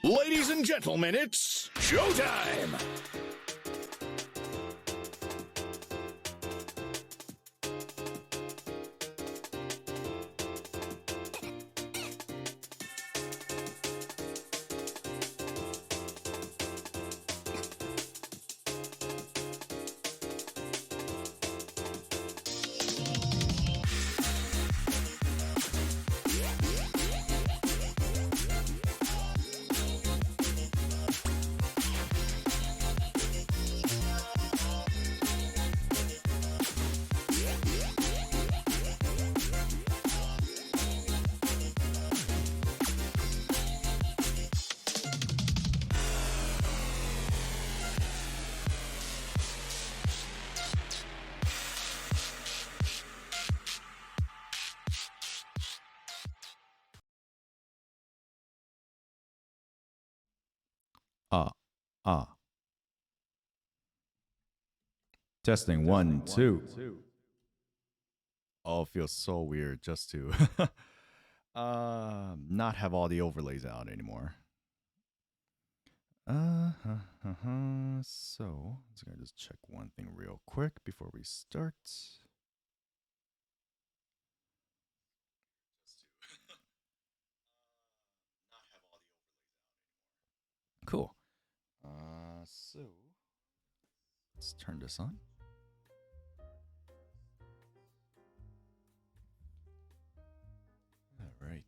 Ladies and gentlemen, it's showtime! Ah, ah. Testing 1, 2. Oh, it feels so weird just to not have all the overlays out anymore. So, let's gonna just check one thing real quick before we start. Cool. So let's turn this on. All right.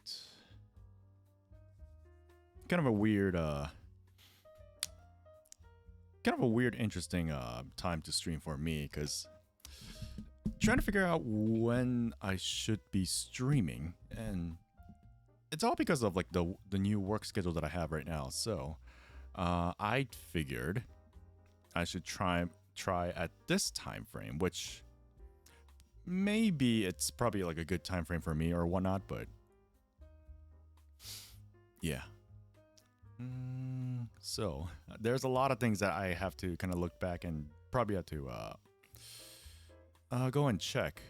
Kind of a weird, interesting time to stream for me, because trying to figure out when I should be streaming, and it's all because of like the new work schedule that I have right now. So I figured I should try at this time frame, which maybe it's probably like a good time frame for me or whatnot, but yeah. So there's a lot of things that I have to kind of look back and probably have to go and check.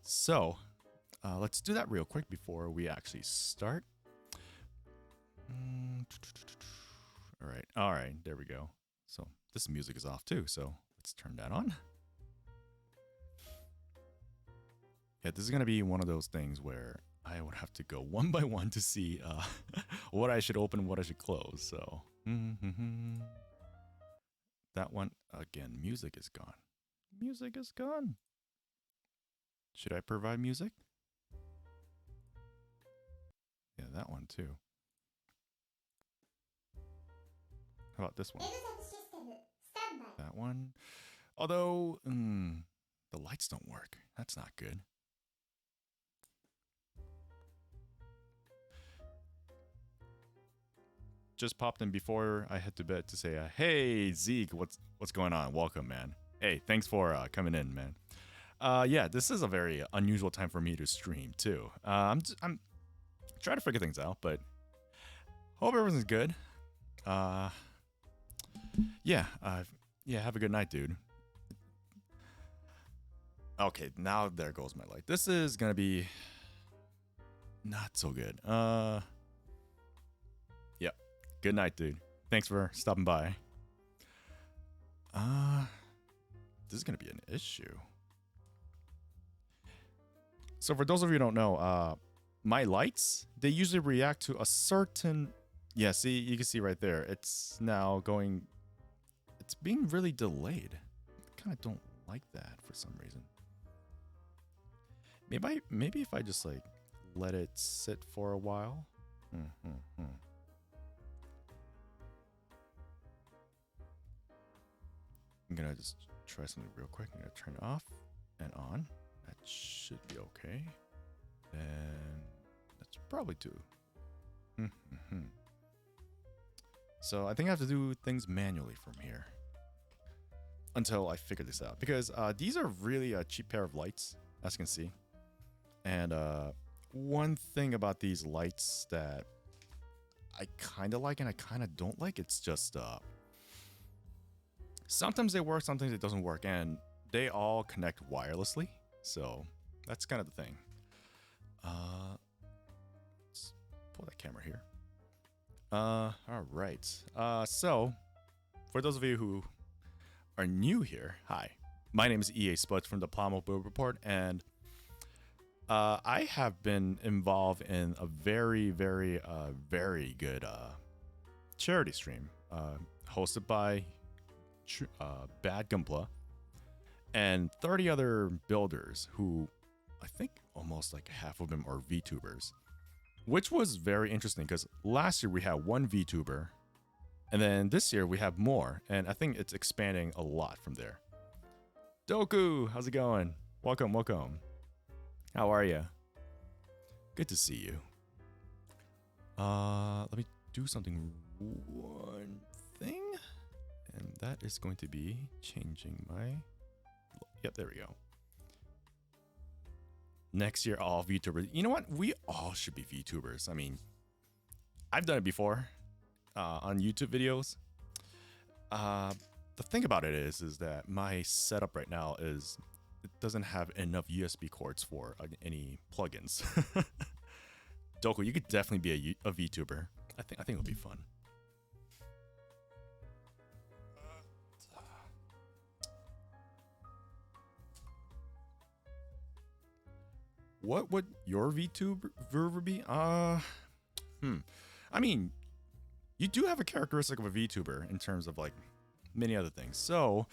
So let's do that real quick before we actually start. All right, there we go. So this music is off too, so let's turn that on. Yeah, this is gonna be one of those things where I would have to go one by one to see what I should open and what I should close. So that one again, music is gone. Music is gone. Should I provide music? Yeah, that one too. How about this one? That one. Although the lights don't work. That's not good. Just popped in before I head to bed to say, "Hey Zeke, what's going on? Welcome, man. Hey, thanks for coming in, man." Yeah, this is a very unusual time for me to stream too. I'm trying to figure things out, but hope everything's good. Yeah, have a good night, dude. Okay, now there goes my light. This is gonna be not so good. Yep. Good night, dude. Thanks for stopping by. This is gonna be an issue. So for those of you who don't know, my lights, they usually react to a certain... Yeah, see, you can see right there. It's now going... It's being really delayed. I kind of don't like that for some reason. Maybe if I just like let it sit for a while. I'm gonna just try something real quick. I'm gonna turn it off and on. That should be okay. And that's probably two. So I think I have to do things manually from here until I figure this out, because these are really a cheap pair of lights, as you can see. And one thing about these lights that I kind of like and I kind of don't like, it's just sometimes they work, sometimes it doesn't work, and they all connect wirelessly. So that's kind of the thing. Let's pull that camera here. All right. So for those of you who are new here, hi. My name is EA Spuds from the Plamo Build Report, and I have been involved in a very good charity stream hosted by Bad Gumpla and 30 other builders who I think almost like half of them are VTubers, which was very interesting because last year we had one VTuber and then this year we have more, and I think it's expanding a lot from there. Doku, how's it going? Welcome. How are you? Good to see you. Let me do one thing, and that is going to be changing my... Yep, there we go. Next year, all VTubers. You know what? We all should be VTubers. I mean, I've done it before on YouTube videos. The thing about it is that my setup right now is it doesn't have enough USB cords for any plugins. Doku, you could definitely be a VTuber. I think it'll be fun. What would your VTuber be? I mean, you do have a characteristic of a VTuber in terms of like many other things. So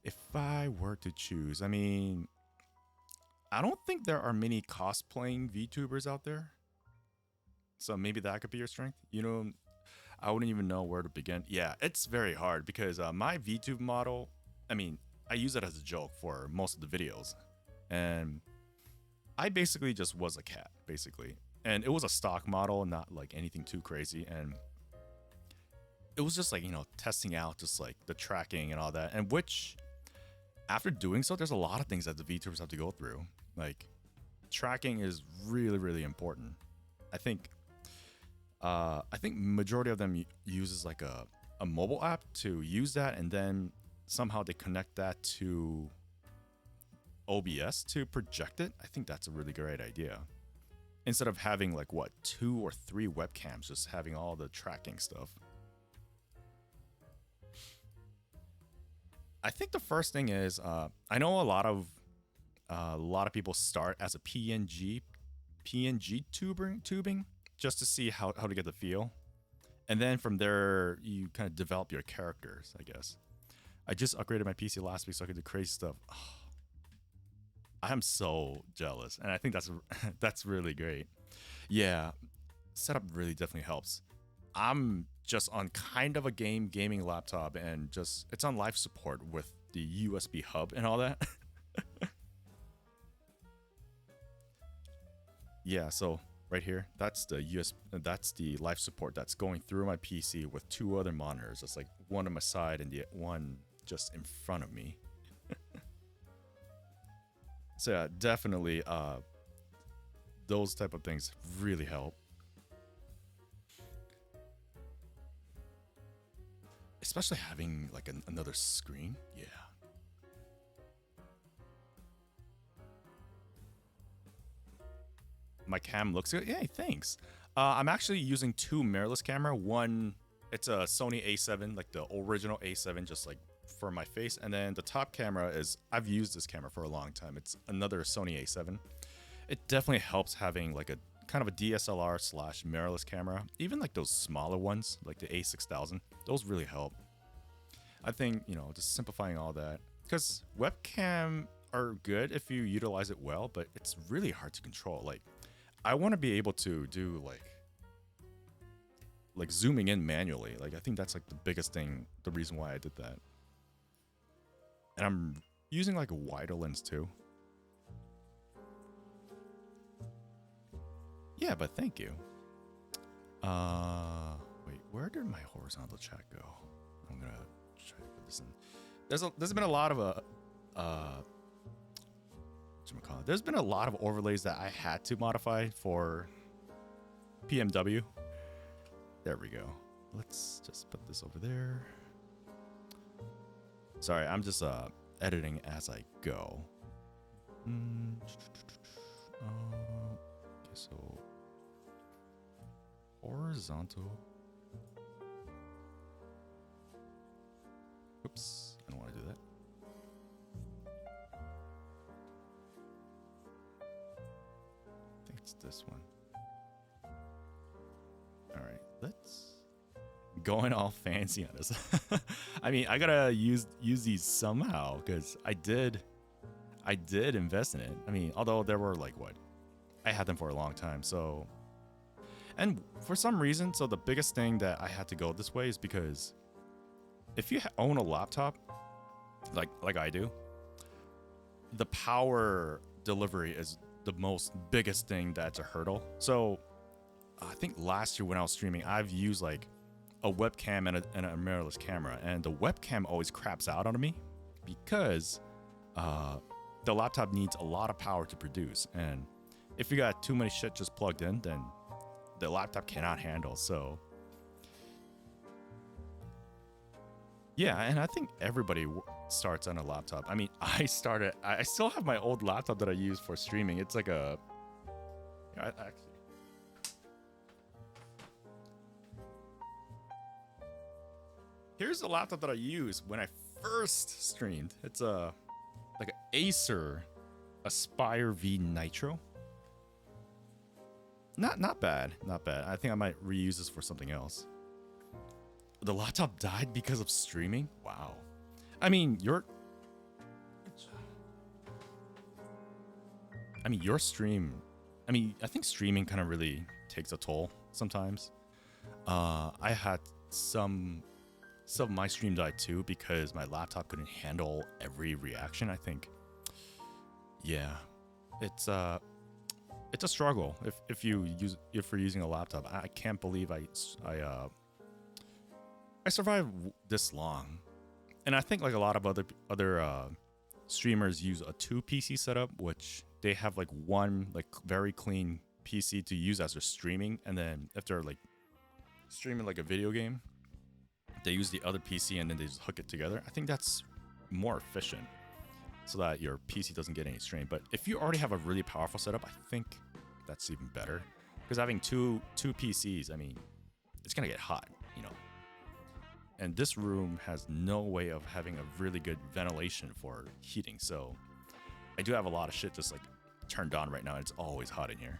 if I were to choose, I mean, I don't think there are many cosplaying VTubers out there. So maybe that could be your strength. You know, I wouldn't even know where to begin. Yeah, it's very hard because my VTube model, I mean, I use it as a joke for most of the videos. And I basically just was a cat, basically. And it was a stock model, not like anything too crazy. And it was just like, you know, testing out just like the tracking and all that. And which, after doing so, there's a lot of things that the VTubers have to go through. Like, tracking is really important. I think majority of them uses like a mobile app to use that, and then somehow they connect that to OBS to project it. I think that's a really great idea. Instead of having like what, 2 or 3 webcams, just having all the tracking stuff. I think the first thing is I know a lot of people start as a PNG tubing just to see how to get the feel, and then from there you kind of develop your characters, I guess. I just upgraded my PC last week so I could do crazy stuff. Oh, I am so jealous, and I think that's really great. Yeah, setup really definitely helps. I'm just on kind of a gaming laptop, and just it's on life support with the USB hub and all that. Yeah, so right here, that's the life support that's going through my PC with 2 other monitors. It's like one on my side and the one just in front of me. So yeah, definitely those type of things really help. Especially having like another screen. Yeah. My cam looks good. Yeah, thanks. I'm actually using 2 mirrorless camera. One, it's a Sony A7, like the original A7, just like for my face. And then the top camera is, I've used this camera for a long time. It's another Sony A7. It definitely helps having like a kind of a DSLR / mirrorless camera. Even like those smaller ones, like the A6000, those really help. I think, you know, just simplifying all that. Because webcam are good if you utilize it well, but it's really hard to control. Like, I want to be able to do like zooming in manually. Like, I think that's like the biggest thing, the reason why I did that. And I'm using like a wider lens too. Yeah, but thank you. Wait, where did my horizontal chat go? I'm gonna try to put this in. There's been a lot of there's been a lot of overlays that I had to modify for PMW. There we go. Let's just put this over there. Sorry, I'm just editing as I go. Okay, so horizontal it's this one. All right, let's going all fancy on this. I mean, I gotta use these somehow because I did invest in it. I mean, although there were like what, I had them for a long time. So, and for some reason, so the biggest thing that I had to go this way is because if you own a laptop, like I do, the power delivery is the most biggest thing that's a hurdle. So I think last year when I was streaming, I've used like a webcam and a mirrorless camera, and the webcam always craps out on me because the laptop needs a lot of power to produce, and if you got too many shit just plugged in, then the laptop cannot handle. So yeah, and I think everybody starts on a laptop. I mean, I still have my old laptop that I use for streaming. It's like a, actually, here's the laptop that I used when I first streamed. It's a like an Acer Aspire V Nitro. Not bad, not bad. I think I might reuse this for something else. The laptop died because of streaming? Wow. I mean, your stream, I mean, I think streaming kind of really takes a toll sometimes. I had some of my stream died too because my laptop couldn't handle every reaction. I think, yeah, it's a struggle if you're using a laptop. I can't believe I survived this long, and I think like a lot of other streamers use a 2 PC setup, which they have like one like very clean PC to use as they're streaming, and then if they're like streaming like a video game, they use the other PC and then they just hook it together. I think that's more efficient so that your PC doesn't get any strain. But if you already have a really powerful setup, I think that's even better, because having two PCs, I mean, it's gonna get hot, you know. And this room has no way of having a really good ventilation for heating, so I do have a lot of shit just like turned on right now. It's always hot in here.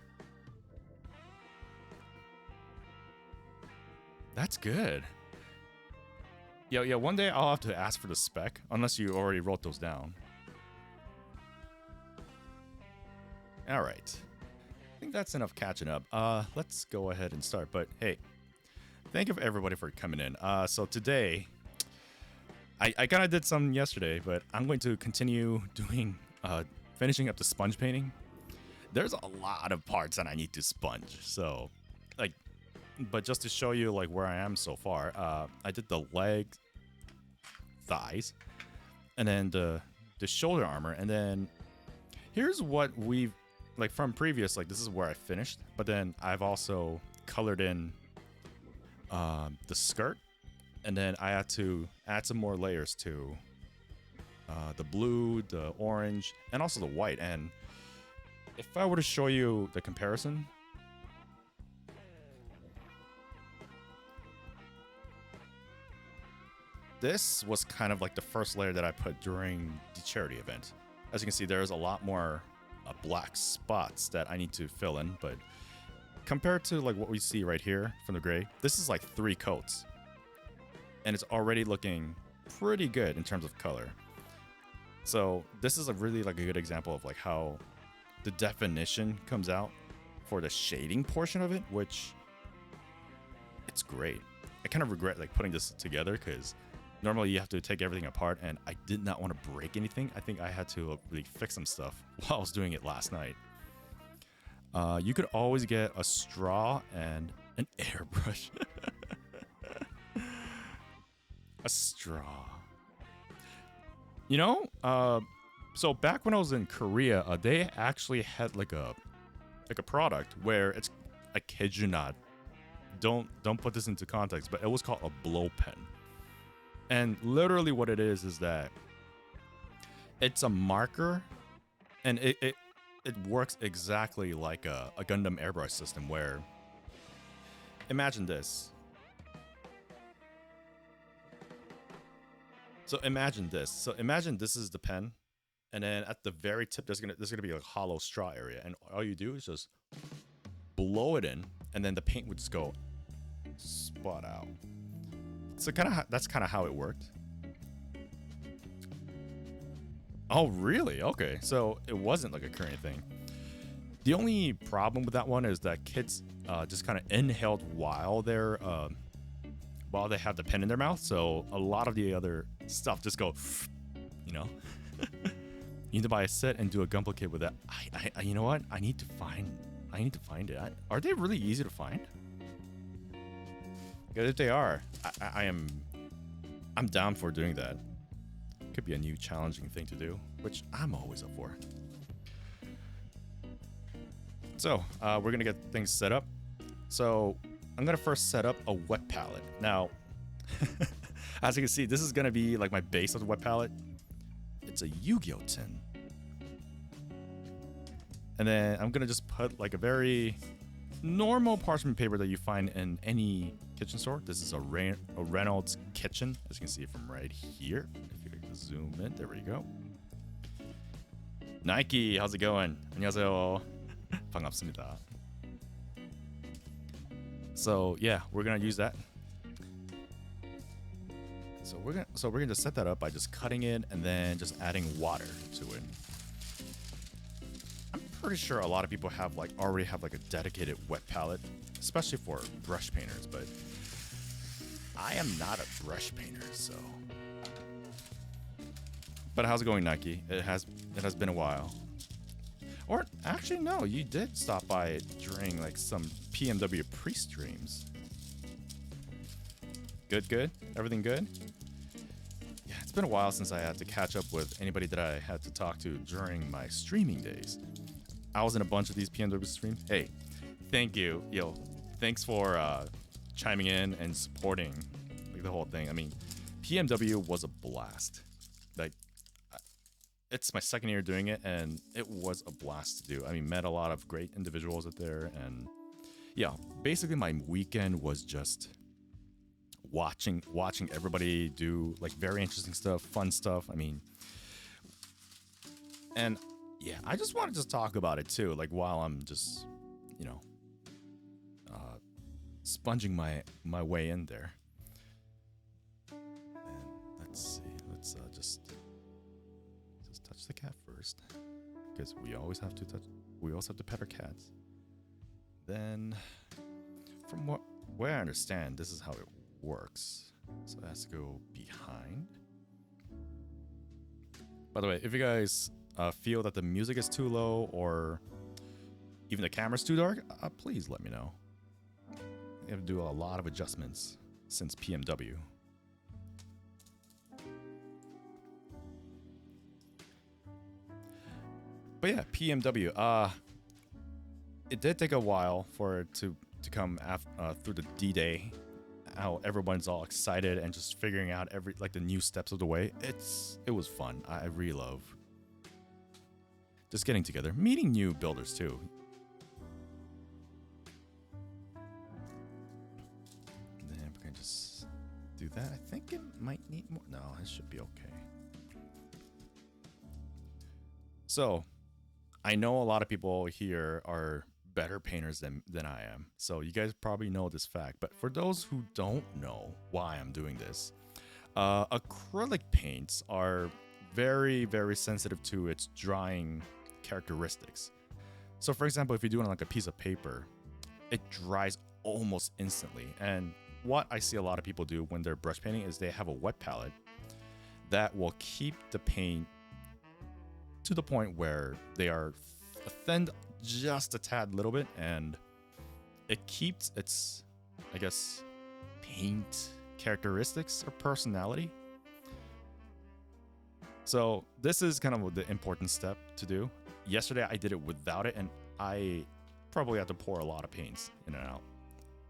That's good. Yeah, one day I'll have to ask for the spec, unless you already wrote those down. All right. I think that's enough catching up. Let's go ahead and start. But hey, thank you for everybody for coming in. So today, I kind of did some yesterday, but I'm going to continue doing, finishing up the sponge painting. There's a lot of parts that I need to sponge. So, like, but just to show you like where I am so far, I did the legs, thighs, and then the shoulder armor, and then here's what we've like from previous, like this is where I finished, but then I've also colored in the skirt, and then I had to add some more layers to the blue, the orange, and also the white. And if I were to show you the comparison, this was kind of like the first layer that I put during the charity event. As you can see, there's a lot more black spots that I need to fill in, but compared to like what we see right here from the gray, this is like 3 coats, and it's already looking pretty good in terms of color. So this is a really like a good example of like how the definition comes out for the shading portion of it, which it's great. I kind of regret like putting this together because normally you have to take everything apart, and I did not want to break anything. I think I had to really fix some stuff while I was doing it last night. You could always get a straw and an airbrush. A straw. You know, so back when I was in Korea, they actually had like a product where it's, I kid you not, don't put this into context, but it was called a blow pen. And literally what it is that it's a marker, and it works exactly like a Gundam airbrush system, where imagine this. So imagine this. So imagine this is the pen, and then at the very tip, there's gonna be a hollow straw area, and all you do is just blow it in, and then the paint would just go spot out. So that's kind of how it worked. Oh, really? Okay, so it wasn't like a current thing. The only problem with that one is that kids just kind of inhaled while they have the pen in their mouth. So a lot of the other stuff just go, you know. You need to buy a set and do a gunpla kit with that. You know what? I need to find it. Are they really easy to find? Because if they are, I'm down for doing that. Could be a new challenging thing to do, which I'm always up for. So we're gonna get things set up. So I'm gonna first set up a wet palette. Now, as you can see, this is gonna be like my base of the wet palette. It's a Yu-Gi-Oh tin. And then I'm gonna just put like a very normal parchment paper that you find in any kitchen store. This is a Reynolds Kitchen, as you can see from right here. If you can zoom in, there we go. Nike, how's it going? 안녕하세요. 반갑습니다. So yeah, we're gonna use that. So we're gonna just set that up by just cutting it and then just adding water to it. I'm pretty sure a lot of people already have like a dedicated wet palette, especially for brush painters, but I am not a brush painter, so. But how's it going, Nike? It has been a while. Or actually, no, you did stop by during like some PMW pre-streams. Good? Everything good? Yeah, it's been a while since I had to catch up with anybody that I had to talk to during my streaming days. I was in a bunch of these PMW streams. Hey, thank you. Yo, thanks for chiming in and supporting like the whole thing. I mean, PMW was a blast. Like, it's my second year doing it, and it was a blast to do. I mean, met a lot of great individuals out there, and yeah, basically my weekend was just watching everybody do like very interesting stuff, fun stuff. I mean, and yeah, I just want to just talk about it too, like while I'm just, you know, sponging my way in there. And let's see, let's just touch the cat first, because we also have to pet our cats. Then, from where I understand, this is how it works. So it has to go behind. By the way, if you guys feel that the music is too low or even the camera's too dark, please let me know. I have to do a lot of adjustments since PMW. But yeah, PMW. It did take a while for it to come through the D-Day. How everyone's all excited and just figuring out the new steps of the way. It was fun. I really love just getting together, meeting new builders too. And then we're gonna just do that. I think it might need more. No, it should be okay. So, I know a lot of people here are better painters than I am. So you guys probably know this fact. But for those who don't know why I'm doing this, acrylic paints are very, very sensitive to its drying characteristics. So for example, if you're doing like a piece of paper, it dries almost instantly. And what I see a lot of people do when they're brush painting is they have a wet palette that will keep the paint to the point where they are thinned just a tad little bit, and it keeps its, I guess, paint characteristics or personality. So this is kind of the important step to do. Yesterday I did it without it, and I probably had to pour a lot of paints in and out.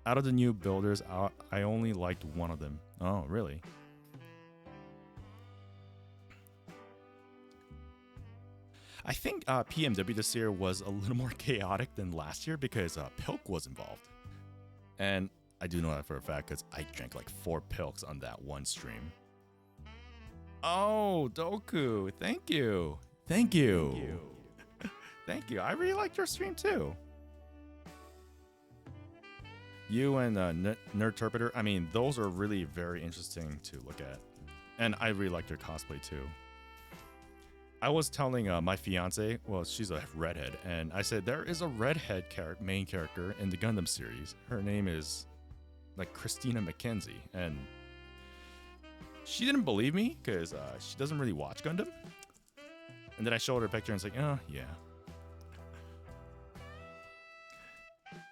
Out of the new builders, I only liked one of them. Oh, really? I think PMW this year was a little more chaotic than last year because Pilk was involved. And I do know that for a fact because I drank like 4 Pilks on that one stream. Oh, Doku, thank you. Thank you. Thank you. I really liked your stream too. You and Nerdterpreter, I mean, those are really very interesting to look at. And I really liked your cosplay too. I was telling my fiance, well, she's a redhead, and I said there is a redhead main character in the Gundam series. Her name is like Christina McKenzie, and she didn't believe me because she doesn't really watch Gundam. And then I showed her a picture and it's like, oh, yeah.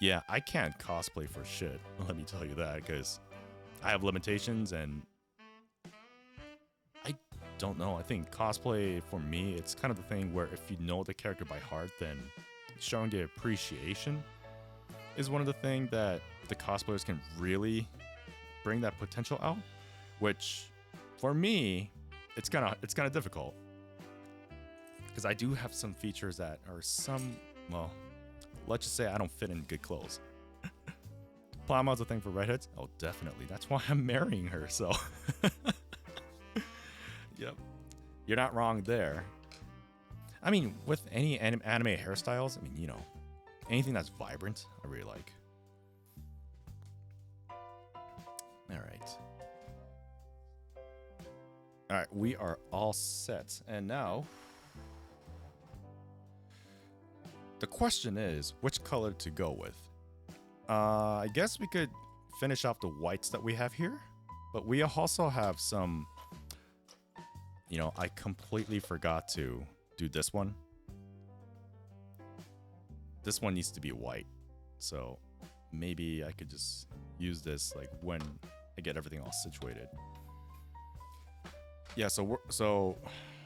Yeah, I can't cosplay for shit. Let me tell you that, because I have limitations and I don't know. I think cosplay for me, it's kind of the thing where if you know the character by heart, then showing the appreciation is one of the things that the cosplayers can really bring that potential out, which for me, it's kind of difficult because I do have some features that are well, let's just say I don't fit in good clothes. Plamo's a thing for redheads? Oh, definitely. That's why I'm marrying her, so. Yep. You're not wrong there. I mean, with any anime hairstyles, I mean, you know, anything that's vibrant, I really like. All right. All right, we are all set. And now, the question is, which color to go with? I guess we could finish off the whites that we have here, but we also have some, you know, I completely forgot to do this one. This one needs to be white, so maybe I could just use this like when I get everything all situated. Yeah, so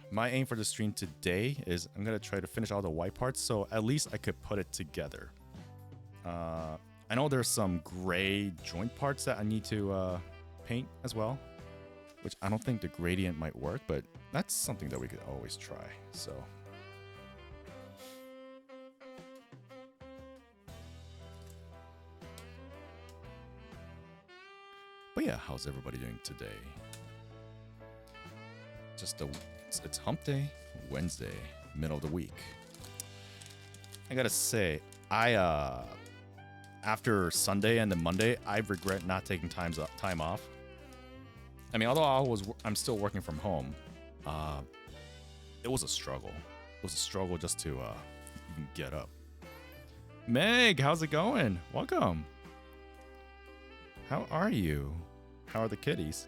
my aim for the stream today is I'm gonna try to finish all the white parts, so at least I could put it together. I know there's some gray joint parts that I need to paint as well, which I don't think the gradient might work, but that's something that we could always try. So. But yeah, how's everybody doing today? It's hump day, Wednesday, middle of the week. I gotta say, after Sunday and then Monday, I regret not taking time off. I mean, although I'm still working from home, it was a struggle. It was a struggle just to even get up. Meg, how's it going? Welcome. How are you? How are the kitties?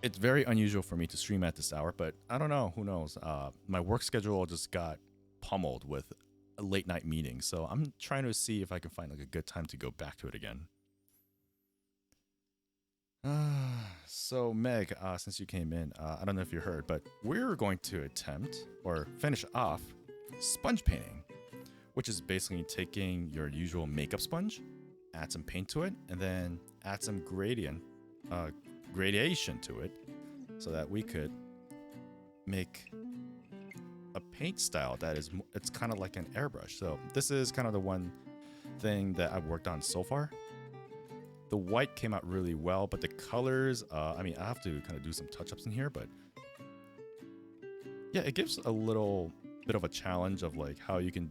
It's very unusual for me to stream at this hour, but I don't know. Who knows? My work schedule just got pummeled with a late night meeting, so I'm trying to see if I can find like a good time to go back to it again. So Meg, since you came in, I don't know if you heard, but we're going to attempt or finish off sponge painting, which is basically taking your usual makeup sponge, add some paint to it, and then add some gradation to it, so that we could make a paint style that is, it's kind of like an airbrush. So this is kind of the one thing that I've worked on so far. The white came out really well, but the colors, I mean, I have to kind of do some touch-ups in here, but yeah, it gives a little bit of a challenge of like how you can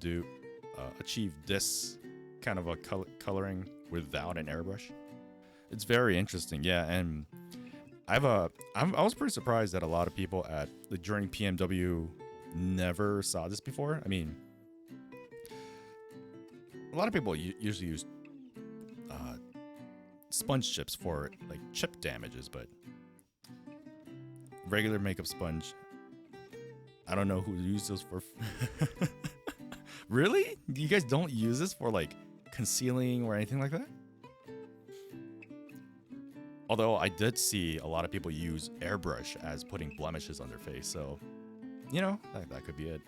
achieve this kind of a coloring without an airbrush. It's very interesting, yeah, and I was pretty surprised that a lot of people during PMW never saw this before. I mean, a lot of people usually use sponge chips for like chip damages, but regular makeup sponge, I don't know who uses those for. Really? You guys don't use this for like concealing or anything like that? Although I did see a lot of people use airbrush as putting blemishes on their face, so you know, that could be it.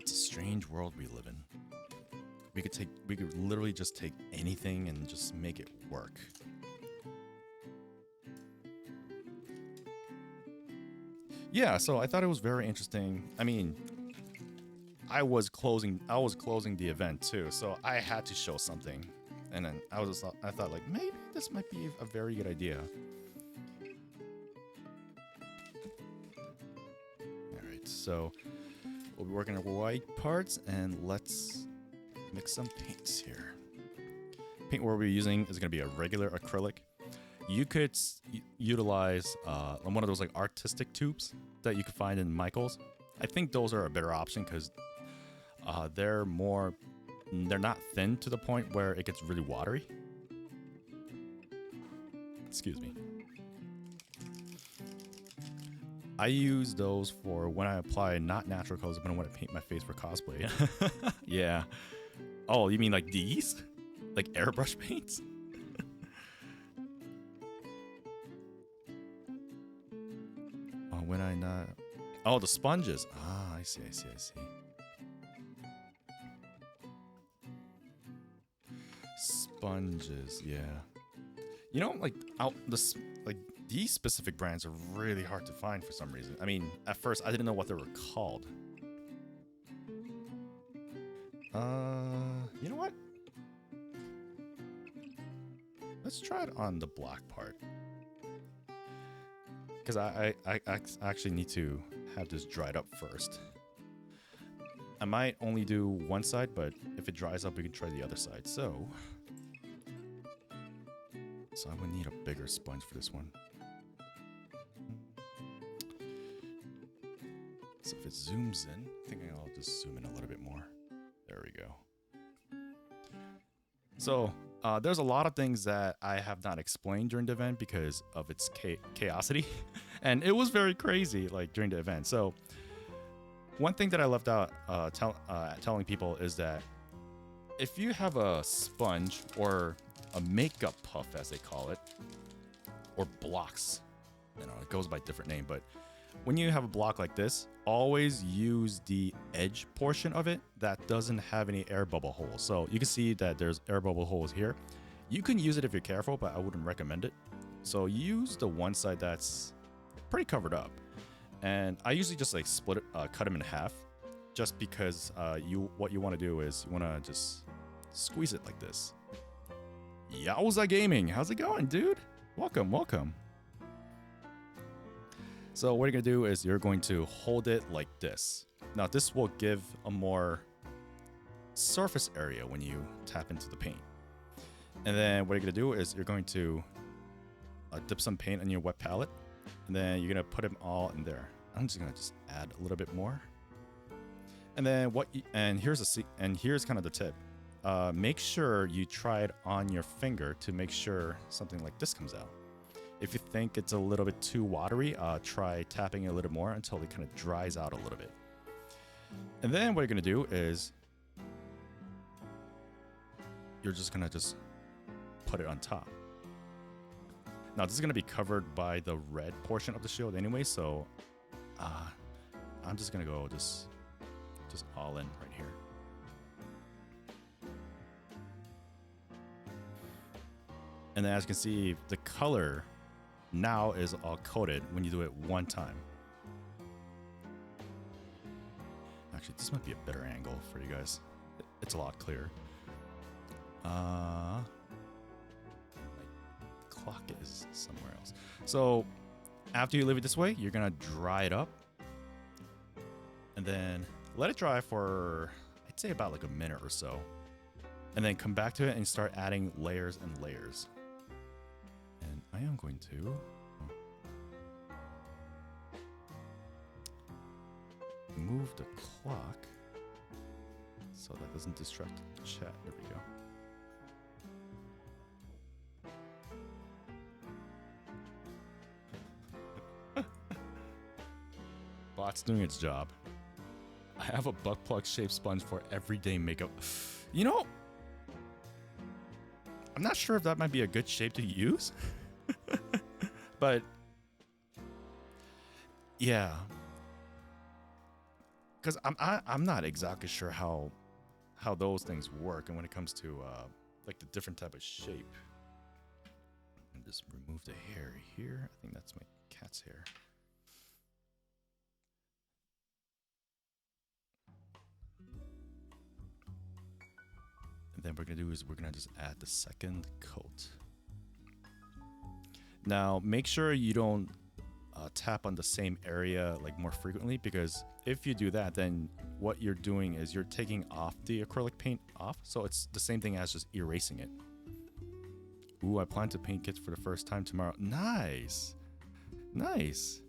It's a strange world we live in. We could literally just take anything and just make it work. Yeah, so I thought it was very interesting. I mean, I was closing the event too, so I had to show something. And then I thought like maybe this might be a very good idea. All right, so we'll be working on white parts, and let's mix some paints here. Paint we'll be using is going to be a regular acrylic. You could utilize one of those like artistic tubes that you could find in Michael's. I think those are a better option because they're not thin to the point where it gets really watery. Excuse me. I use those for when I apply not natural colors, but I want to paint my face for cosplay. Yeah. Oh, you mean like these? Like airbrush paints? Oh, when I not... Oh, the sponges. Ah, I see. Sponges, yeah. You know, like these specific brands are really hard to find for some reason. I mean, at first I didn't know what they were called. You know what? Let's try it on the black part. Because I actually need to have this dried up first. I might only do one side, but if it dries up, we can try the other side. So I would need a bigger sponge for this one. So if it zooms in, I think I'll just zoom in a little bit more. There we go. So there's a lot of things that I have not explained during the event because of its chaosity. And it was very crazy like during the event. So one thing that I left out telling people is that if you have a sponge or a makeup puff, as they call it, or blocks, you know, it goes by different name, but when you have a block like this, always use the edge portion of it that doesn't have any air bubble holes. So you can see that there's air bubble holes here. You can use it if you're careful, but I wouldn't recommend it. So use the one side that's pretty covered up. And I usually just like split it, cut them in half, just because what you want to do is you want to just squeeze it like this. Yowza Gaming, how's it going, dude? Welcome. So what you're going to do is you're going to hold it like this. Now this will give a more surface area when you tap into the paint. And then what you're going to do is you're going to dip some paint on your wet palette. And then you're going to put them all in there. I'm just going to add a little bit more. And then here's kind of the tip. Make sure you try it on your finger to make sure something like this comes out. If you think it's a little bit too watery, try tapping it a little more until it kind of dries out a little bit. And then what you're going to do is you're just going to put it on top. Now this is going to be covered by the red portion of the shield anyway, so I'm just going to go just all in right here. And then as you can see, the color now is all coated when you do it one time. Actually, this might be a better angle for you guys. It's a lot clearer. My clock is somewhere else. So after you leave it this way, you're gonna dry it up. And then let it dry for, I'd say about like a minute or so. And then come back to it and start adding layers and layers. And I am going to move the clock so that doesn't distract the chat. There we go. Bot's doing its job. I have a butt plug shaped sponge for everyday makeup. You know, I'm not sure if that might be a good shape to use. But yeah, because I'm not exactly sure how those things work, and when it comes to like the different type of shape. And just remove the hair here. I think that's my cat's hair. then we're gonna do is we're gonna just add the second coat. Now make sure you don't tap on the same area like more frequently, because if you do that, then what you're doing is you're taking off the acrylic paint off, so it's the same thing as just erasing it. Ooh, I plan to paint kits for the first time tomorrow. Nice, nice.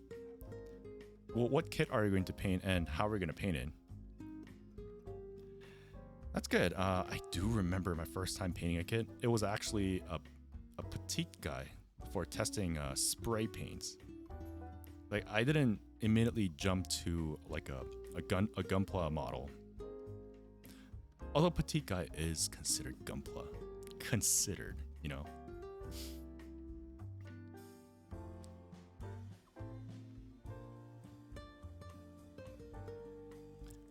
Well, what kit are you going to paint, and how are we going to paint it? That's good. I do remember my first time painting a kit. It was actually a petite guy for testing spray paints. Like, I didn't immediately jump to like a Gunpla model. Although petite guy is considered Gunpla. Considered, you know.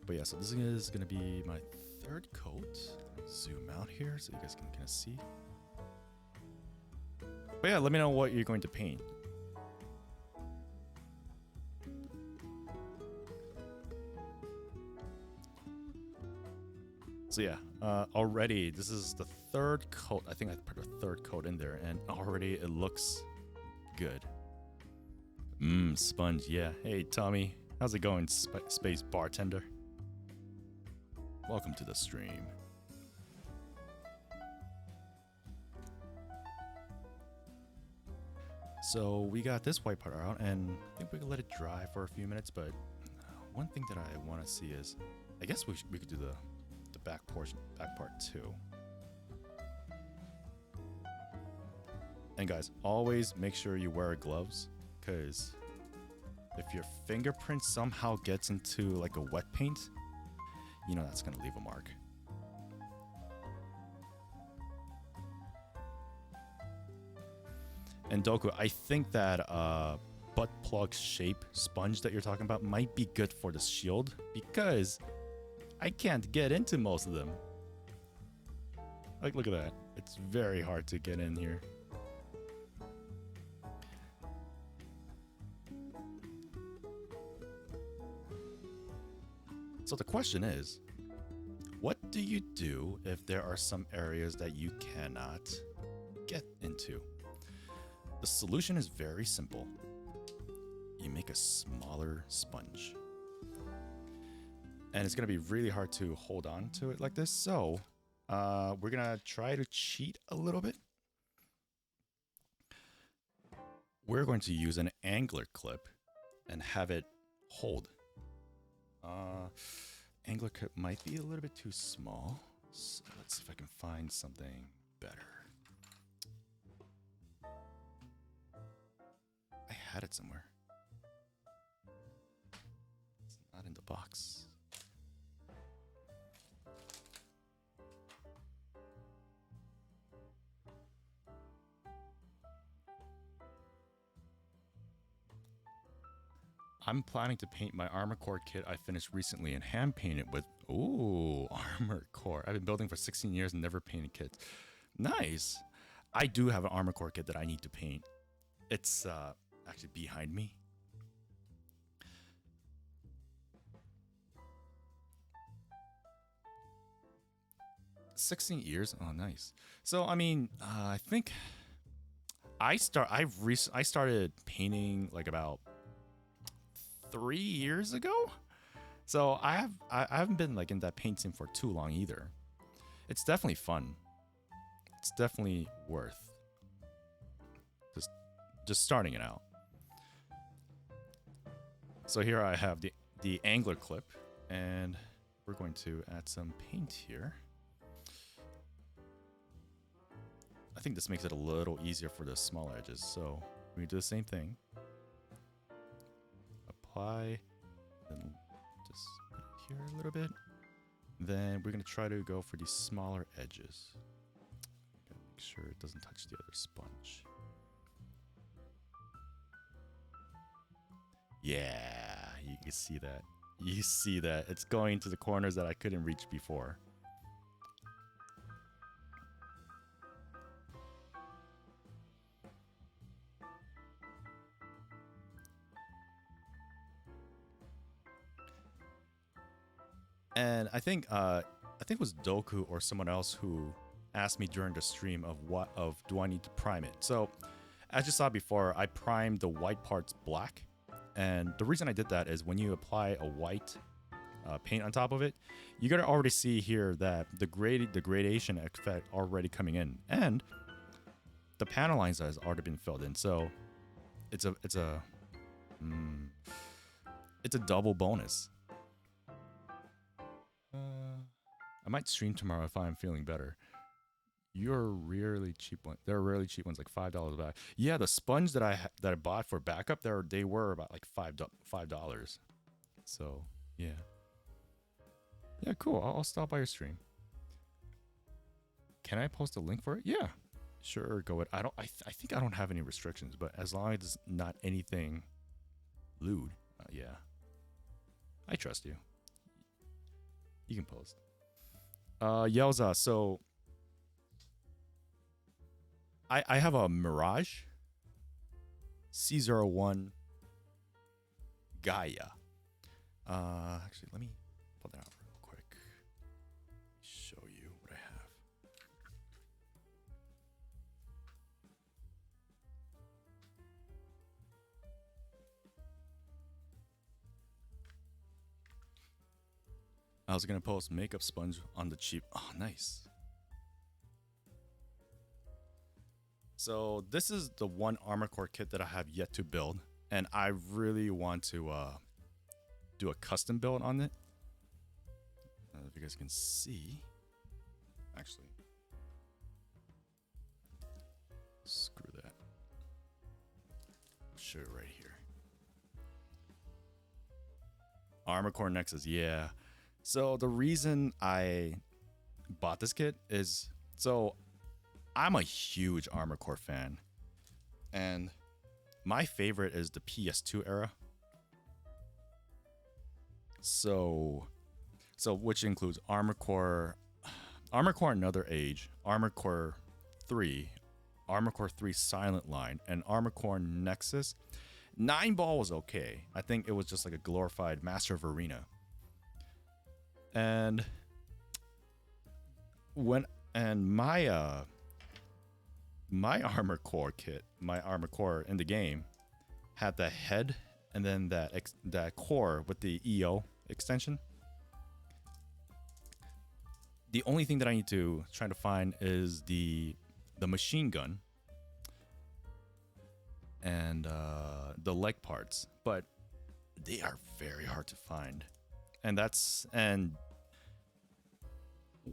But yeah, so this is gonna be my third coat. Zoom out here so you guys can kind of see. But yeah, let me know what you're going to paint. So yeah, already this is the third coat. I think I put a third coat in there, and already it looks good. Sponge, yeah. Hey Tommy, how's it going, space bartender? Welcome to the stream. So we got this white part out, and I think we can let it dry for a few minutes. But one thing that I want to see is, I guess we could do the back portion, back part too. And guys, always make sure you wear gloves, because if your fingerprint somehow gets into like a wet paint, you know that's gonna leave a mark. And Doku, I think that butt plug shape sponge that you're talking about might be good for the shield, because I can't get into most of them. Like, look at that. It's very hard to get in here. So the question is, what do you do if there are some areas that you cannot get into? The solution is very simple. You make a smaller sponge. And it's going to be really hard to hold on to it like this. So we're going to try to cheat a little bit. We're going to use an angler clip and have it hold. Angler clip might be a little bit too small. So let's see if I can find something better. I had it somewhere. It's not in the box. I'm planning to paint my armor core kit I finished recently and hand paint it with, ooh, armor core. I've been building for 16 years and never painted kits. Nice. I do have an armor core kit that I need to paint. It's actually behind me. $16. Oh, nice. So I mean, I think I started painting like about 3 years ago. So I haven't been like in that paint scene for too long either. It's definitely fun. It's definitely worth just starting it out. So here I have the angler clip, and we're going to add some paint here. I think this makes it a little easier for the small edges. So we do the same thing. Apply, then just put it here a little bit. Then we're going to try to go for these smaller edges. Gotta make sure it doesn't touch the other sponge. Yeah, you can see that. You see that. It's going to the corners that I couldn't reach before. And I think I think it was Doku or someone else who asked me during the stream of do I need to prime it. So as you saw before, I primed the white parts black, and the reason I did that is when you apply a white paint on top of it, you gotta already see here that the gradation effect already coming in, and the panel lines has already been filled in. So it's a double bonus. I might stream tomorrow if I'm feeling better. You're really cheap one. There are really cheap ones, like $5 back. Yeah, the sponge that I bought for backup, they were about like $5. So yeah, cool. I'll stop by your stream. Can I post a link for it? Yeah, sure. Go ahead. I think I don't have any restrictions, but as long as it's not anything lewd, yeah, I trust you. You can post. Yelza, so I have a Mirage C01 Gaia. Actually, let me pull that out real quick. Show you what I have. I was gonna post makeup sponge on the cheap. Oh, nice. So this is the one armor core kit that I have yet to build, and I really want to do a custom build on it. I don't know if you guys can see. Actually, screw that. I'll show you right here. Armor core Nexus, yeah. So the reason I bought this kit is so I'm a huge Armor Core fan, and my favorite is the PS2 era. So which includes Armor Core Another Age, Armor Core 3, Armor Core 3 Silent Line, and Armor Core Nexus. 9-ball was okay. I think it was just like a glorified Master of Arena. And my armor core kit, my armor core in the game had the head and then that core with the EO extension. The only thing that I need to try to find is the machine gun and the leg parts, but they are very hard to find. And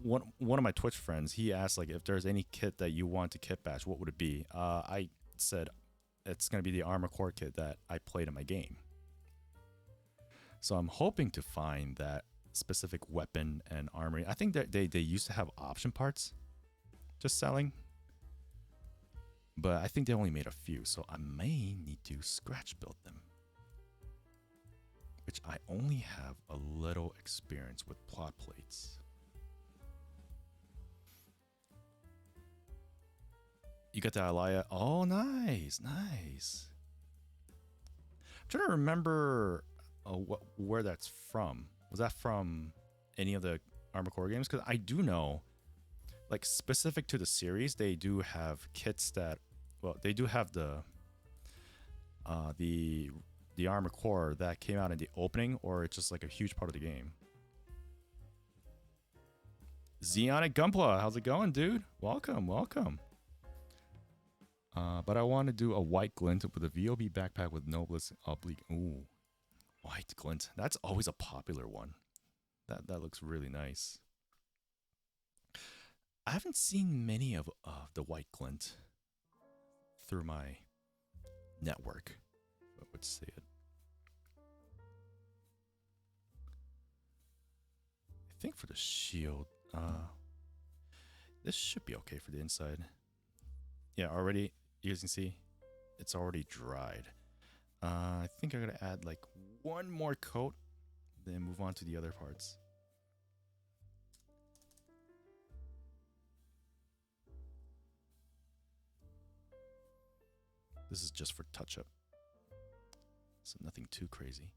one of my Twitch friends, he asked like if there's any kit that you want to kit bash, what would it be? I said it's gonna be the armor core kit that I played in my game. So I'm hoping to find that specific weapon and armory. I think that they used to have option parts just selling, but I think they only made a few, so I may need to scratch build them, which I only have a little experience with plot plates. You got the Alaya. Oh, nice, nice. I'm trying to remember where that's from. Was that from any of the Armor Core games? Because I do know, like specific to the series, they do have kits that, well, they do have the Armor Core that came out in the opening, or it's just like a huge part of the game. Zeonic Gunpla, how's it going, dude? Welcome, welcome. But I want to do a white glint with a VOB backpack with Noblest oblique. Ooh, white glint. That's always a popular one. That looks really nice. I haven't seen many of the white glint through my network. I would say it. I think for the shield, this should be okay for the inside. Yeah, already, you guys can see, it's already dried. I think I'm gonna add like one more coat, then move on to the other parts. This is just for touch-up, so nothing too crazy.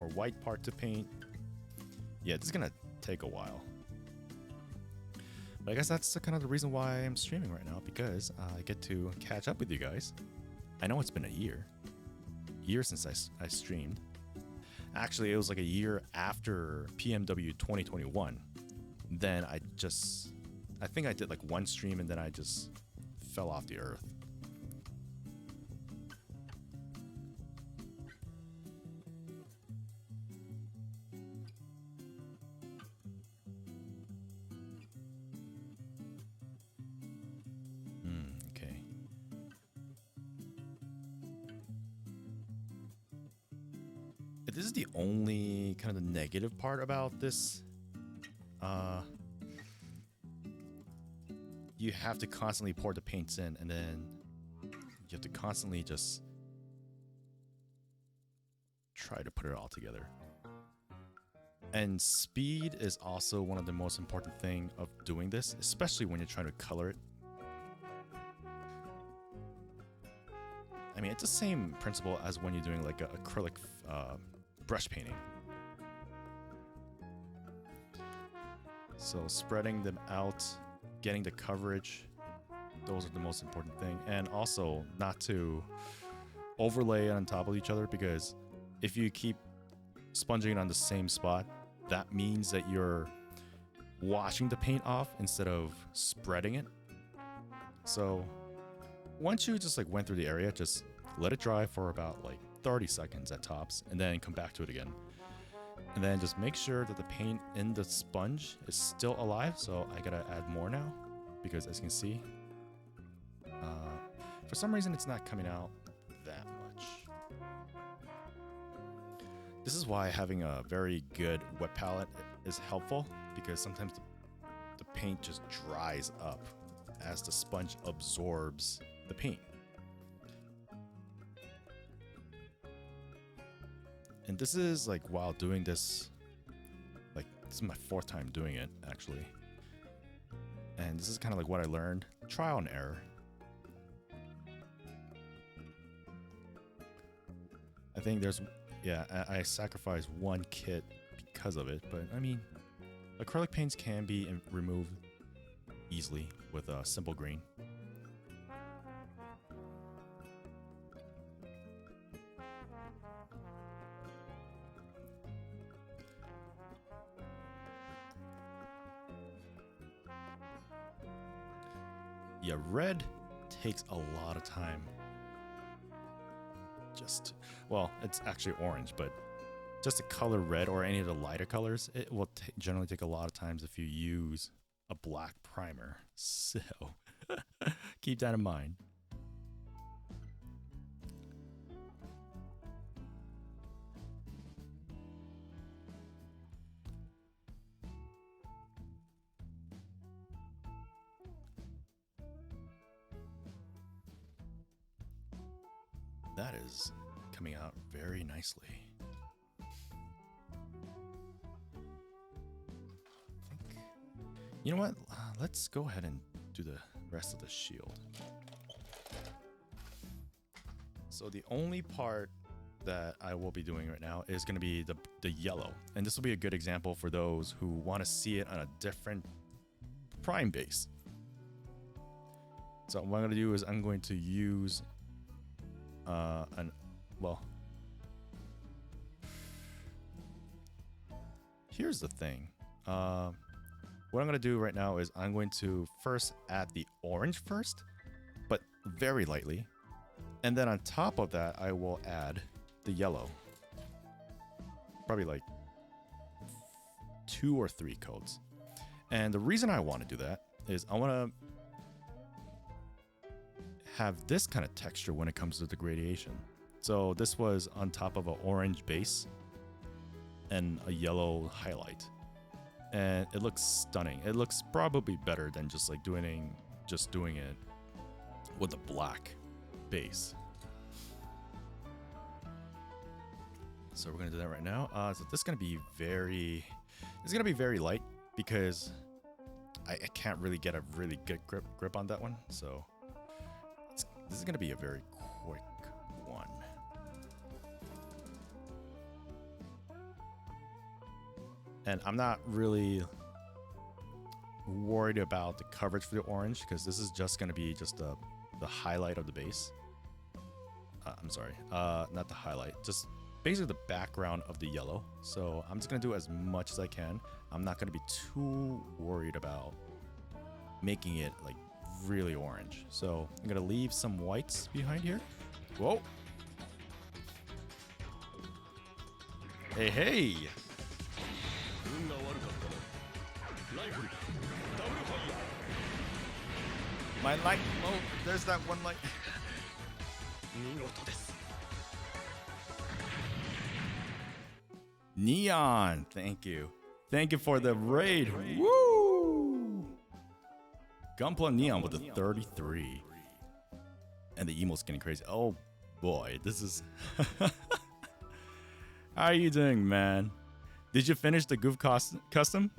or white part to paint. Yeah, this is gonna take a while. But I guess that's kind of the reason why I'm streaming right now, because I get to catch up with you guys. I know it's been a year since I streamed. Actually, it was like a year after PMW 2021. Then I think I did like one stream and then I just fell off the earth. Okay. This is the only kind of the negative part about this. You have to constantly pour the paints in, and then you have to constantly just try to put it all together. And speed is also one of the most important thing of doing this, especially when you're trying to color it. I mean, it's the same principle as when you're doing like a acrylic brush painting. So spreading them out, getting the coverage, those are the most important thing. And also not to overlay on top of each other, because if you keep sponging it on the same spot, that means that you're washing the paint off instead of spreading it. So once you just like went through the area, just let it dry for about like 30 seconds at tops, and then come back to it again. And then just make sure that the paint in the sponge is still alive. So I gotta add more now, because as you can see, for some reason it's not coming out that much. This is why having a very good wet palette is helpful, because sometimes the paint just dries up as the sponge absorbs the paint. And this is like while doing this, like this is my 4th time doing it actually. And this is kind of like what I learned, trial and error. I think there's, yeah, I sacrificed one kit because of it, but I mean, acrylic paints can be removed easily with a simple green. Yeah, red takes a lot of time. Just, well, it's actually orange, but just to color red or any of the lighter colors, it will generally take a lot of times if you use a black primer. So keep that in mind. That is coming out very nicely. You know what? Let's go ahead and do the rest of the shield. So the only part that I will be doing right now is going to be the yellow. And this will be a good example for those who want to see it on a different prime base. So what I'm going to do is I'm going to use well, here's the thing. What I'm going to do right now is I'm going to first add the orange first, but very lightly. And then on top of that, I will add the yellow. Probably like 2 or 3 coats. And the reason I want to do that is I want to have this kind of texture when it comes to the gradation. So this was on top of an orange base and a yellow highlight, and it looks stunning. It looks probably better than just like doing it with a black base. So we're gonna do that right now. So this is gonna be very light, because I can't really get a really good grip on that one. So this is going to be a very quick one. And I'm not really worried about the coverage for the orange because this is just going to be just the highlight of the base. I'm sorry, not the highlight, just basically the background of the yellow. So I'm just going to do as much as I can. I'm not going to be too worried about making it like really orange. So I'm going to leave some whites behind here. Whoa. Hey, hey. My light. Oh, there's that one light. Neon. Thank you. Thank you for the raid. Woo! Gunpla Neon with a 33. And the emo's getting crazy. Oh boy, this is... How are you doing, man? Did you finish the Goof custom?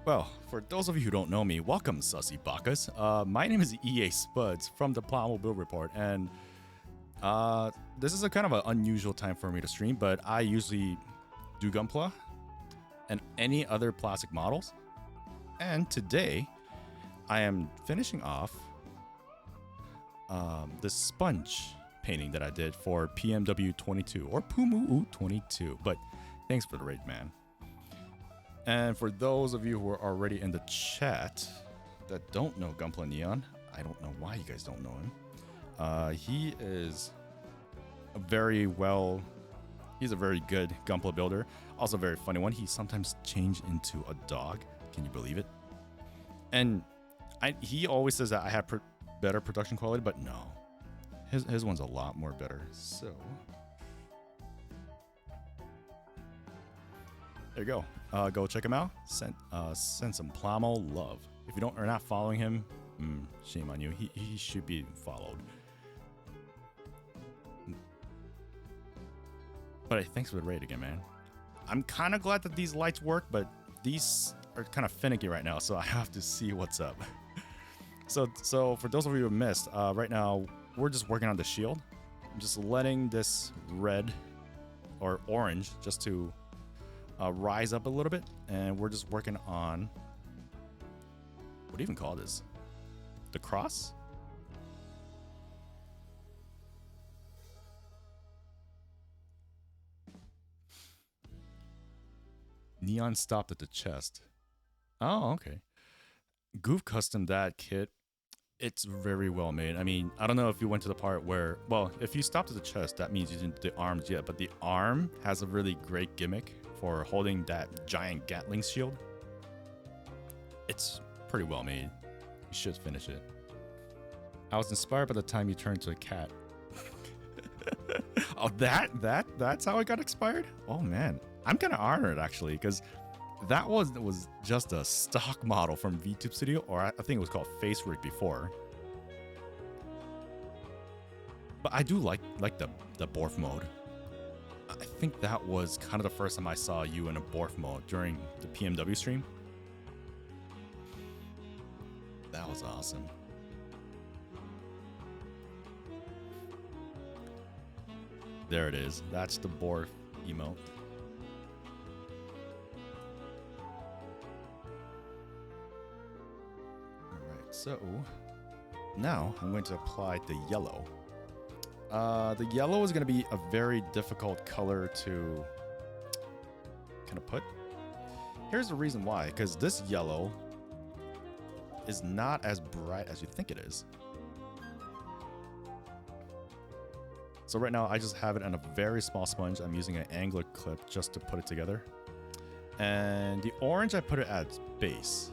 Well, for those of you who don't know me, welcome, Sussy Bacchus. My name is EA Spuds from the Plamo Build Report, and this is a kind of an unusual time for me to stream, but I usually do Gunpla and any other plastic models. And today, I am finishing off the sponge painting that I did for PMW 22 or Pumu 22. But thanks for the raid, man. And for those of you who are already in the chat that don't know Gunpla Neon, I don't know why you guys don't know him. He is a very he's a very good Gunpla builder. Also a very funny one. He sometimes changed into a dog. Can you believe it? And he always says that I have better production quality, but no. His one's a lot more better. So there you go. Go check him out. Send some Plamo love. If you are not following him, shame on you. He should be followed. But thanks for the raid again, man. I'm kind of glad that these lights work, but these are kind of finicky right now, so I have to see what's up. So for those of you who missed, right now we're just working on the shield. I'm just letting this red or orange just to rise up a little bit, and we're just working on, what do you even call this? The cross? Neon stopped at the chest. Oh, okay. Goof custom that kit. It's very well made. I mean, I don't know if you went to the part where, well, if you stopped at the chest, that means you didn't do the arms yet, but the arm has a really great gimmick for holding that giant Gatling shield. It's pretty well made. You should finish it. I was inspired by the time you turned to a cat. Oh, that's how I got inspired? Oh man, I'm kind of honored actually, because that was just a stock model from VTube Studio, or I think it was called Face Rig before. But I do like the Borf mode. I think that was kind of the first time I saw you in a Borf mode during the PMW stream. That was awesome. There it is. That's the Borf emote. Alright, so now I'm going to apply the yellow. The yellow is going to be a very difficult color to kind of put. Here's the reason why, because this yellow is not as bright as you think it is. So right now I just have it on a very small sponge. I'm using an angler clip just to put it together. And the orange, I put it at base.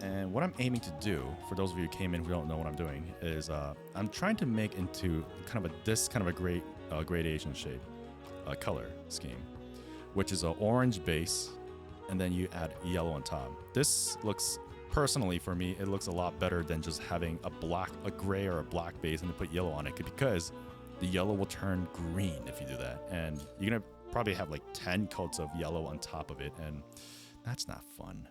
And what I'm aiming to do, for those of you who came in who don't know what I'm doing, is I'm trying to make into kind of this kind of a great gradation shape, color scheme, which is an orange base, and then you add yellow on top. This looks, personally for me, it looks a lot better than just having a gray or a black base and then put yellow on it, because the yellow will turn green if you do that. And you're gonna probably have like 10 coats of yellow on top of it, and that's not fun.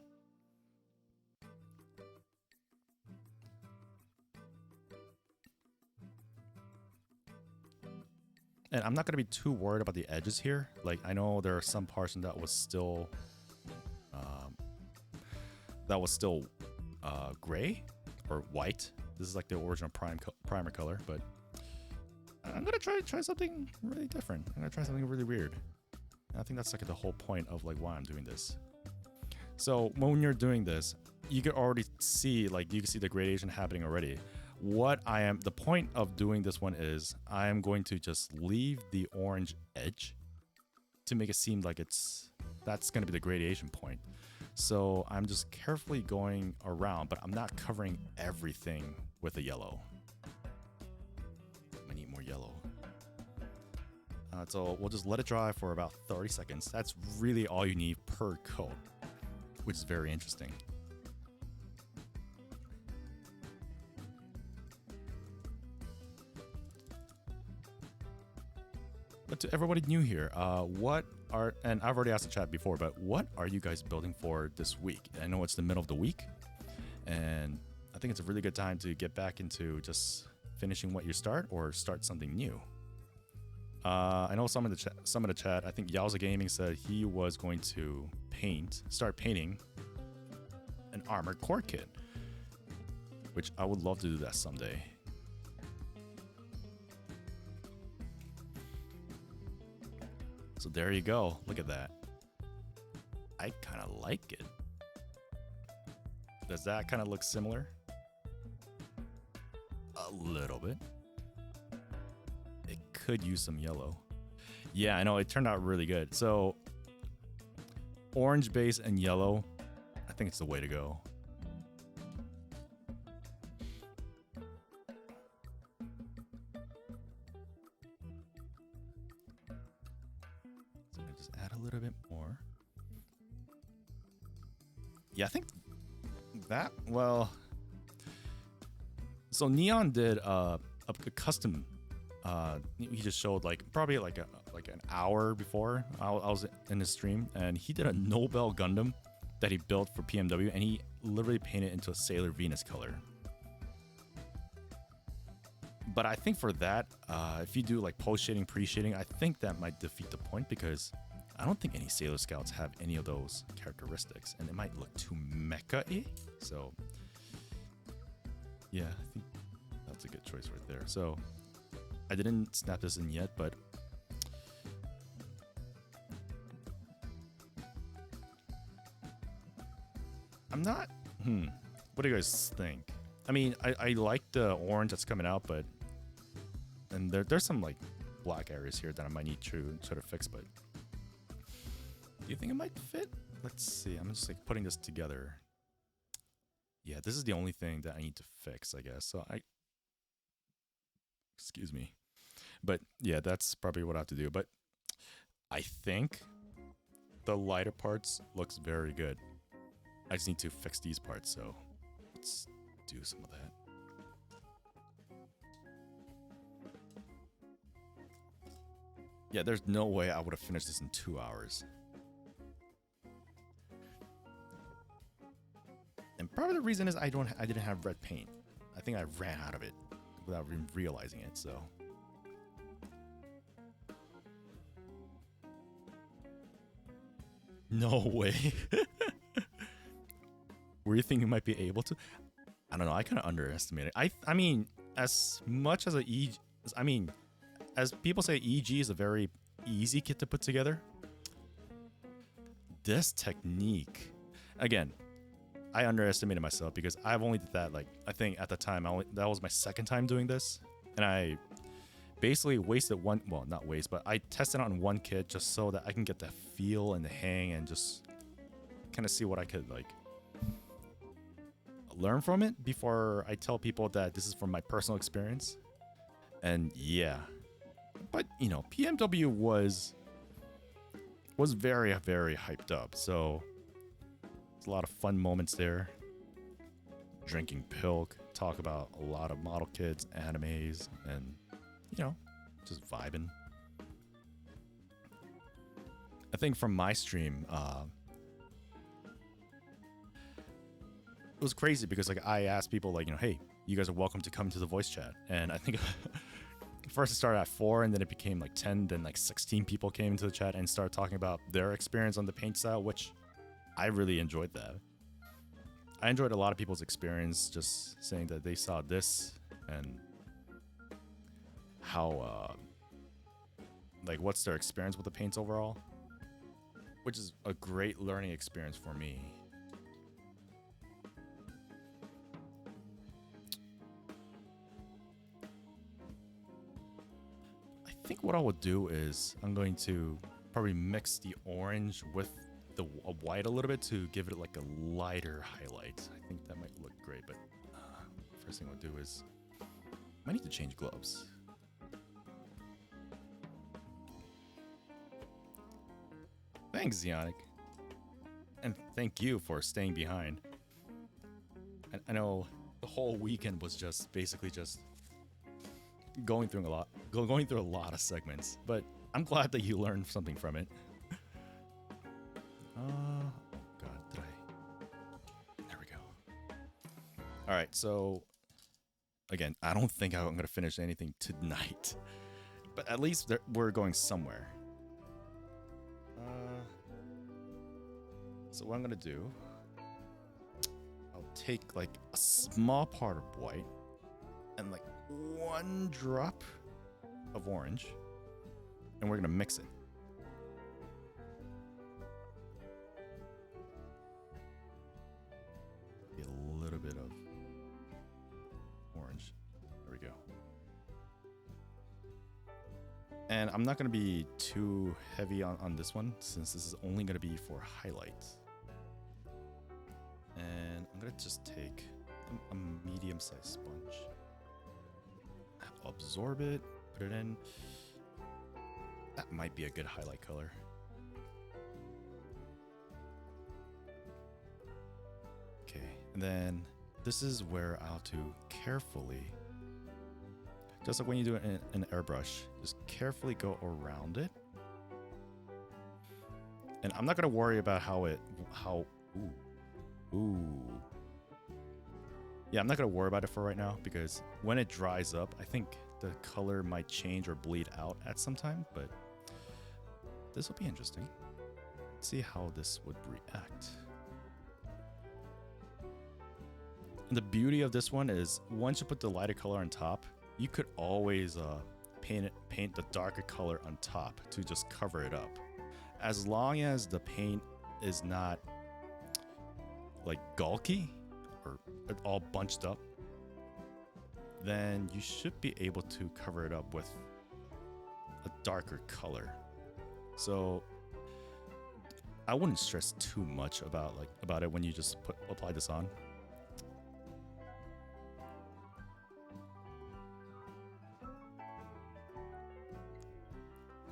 And I'm not going to be too worried about the edges here. Like, I know there are some parts that was still gray or white. This is like the original primer color, but I'm gonna try something really different. I'm gonna try something really weird. And I think that's like the whole point of like why I'm doing this. So when you're doing this, you can already see, like, you can see the gradation happening already. The point of doing this one is I am going to just leave the orange edge to make it seem like that's going to be the gradation point. So I'm just carefully going around, but I'm not covering everything with the yellow. I need more yellow. So we'll just let it dry for about 30 seconds. That's really all you need per coat, which is very interesting. But to everybody new here, and I've already asked the chat before, but what are you guys building for this week? I know it's the middle of the week, and I think it's a really good time to get back into just finishing what you start or start something new. I know some of the chat, I think Yowza Gaming said he was going to start painting an Armored Core kit, which I would love to do that someday. So there you go. Look at that. I kind of like it. Does that kind of look similar? A little bit. It could use some yellow. Yeah, I know. It turned out really good. So orange base and yellow, I think it's the way to go. Just add a little bit more. Yeah, I think that, well, so Neon did a custom, he just showed like probably like an hour before I was in his stream, and he did a Nobel Gundam that he built for PMW, and he literally painted it into a Sailor Venus color. But I think for that, if you do like post shading, pre shading, I think that might defeat the point, because I don't think any Sailor Scouts have any of those characteristics, and it might look too mecha-y. So yeah, I think that's a good choice right there. So I didn't snap this in yet, but I'm not, what do you guys think? I mean, I like the orange that's coming out, but, and there's some like black areas here that I might need to sort of fix, but do you think it might fit? Let's see. I'm just like putting this together. Yeah, this is the only thing that I need to fix, I guess. So excuse me. But yeah, that's probably what I have to do. But I think the lighter parts looks very good. I just need to fix these parts, so let's do some of that. Yeah, there's no way I would have finished this in 2 hours. And probably the reason is I didn't have red paint. I think I ran out of it without even realizing it, so. No way. Were you thinking you might be able to? I don't know. I kind of underestimated it. I mean, as much as as people say, EG is a very easy kit to put together. This technique, again, I underestimated myself because I've only did that, like, I think at the time, that was my second time doing this. And I basically wasted one, well, not waste, but I tested on one kit just so that I can get the feel and the hang and just kind of see what I could, like, learn from it before I tell people that this is from my personal experience. And yeah, but you know, PMW was very, very hyped up. So there's a lot of fun moments there. Drinking Pilk, talk about a lot of model kits, animes, and you know, just vibing. I think from my stream, it was crazy because like I asked people like, you know, hey, you guys are welcome to come to the voice chat. And I think first it started at 4, and then it became like 10. Then like 16 people came into the chat and started talking about their experience on the paint style, which I really enjoyed that. I enjoyed a lot of people's experience just saying that they saw this and how, like, what's their experience with the paints overall, which is a great learning experience for me. I think what I will do is I'm going to probably mix the orange with the white a little bit to give it like a lighter highlight. I think that might look great, but first thing I'll do is I need to change gloves. Thanks, Zionic. And thank you for staying behind. I know the whole weekend was just basically just going through a lot of segments, but I'm glad that you learned something from it. Oh God, did I? There we go. All right, so again, I don't think I'm gonna finish anything tonight, but at least we're going somewhere. So what I'm gonna do, I'll take like a small part of white and like 1 drop of orange, and we're gonna mix it. Get a little bit of orange. There we go. And I'm not gonna be too heavy on this one, since this is only gonna be for highlights. And I'm gonna just take a medium-sized sponge, absorb it, put it in. That might be a good highlight color. Okay, and then this is where I'll have to carefully, just like when you do it in an airbrush, just carefully go around it. And I'm not gonna worry about Ooh. Yeah, I'm not gonna worry about it for right now, because when it dries up, I think the color might change or bleed out at some time, but this will be interesting. Let's see how this would react. And the beauty of this one is once you put the lighter color on top, you could always paint the darker color on top to just cover it up. As long as the paint is not like gulky or all bunched up, then you should be able to cover it up with a darker color. So I wouldn't stress too much about it when you just apply this on.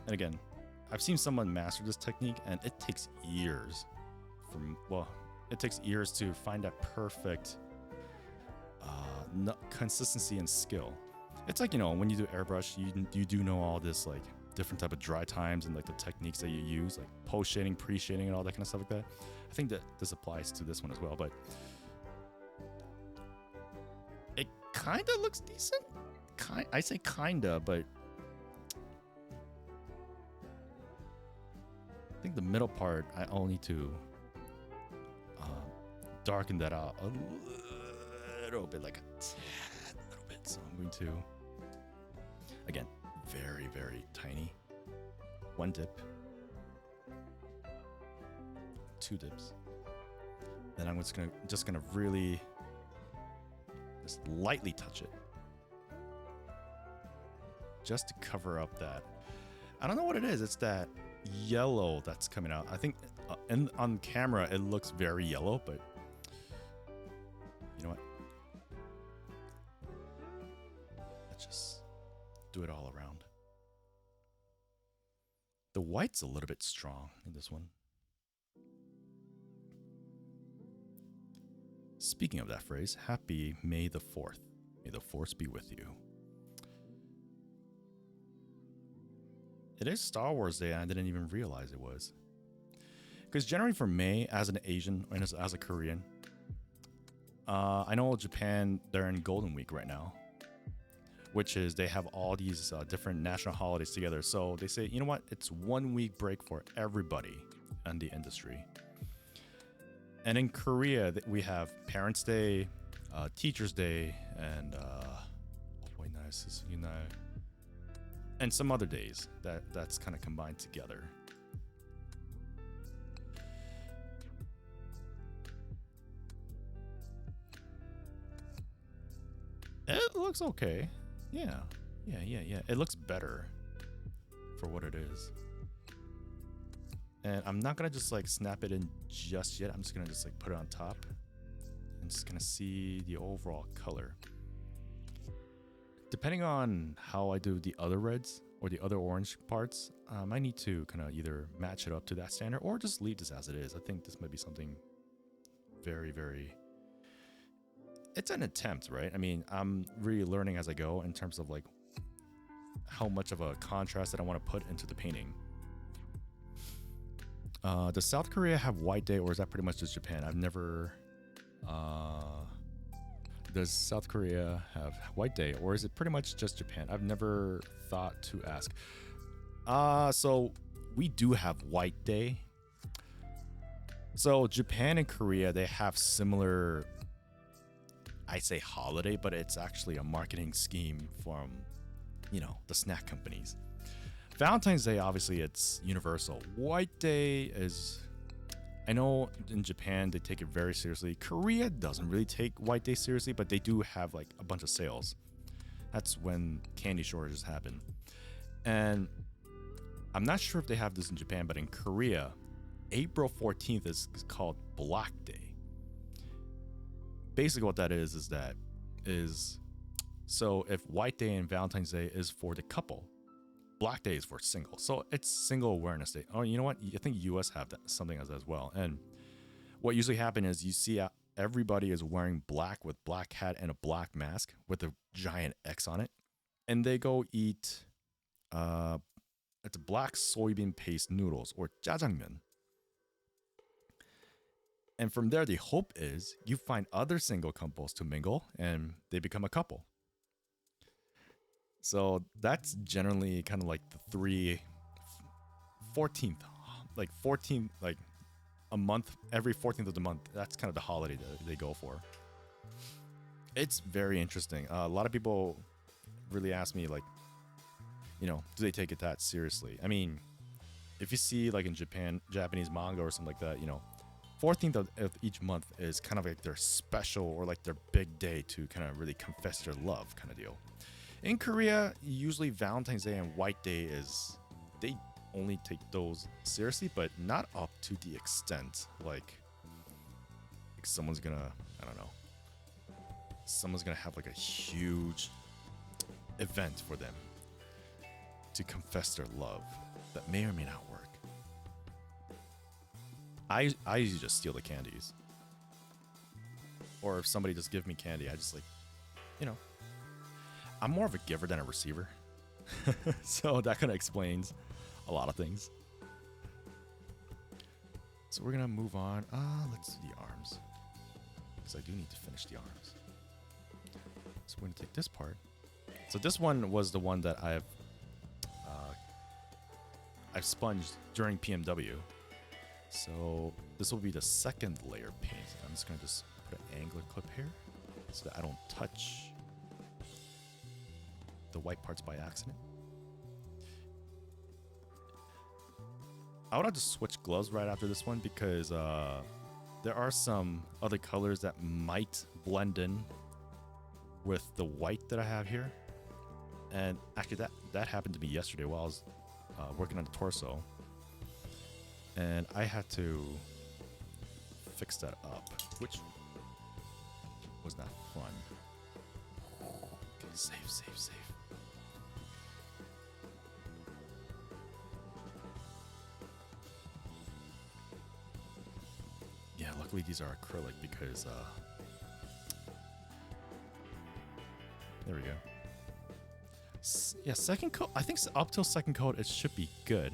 And again, I've seen someone master this technique, and it takes years it takes years to find that perfect consistency and skill. It's like, you know, when you do airbrush, you do know all this like different type of dry times and like the techniques that you use, like post shading, pre shading, and all that kind of stuff like that. I think that this applies to this one as well, but it kind of looks decent. I say kinda, but I think the middle part, I'll need to darken that out a little bit, like a little bit. So I'm going to, again, very, very tiny. 1 dip, 2 dips. Then I'm just gonna really just lightly touch it, just to cover up that. I don't know what it is. It's that yellow that's coming out. I think on camera it looks very yellow, but you know what? Let's just do it all around. The white's a little bit strong in this one. Speaking of that phrase, happy May the 4th. May the force be with you. It is Star Wars Day, and I didn't even realize it was. Because generally for May, as an Asian and as a Korean, I know Japan, they're in Golden Week right now. which is they have all these different national holidays together. So they say, you know what? It's 1 week break for everybody in the industry. And in Korea, we have Parents' Day, Teachers' Day, and and some other days that's kind of combined together. It looks okay. Yeah. It looks better for what it is. And I'm not gonna just like snap it in just yet. I'm just gonna just like put it on top and just gonna see the overall color. Depending on how I do the other reds or the other orange parts, I need to kind of either match it up to that standard or just leave this as it is. I think this might be something very, very... It's an attempt, right? I mean, I'm really learning as I go in terms of like how much of a contrast that I want to put into the painting. Does South Korea have White Day, or is that pretty much just Japan? I've never... Does South Korea have White Day, or is it pretty much just Japan? I've never thought to ask. So we do have White Day. So Japan and Korea, they have similar, I say holiday, but it's actually a marketing scheme from, you know, the snack companies. Valentine's Day, obviously, it's universal. White Day is... I know in Japan, they take it very seriously. Korea doesn't really take White Day seriously, but they do have like a bunch of sales. That's when candy shortages happen. And I'm not sure if they have this in Japan, but in Korea, April 14th is called Black Day. Basically what that is so if White Day and Valentine's Day is for the couple, Black Day is for single. So it's Single Awareness Day. Oh, you know what? I think US have that, something as well. And what usually happens is you see everybody is wearing black with black hat and a black mask with a giant X on it. And they go eat, it's black soybean paste noodles or jjajangmyeon. And from there, the hope is you find other single couples to mingle and they become a couple. So that's generally kind of like the 14th, like a month, every 14th of the month. That's kind of the holiday that they go for. It's very interesting. A lot of people really ask me, like, you know, do they take it that seriously? I mean, if you see like in Japanese manga or something like that, you know, 14th of each month is kind of like their special or like their big day to kind of really confess their love kind of deal. In Korea, usually Valentine's Day and White Day they only take those seriously, but not up to the extent like someone's gonna, I don't know, someone's gonna have like a huge event for them to confess their love that may or may not work. I usually just steal the candies. Or if somebody just give me candy, I just like, you know, I'm more of a giver than a receiver. So that kind of explains a lot of things. So we're going to move on. Let's do the arms. Because I do need to finish the arms. So we're going to take this part. So this one was the one that I've sponged during PMW. So this will be the second layer paint. I'm just going to just put an angler clip here so that I don't touch the white parts by accident. I would have to switch gloves right after this one because there are some other colors that might blend in with the white that I have here. And actually that happened to me yesterday while I was working on the torso. And I had to fix that up, which was not fun. Okay, save. Yeah, luckily these are acrylic because, there we go. Yeah, second coat, I think up till second coat, it should be good.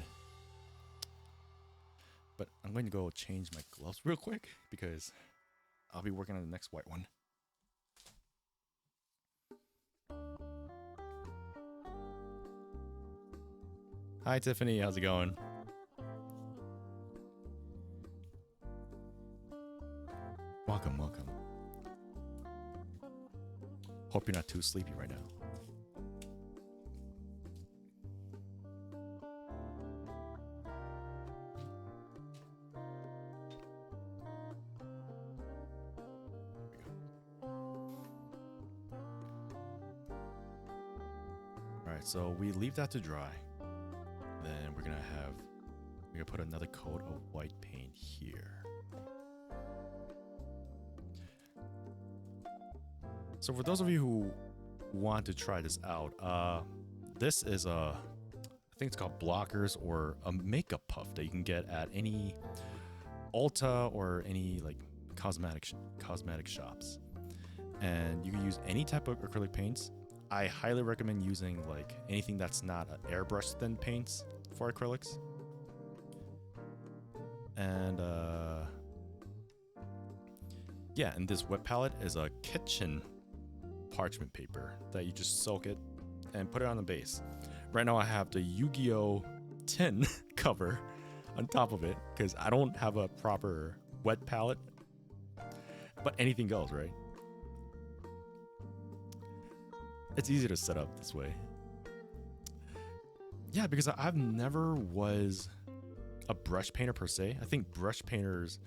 But I'm going to go change my gloves real quick because I'll be working on the next white one. Hi, Tiffany. How's it going? Welcome, welcome. Hope you're not too sleepy right now. Alright, so we leave that to dry. Then we're gonna put another coat of white paint here. So for those of you who want to try this out, this is I think it's called blockers or a makeup puff that you can get at any Ulta or any like cosmetic shops. And you can use any type of acrylic paints. I highly recommend using like anything that's not airbrush thin paints for acrylics. And yeah, and this wet palette is a kitchen parchment paper that you just soak it and put it on the base. Right now I have the Yu-Gi-Oh tin cover on top of it because I don't have a proper wet palette, but anything goes, right? It's easy to set up this way. Yeah, because I've never was a brush painter per se. I think brush painters,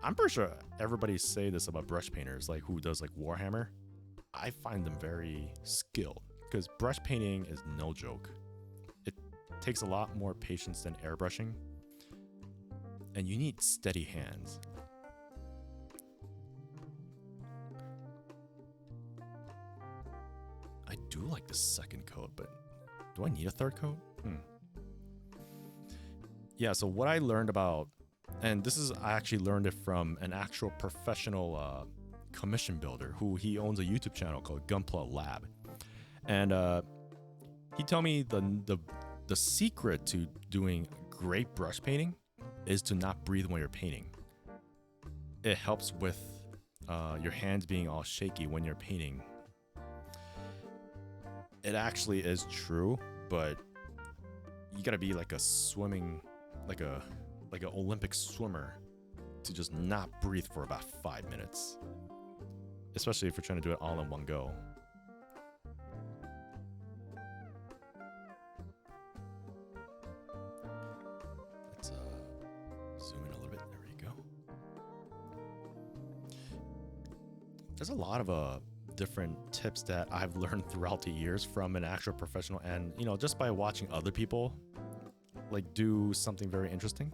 I'm pretty sure everybody say this about brush painters, like who does like Warhammer. I find them very skilled because brush painting is no joke. It takes a lot more patience than airbrushing, and you need steady hands. I do like the second coat, but do I need a third coat? Yeah, so what I learned about, and this is, I actually learned it from an actual professional commission builder who he owns a YouTube channel called Gunpla Lab. And he told me the secret to doing great brush painting is to not breathe when you're painting. It helps with your hands being all shaky when you're painting. It actually is true, but you gotta be like a swimming, like a Olympic swimmer to just not breathe for about 5 minutes. Especially if you're trying to do it all in one go. Let's zoom in a little bit. There we go. There's a lot of different tips that I've learned throughout the years from an actual professional, and you know, just by watching other people like do something very interesting.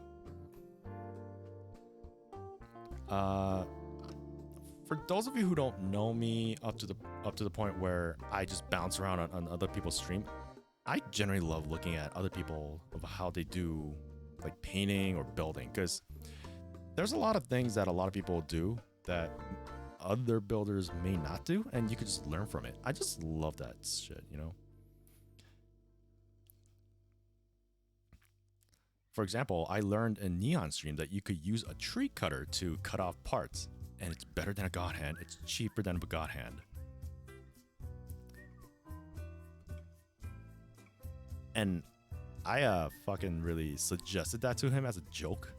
For those of you who don't know me up to the point where I just bounce around on other people's stream, I generally love looking at other people of how they do like painting or building, because there's a lot of things that a lot of people do that other builders may not do, and you could just learn from it. I just love that shit, you know? For example, I learned in Neon Stream that you could use a tree cutter to cut off parts, and it's better than a god hand. It's cheaper than a god hand. And I fucking really suggested that to him as a joke.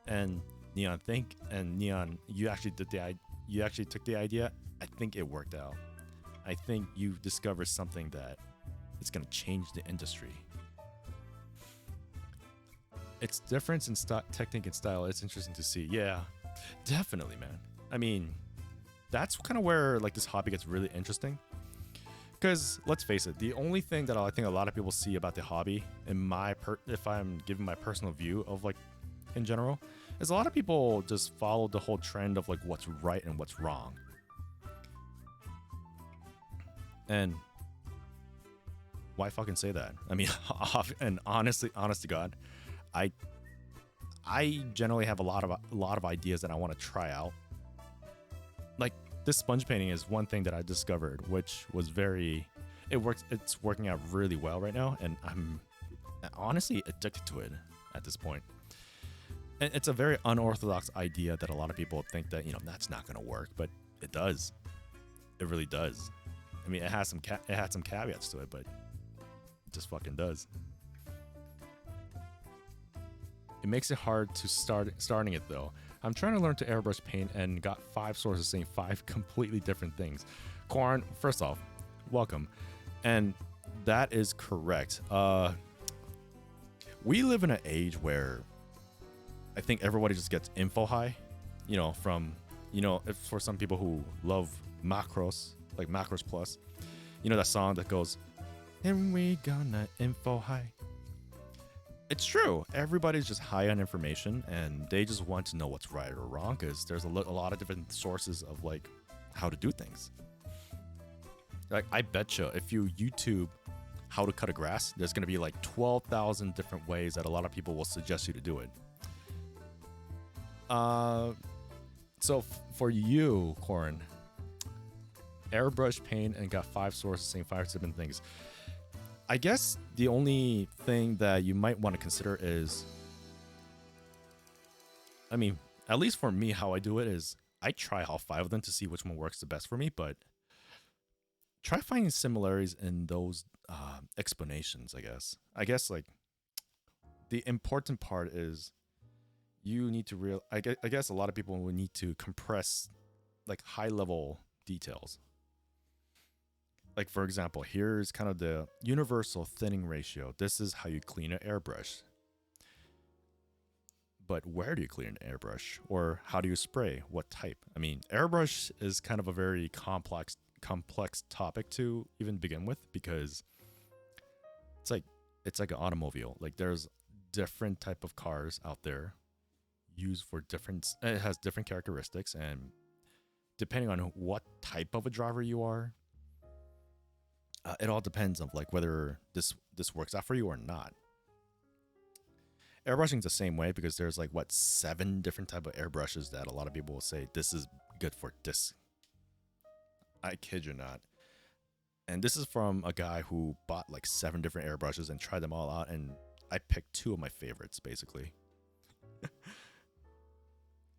And Neon, you actually took the idea. I think it worked out. I think you discovered something that is going to change the industry. It's difference in technique and style. It's interesting to see. Yeah, definitely, man. I mean, that's kind of where like this hobby gets really interesting. Because let's face it, the only thing that I think a lot of people see about the hobby, if I'm giving my personal view of like in general, is a lot of people just follow the whole trend of like what's right and what's wrong. And why fucking say that? I mean, and honest to God, I generally have a lot of ideas that I want to try out. Like this sponge painting is one thing that I discovered, which was it's working out really well right now, and I'm honestly addicted to it at this point. And it's a very unorthodox idea that a lot of people think that, you know, that's not going to work, but it does. It really does. I mean, it had some caveats to it, but it just fucking does. It makes it hard to starting it though. I'm trying to learn to airbrush paint and got 5 sources saying 5 completely different things. Corn, first off, welcome. And that is correct. We live in an age where I think everybody just gets info high, you know, from, you know, if for some people who love macros, like Macros Plus, you know that song that goes, and we gonna info high. It's true. Everybody's just high on information and they just want to know what's right or wrong because there's a lot of different sources of like how to do things. Like I betcha if you YouTube how to cut a grass, there's going to be like 12,000 different ways that a lot of people will suggest you to do it. So for you, Corin, airbrush paint and got 5 sources saying 5 different things. I guess the only thing that you might want to consider is, I mean, at least for me, how I do it is I try all 5 of them to see which one works the best for me, but try finding similarities in those explanations, I guess. I guess, like, the important part is you need to I guess a lot of people will need to compress, like, high-level details. Like, for example, here's kind of the universal thinning ratio. This is how you clean an airbrush. But where do you clean an airbrush? Or how do you spray? What type? I mean, airbrush is kind of a very complex topic to even begin with because it's like an automobile. Like, there's different type of cars out there used for different... It has different characteristics, and depending on what type of a driver you are, it all depends on like whether this works out for you or not. Airbrushing is the same way because there's like 7 different type of airbrushes that a lot of people will say this is good for this. I kid you not. And this is from a guy who bought like 7 different airbrushes and tried them all out, and I picked 2 of my favorites basically.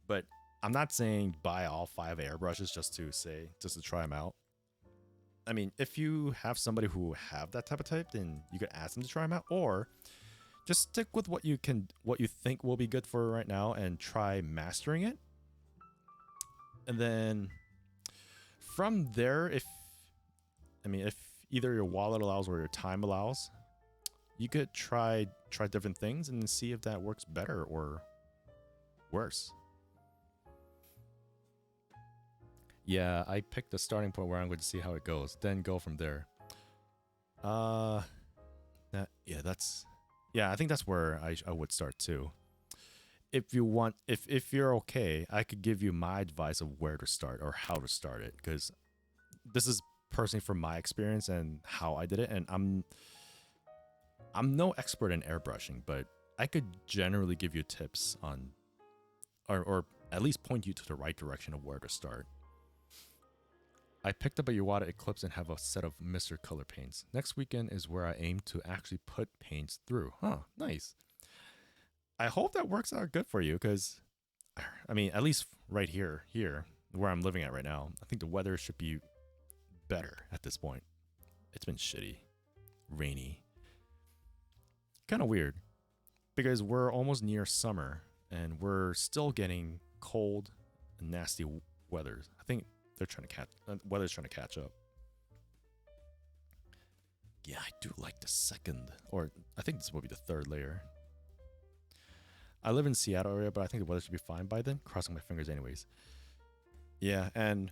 But I'm not saying buy all 5 airbrushes just to try them out. I mean, if you have somebody who have that type of type, then you could ask them to try them out, or just stick with what you think will be good for right now and try mastering it. And then from there, if either your wallet allows or your time allows, you could try different things and see if that works better or worse. Yeah, I picked the starting point where I'm going to see how it goes, then go from there. I think that's where I would start too. If you want, if you're okay, I could give you my advice of where to start or how to start it, because this is personally from my experience and how I did it, and I'm no expert in airbrushing, but I could generally give you tips on, or at least point you to the right direction of where to start. I picked up a Iwata Eclipse and have a set of Mr. Color paints. Next weekend is where I aim to actually put paints through. Huh, nice. I hope that works out good for you, because, I mean, at least right here, where I'm living at right now, I think the weather should be better at this point. It's been shitty, rainy. Kind of weird, because we're almost near summer, and we're still getting cold and nasty weather. I think weather's trying to catch up. Yeah, I do like the second, or I think this will be the 3rd layer. I live in Seattle area, but I think the weather should be fine by then. Crossing my fingers anyways. Yeah, and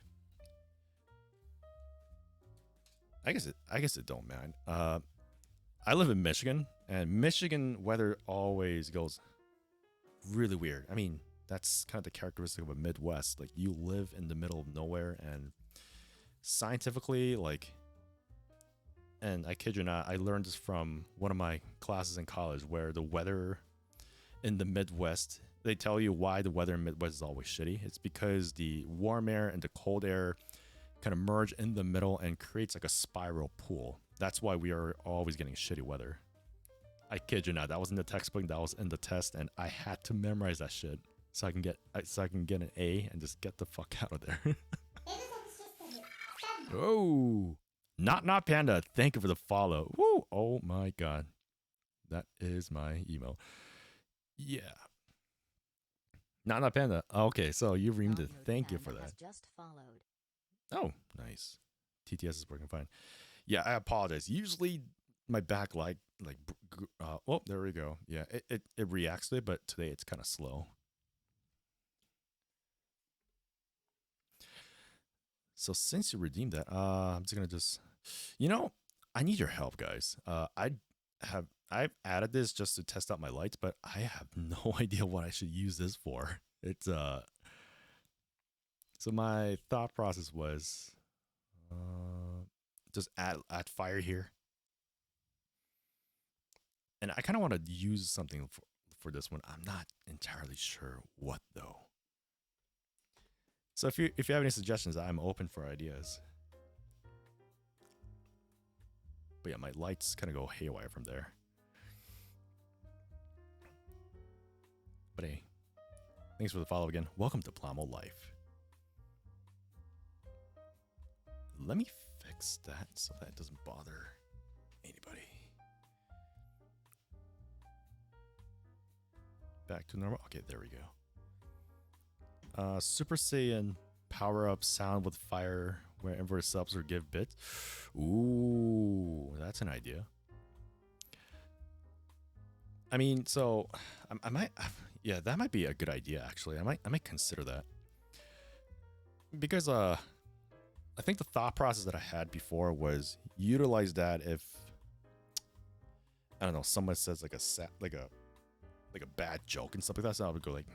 I guess it don't mind. I live in Michigan, and Michigan weather always goes really weird. I mean, that's kind of the characteristic of a Midwest. Like, you live in the middle of nowhere, and scientifically, like, and I kid you not, I learned this from one of my classes in college, where the weather in the Midwest, they tell you why the weather in the Midwest is always shitty. It's because the warm air and the cold air kind of merge in the middle and creates like a spiral pool. That's why we are always getting shitty weather. I kid you not, that was in the textbook, that was in the test, and I had to memorize that shit so I can get an A and just get the fuck out of there. Oh, not Panda, thank you for the follow. Woo! Oh my god, that is my email. Yeah. Not Panda. Okay, so you reamed it. Thank you for that. Just followed. Oh, nice. TTS is working fine. Yeah, I apologize. Usually my back oh, there we go. Yeah, it reacts to it, but today it's kind of slow. So since you redeemed that, I'm just gonna I need your help, guys. I've added this just to test out my lights, but I have no idea what I should use this for. It's So my thought process was just add fire here, and I kind of want to use something for this one. I'm not entirely sure what though. So if you have any suggestions, I'm open for ideas. But yeah, my lights kind of go haywire from there. But hey, thanks for the follow again. Welcome to Plamo Life. Let me fix that so that doesn't bother anybody. Back to normal. Okay, there we go. Super Saiyan power up sound with fire wherever subs or give bits. Ooh, that's an idea. I mean, so I might, yeah, that might be a good idea actually. I might consider that because I think the thought process that I had before was utilize that if I don't know someone says like a bad joke and stuff like that, so I would go like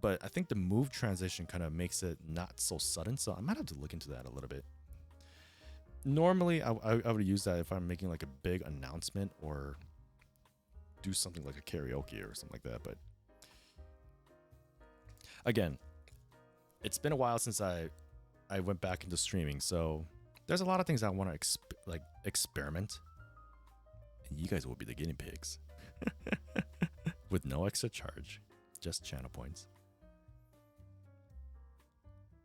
But I think the move transition kind of makes it not so sudden, so I might have to look into that a little bit. Normally, I would use that if I'm making like a big announcement or do something like a karaoke or something like that. But again, it's been a while since I went back into streaming, so there's a lot of things I want to experiment, and you guys will be the guinea pigs with no extra charge, just channel points.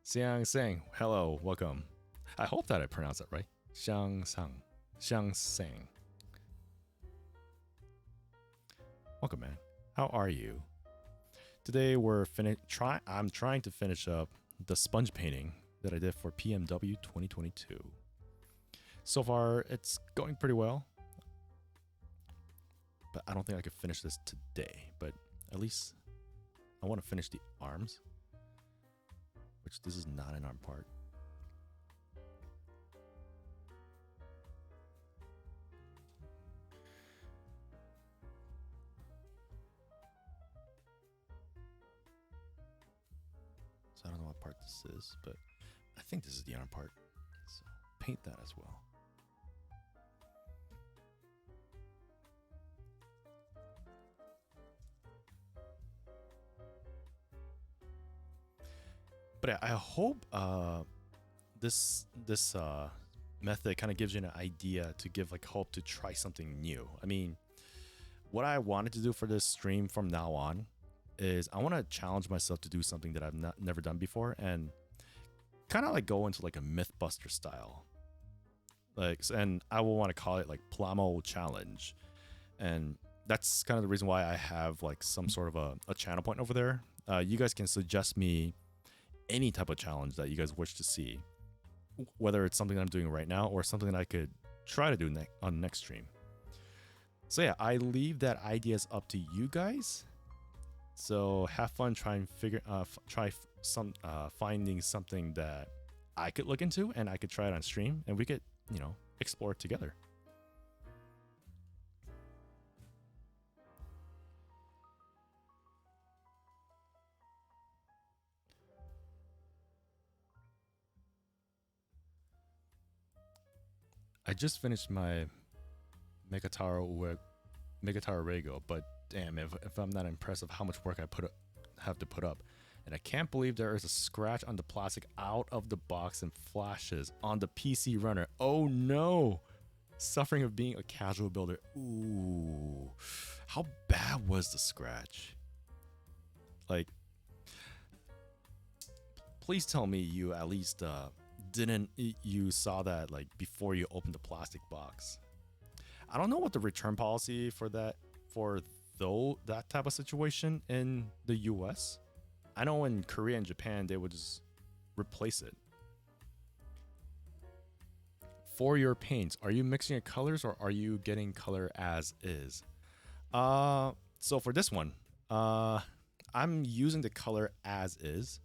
Xiang Sang, hello, welcome. I hope that I pronounced it right. Xiang Sang. Welcome, man. How are you? Today I'm trying to finish up the sponge painting that I did for PMW 2022. So far, it's going pretty well, but I don't think I could finish this today. But at least I want to finish the arms. Which this is not an arm part. So I don't know what part this is, but I think this is the arm part. So paint that as well. But I hope this method kind of gives you an idea to give like hope to try something new. I mean, what I wanted to do for this stream from now on is I want to challenge myself to do something that I've never done before and kind of like go into like a Mythbuster style. And I will want to call it like Plamo Challenge. And that's kind of the reason why I have like some sort of a channel point over there. You guys can suggest me any type of challenge that you guys wish to see, whether it's something that I'm doing right now or something that I could try to do on the next stream. So yeah, I leave that ideas up to you guys. So have fun trying finding something that I could look into and I could try it on stream and we could, explore it together. I just finished my Megataro Rego, but damn, if I'm not impressed of how much work I have to put up. And I can't believe there is a scratch on the plastic out of the box and flashes on the PC runner. Oh no! Suffering of being a casual builder. Ooh. How bad was the scratch? Like, please tell me you at least you saw that like before you opened the plastic box. I don't know what the return policy for that type of situation in the US. I know in Korea and Japan they would just replace it. For your paints, are you mixing your colors or are you getting color as is? So for this one, I'm using the color as is.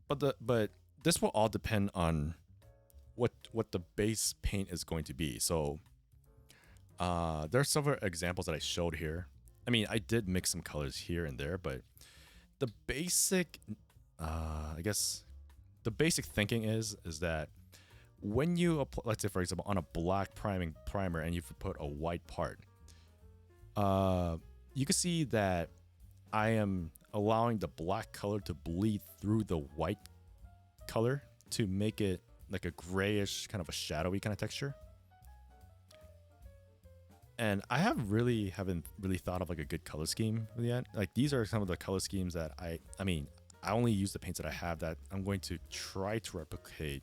But this will all depend on what the base paint is going to be. So there are several examples that I showed here. I mean, I did mix some colors here and there, but the basic, I guess, the basic thinking is that when you apply, let's say for example, on a black primer and you put a white part, you can see that I am allowing the black color to bleed through the white color to make it like a grayish, kind of a shadowy kind of texture. And I haven't really thought of like a good color scheme yet. Like these are some of the color schemes that I mean, I only use the paints that I have that I'm going to try to replicate.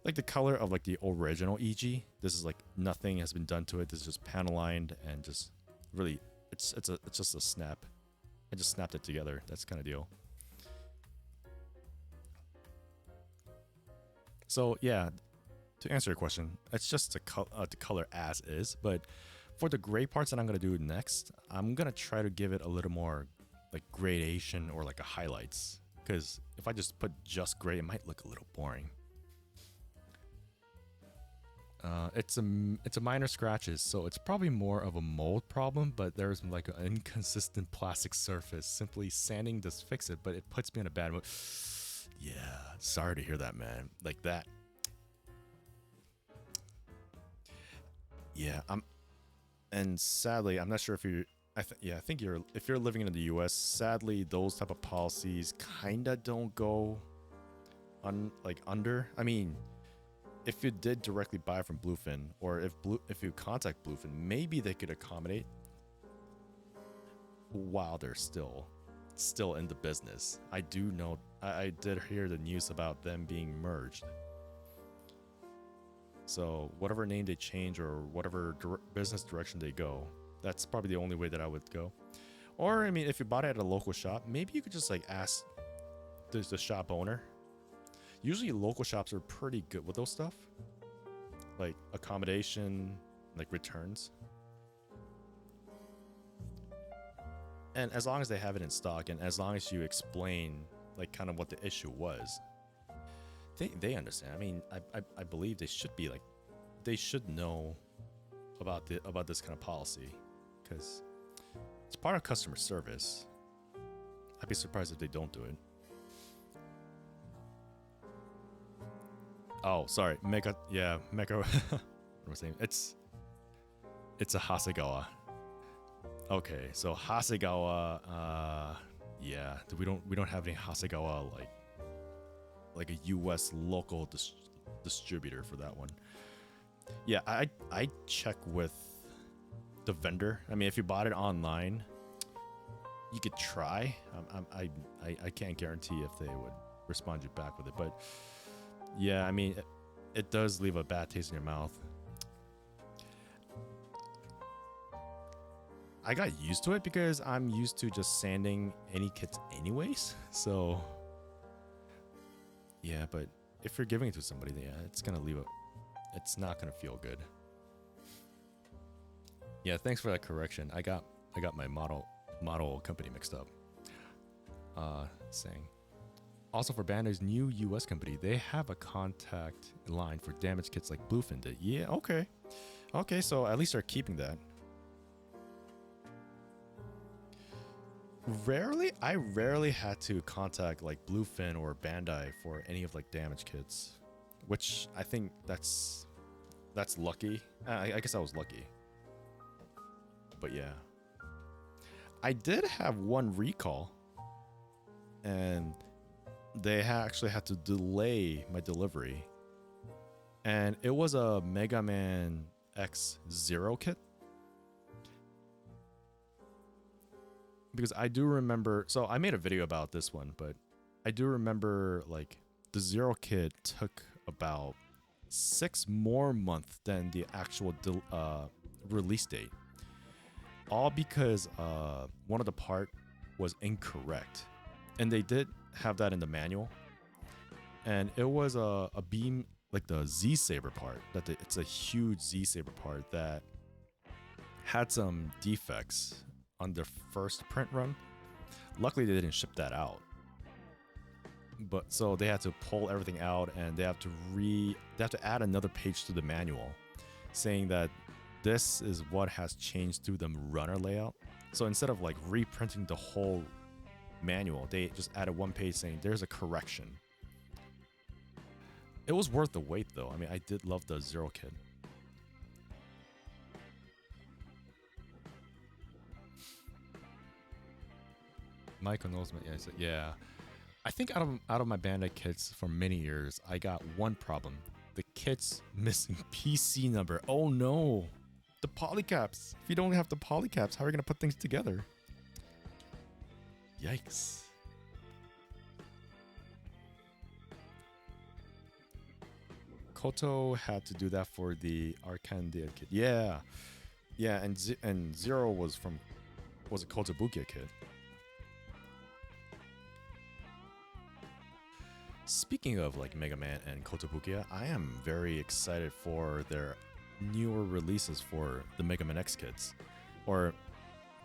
Like the color of like the original EG. This is like nothing has been done to it. This is just panel lined and just really, it's just a snap. I just snapped it together. That's kind of deal. So yeah, to answer your question, it's just the color as is. But for the gray parts that I'm gonna do next, I'm gonna try to give it a little more like gradation or like a highlights. Because if I just put just gray, it might look a little boring. It's a minor scratches, so it's probably more of a mold problem, but there's like an inconsistent plastic surface. Simply sanding does fix it, but it puts me in a bad mood. Yeah, sorry to hear that, man. Like that. Yeah, and sadly, I'm not sure if you're. I think if you're living in the U.S., sadly, those type of policies kinda don't go under. I mean, if you did directly buy from Bluefin, or if you contact Bluefin, maybe they could accommodate while they're still in the business. I do know, I did hear the news about them being merged. So whatever name they change or whatever business direction they go, that's probably the only way that I would go. Or I mean, if you bought it at a local shop, maybe you could just like ask the shop owner. Usually local shops are pretty good with those stuff, like accommodation, like returns. And as long as they have it in stock and as long as you explain like kind of what the issue was, they understand. I mean, I believe they should be like, they should know about this kind of policy because it's part of customer service. I'd be surprised if they don't do it. Oh, sorry. Mega. What am I saying? It's a Hasegawa. Okay, so Hasegawa. Yeah, we don't have any Hasegawa like a U.S. local distributor for that one. Yeah, I check with the vendor. I mean, if you bought it online, you could try. I can't guarantee if they would respond you back with it, but. Yeah, I mean, it does leave a bad taste in your mouth. I got used to it because I'm used to just sanding any kits anyways. So, yeah, but if you're giving it to somebody, yeah, it's gonna it's not gonna feel good. Yeah, thanks for that correction. I got my model company mixed up. Saying. Also for Bandai's new US company, they have a contact line for damaged kits like Bluefin did. Yeah, okay. Okay, so at least they're keeping that. I rarely had to contact like Bluefin or Bandai for any of like damaged kits, which I think that's lucky. I guess I was lucky. But yeah. I did have one recall and they actually had to delay my delivery. And it was a Mega Man X0 kit. Because I do remember, so I made a video about this one, but I do remember like the Zero kit took about 6 more months than the actual release date. all because one of the part was incorrect, and they did have that in the manual, and it was a beam, like the Z Saber part. It's a huge Z Saber part that had some defects on their first print run. Luckily, they didn't ship that out. But so they had to pull everything out, and they have to add another page to the manual saying that this is what has changed through the runner layout. So instead of like reprinting the whole manual, they just added one page saying there's a correction. It was worth the wait though. I mean, I did love the Zero kit. Michael knows me. Yeah. I think out of my Bandai kits for many years, I got one problem. The kit's missing PC number. Oh no. The polycaps. If you don't have the polycaps, how are you gonna put things together? Yikes. Koto had to do that for the Arcandia kit. Yeah. Yeah, and Zero was a Kotobukiya kit. Speaking of like Mega Man and Kotobukiya, I am very excited for their newer releases for the Mega Man X kits, or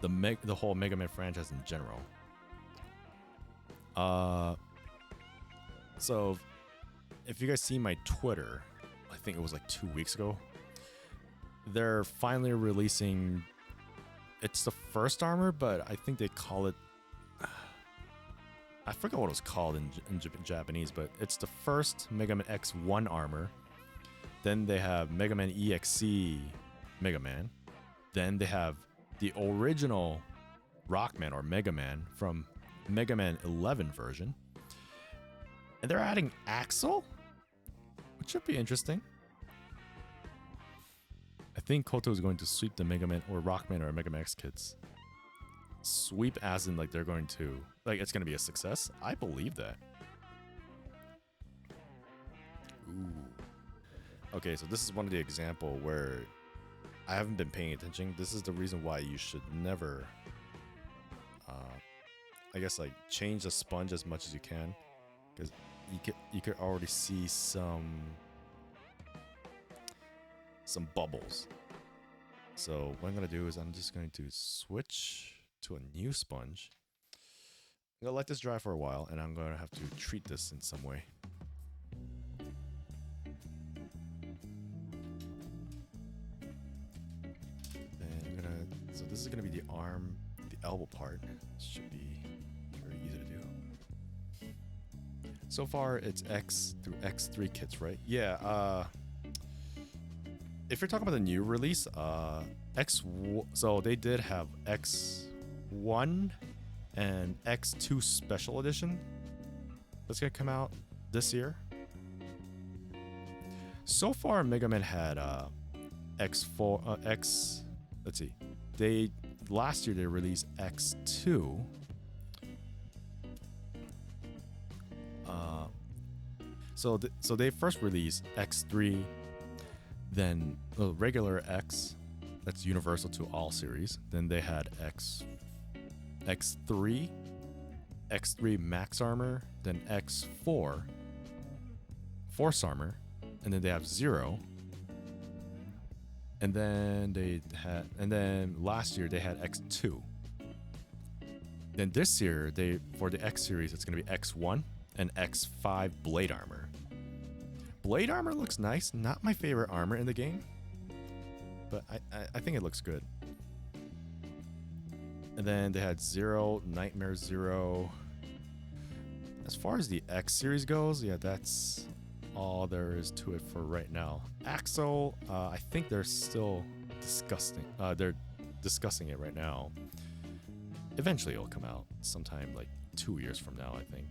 the whole Mega Man franchise in general. So if you guys see my Twitter, I think it was like 2 weeks ago, they're finally releasing. It's the first armor, but I think they call it. I forgot what it was called in Japanese, but it's the first Mega Man X1 armor. Then they have Mega Man EXE Mega Man. Then they have the original Rockman or Mega Man from Mega Man 11 version. And they're adding Axel, which should be interesting. I think Koto is going to sweep the Mega Man or Rockman or Mega Man X kits. Sweep as in like they're going to, like it's going to be a success. I believe that. Ooh. Okay, so this is one of the example where I haven't been paying attention. This is the reason why you should never, I guess like change the sponge as much as you can, because you could already see some bubbles. So what I'm gonna do is I'm just going to switch to a new sponge. I'm gonna let this dry for a while, and I'm gonna have to treat this in some way. And so this is gonna be the arm, the elbow part. Should be very easy to do. So far, it's X through X3 kits, right? Yeah. If you're talking about the new release, so they did have X1 and X2 Special Edition. That's gonna come out this year. So far, Mega Man had X4, let's see. Last year they released X2. So they first released X3, then the regular X, that's universal to all series. Then they had X3 Max Armor, then X4 Force Armor, and then they have Zero. And then last year they had X2. Then this year for the X series it's gonna be X1 and X5 Blade Armor. Blade Armor looks nice, not my favorite armor in the game, but I think it looks good. And then they had Zero, Nightmare Zero. As far as the X series goes, yeah, that's all there is to it for right now. Axel, I think they're still they're discussing it right now. Eventually it'll come out sometime like 2 years from now, I think.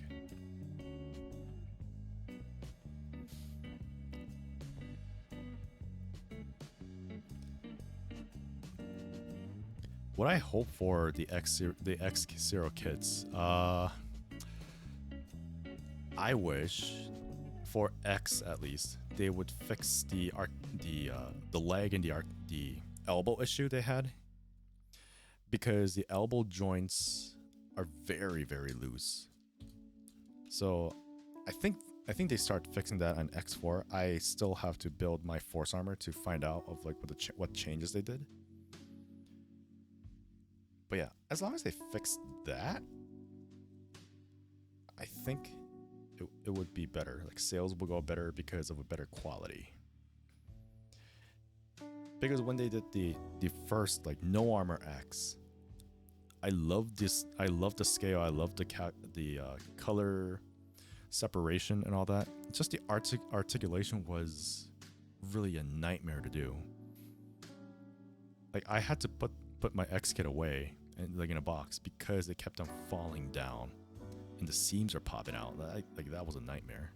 What I hope for the X-Zero kits, I wish for X at least they would fix the leg and the elbow issue they had. because the elbow joints are very, very loose. So I think they start fixing that on X4. I still have to build my force armor to find out of like what changes they did. But yeah, as long as they fix that, I think it would be better. Like sales will go better because of a better quality. Because when they did the first like no armor X, I love this. I love the scale. I love the color separation and all that. Just the articulation was really a nightmare to do. Like I had to put my X kit away and like in a box because it kept on falling down and the seams are popping out. Like that was a nightmare.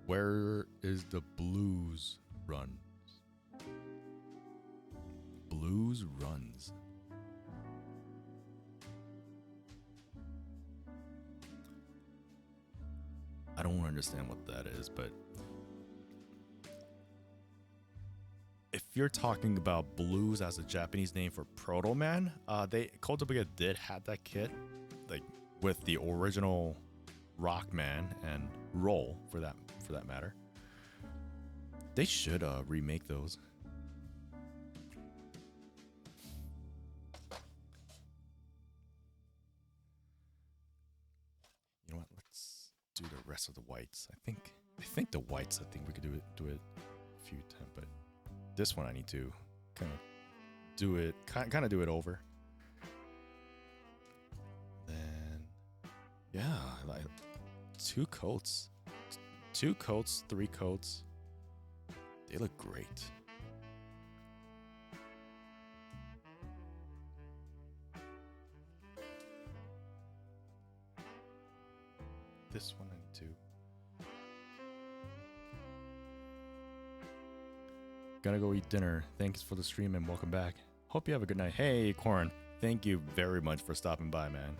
Where is the blues run? Blues runs. I don't understand what that is, but if you're talking about blues as a Japanese name for Proto Man, Kotobukiya did have that kit, like with the original Rockman and Roll for that matter. They should remake those. You know what? Let's do the rest of the whites. I think the whites. I think we could do it a few times, but this one I need to kind of do it over. Then yeah, like 2 coats, 3 coats. They look great. This one and 2. Gotta go eat dinner. Thanks for the stream and welcome back. Hope you have a good night. Hey, Corn. Thank you very much for stopping by, man.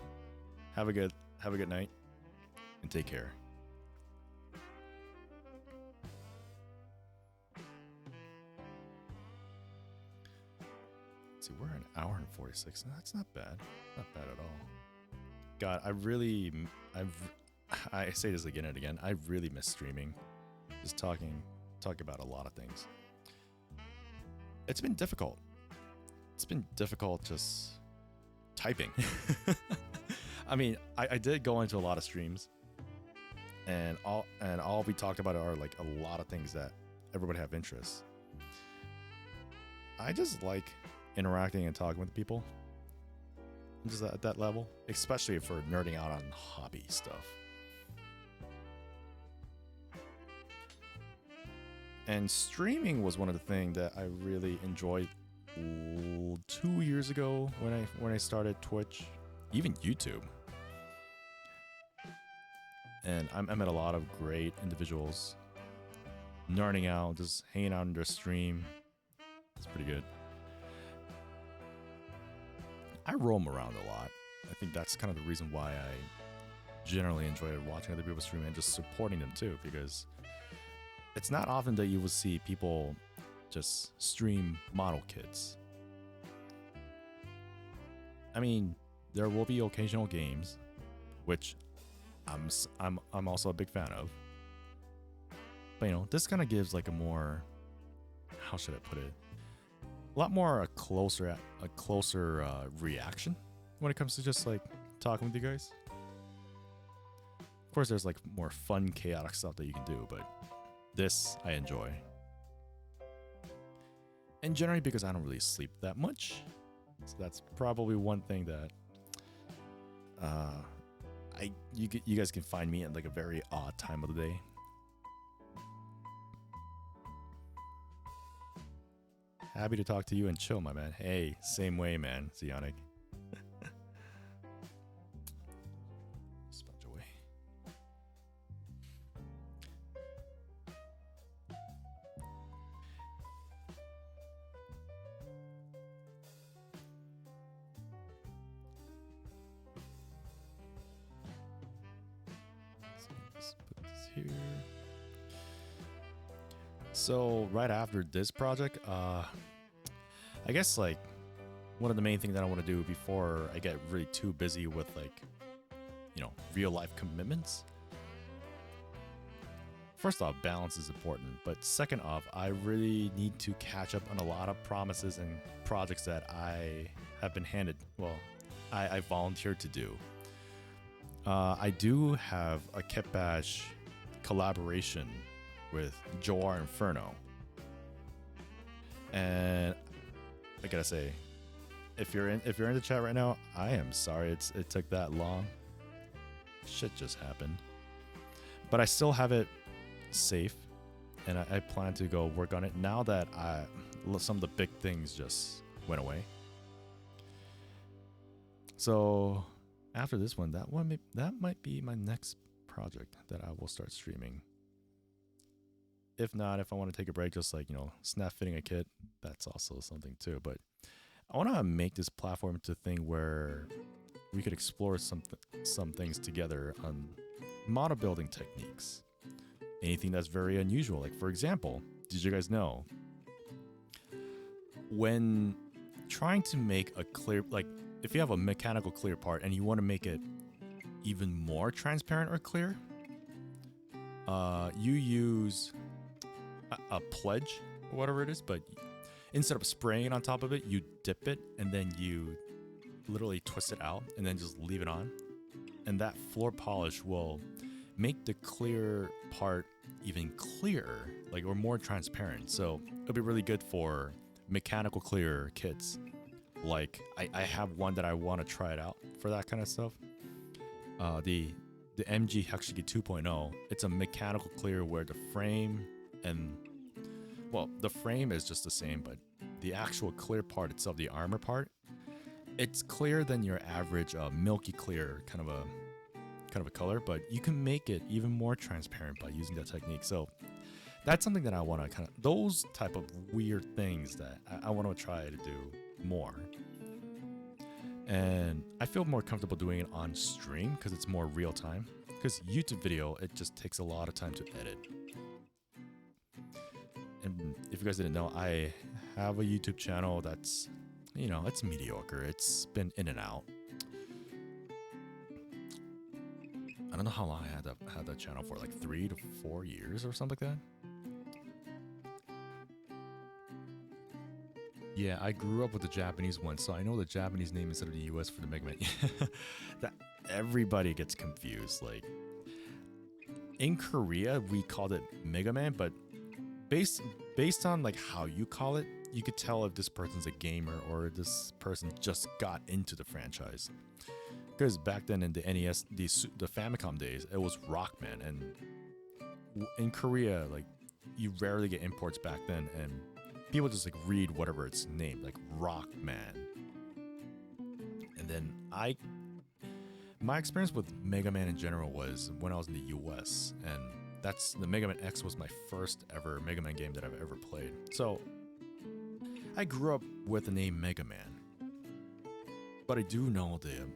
Have a good night and take care. Let's see, we're an hour and 46. That's not bad. Not bad at all. God, I say this again and again. I really miss streaming. Just talking about a lot of things. It's been difficult. It's been difficult just typing. I mean, I did go into a lot of streams, and all we talked about are like a lot of things that everybody have interest. I just like interacting and talking with people. Just at that level, especially for nerding out on hobby stuff. And streaming was one of the things that I really enjoyed 2 years ago when I started Twitch, even YouTube. And I met a lot of great individuals nerding out, just hanging out in their stream. It's pretty good. I roam around a lot. I think that's kind of the reason why I generally enjoy watching other people stream and just supporting them too, because it's not often that you will see people just stream model kits. I mean, there will be occasional games, which I'm also a big fan of. But you know, this kind of gives like a more, how should I put it? A lot more a closer reaction when it comes to just like talking with you guys. Of course, there's like more fun, chaotic stuff that you can do, but this I enjoy. And generally because I don't really sleep that much, so that's probably one thing that you guys can find me at like a very odd time of the day. Happy to talk to you and chill, my man. Hey, same way, man. Zionic. Sponge away. So let's put this here. So right after this project, I guess like one of the main things that I want to do before I get really too busy with, like, you know, real life commitments. First off, balance is important, but second off, I really need to catch up on a lot of promises and projects that I have been handed. Well, I volunteered to do. I do have a Kit Bash collaboration with Joar Inferno, and I gotta say, if you're in the chat right now, I am sorry it took that long. Shit just happened, but I still have it safe, and I plan to go work on it now that some of the big things just went away. So after this one, that might be my next project that I will start streaming. If not, if I want to take a break, just like, you know, snap fitting a kit, that's also something too. But I want to make this platform into a thing where we could explore some things together on model building techniques. Anything that's very unusual. Like, for example, did you guys know when trying to make a clear, like if you have a mechanical clear part and you want to make it even more transparent or clear, you use a pledge or whatever it is, but instead of spraying it on top of it, you dip it and then you literally twist it out and then just leave it on. And that floor polish will make the clear part even clearer, like, or more transparent. So it'll be really good for mechanical clear kits. Like I have one that I want to try it out for that kind of stuff. The MG Hexigi 2.0. It's a mechanical clear where the frame and, well, the frame is just the same, but the actual clear part itself, the armor part, it's clearer than your average milky clear kind of a color, but you can make it even more transparent by using that technique. So that's something that I want to kind of, those type of weird things that I want to try to do more. And I feel more comfortable doing it on stream because it's more real time. Because YouTube video, it just takes a lot of time to edit. And if you guys didn't know, I have a YouTube channel that's, you know, it's mediocre. It's been in and out. I don't know how long I had that channel for, like 3 to 4 years or something like that. Yeah, I grew up with the Japanese one, so I know the Japanese name instead of the US for the Mega Man. That everybody gets confused. Like, in Korea, we called it Mega Man, but based on like how you call it, you could tell if this person's a gamer or this person just got into the franchise. Because back then in the NES, the Famicom days, it was Rockman, and in Korea, like, you rarely get imports back then, and people just like read whatever it's named, like Rockman. And then my experience with Mega Man in general was when I was in the US, and that's the Mega Man X was my first ever Mega Man game that I've ever played. So I grew up with the name Mega Man, but I do know the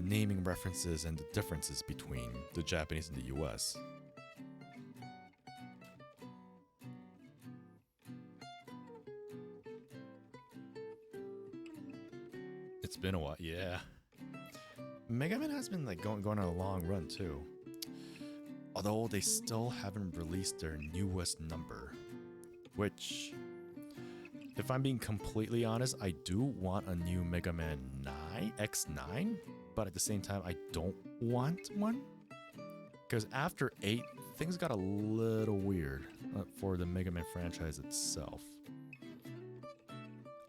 naming references and the differences between the Japanese and the US. It's been a while, yeah. Mega Man has been like going on a long run too. Although they still haven't released their newest number, which, if I'm being completely honest, I do want a new Mega Man 9, X9, but at the same time, I don't want one. Because after 8, things got a little weird for the Mega Man franchise itself.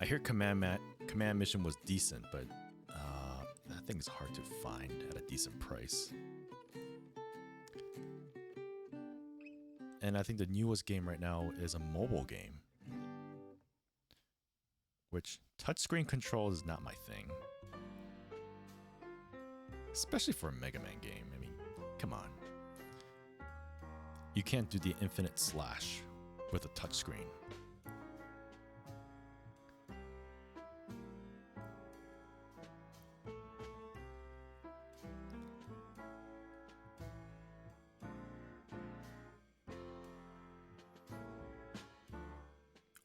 I hear Command Mission was decent, but that thing's hard to find at a decent price. And I think the newest game right now is a mobile game, which touchscreen control is not my thing. Especially for a Mega Man game. I mean, come on. You can't do the infinite slash with a touchscreen.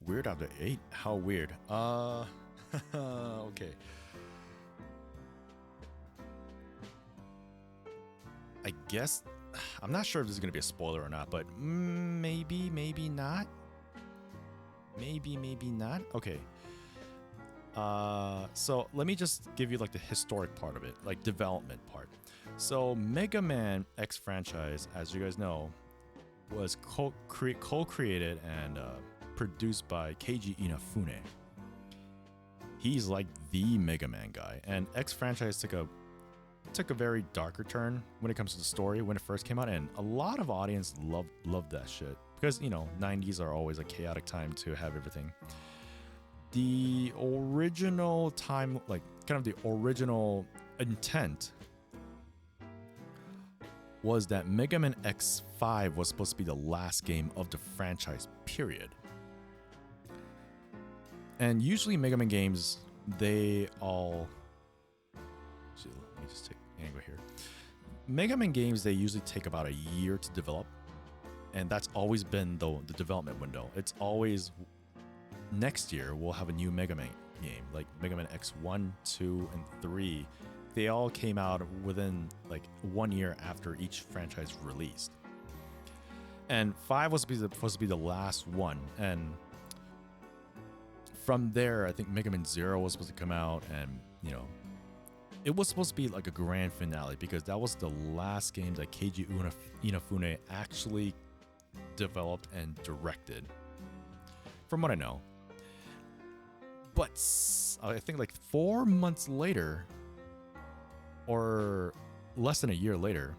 Weird after 8? How weird? Okay. I guess I'm not sure if this is gonna be a spoiler or not, but maybe, maybe not. Maybe, maybe not. Okay. So let me just give you like the historic part of it, like development part. So Mega Man X franchise, as you guys know, was co-created and produced by Keiji Inafune. He's like the Mega Man guy, and X franchise took a very darker turn when it comes to the story when it first came out, and a lot of audience loved that shit because, you know, 90s are always a chaotic time to have everything. The original time, like kind of the original intent was that Mega Man X5 was supposed to be the last game of the franchise, period. And usually Mega Man games, they all... Let me just take an angle here. Mega Man games, they usually take about a year to develop. And that's always been the development window. It's always next year we'll have a new Mega Man game. Like Mega Man X1, 2, and 3. They all came out within like 1 year after each franchise released. And 5 was supposed to be the last one. And from there, I think Mega Man 0 was supposed to come out, and, you know, it was supposed to be like a grand finale because that was the last game that Keiji Inafune actually developed and directed, from what I know. But I think like 4 months later, or less than a year later,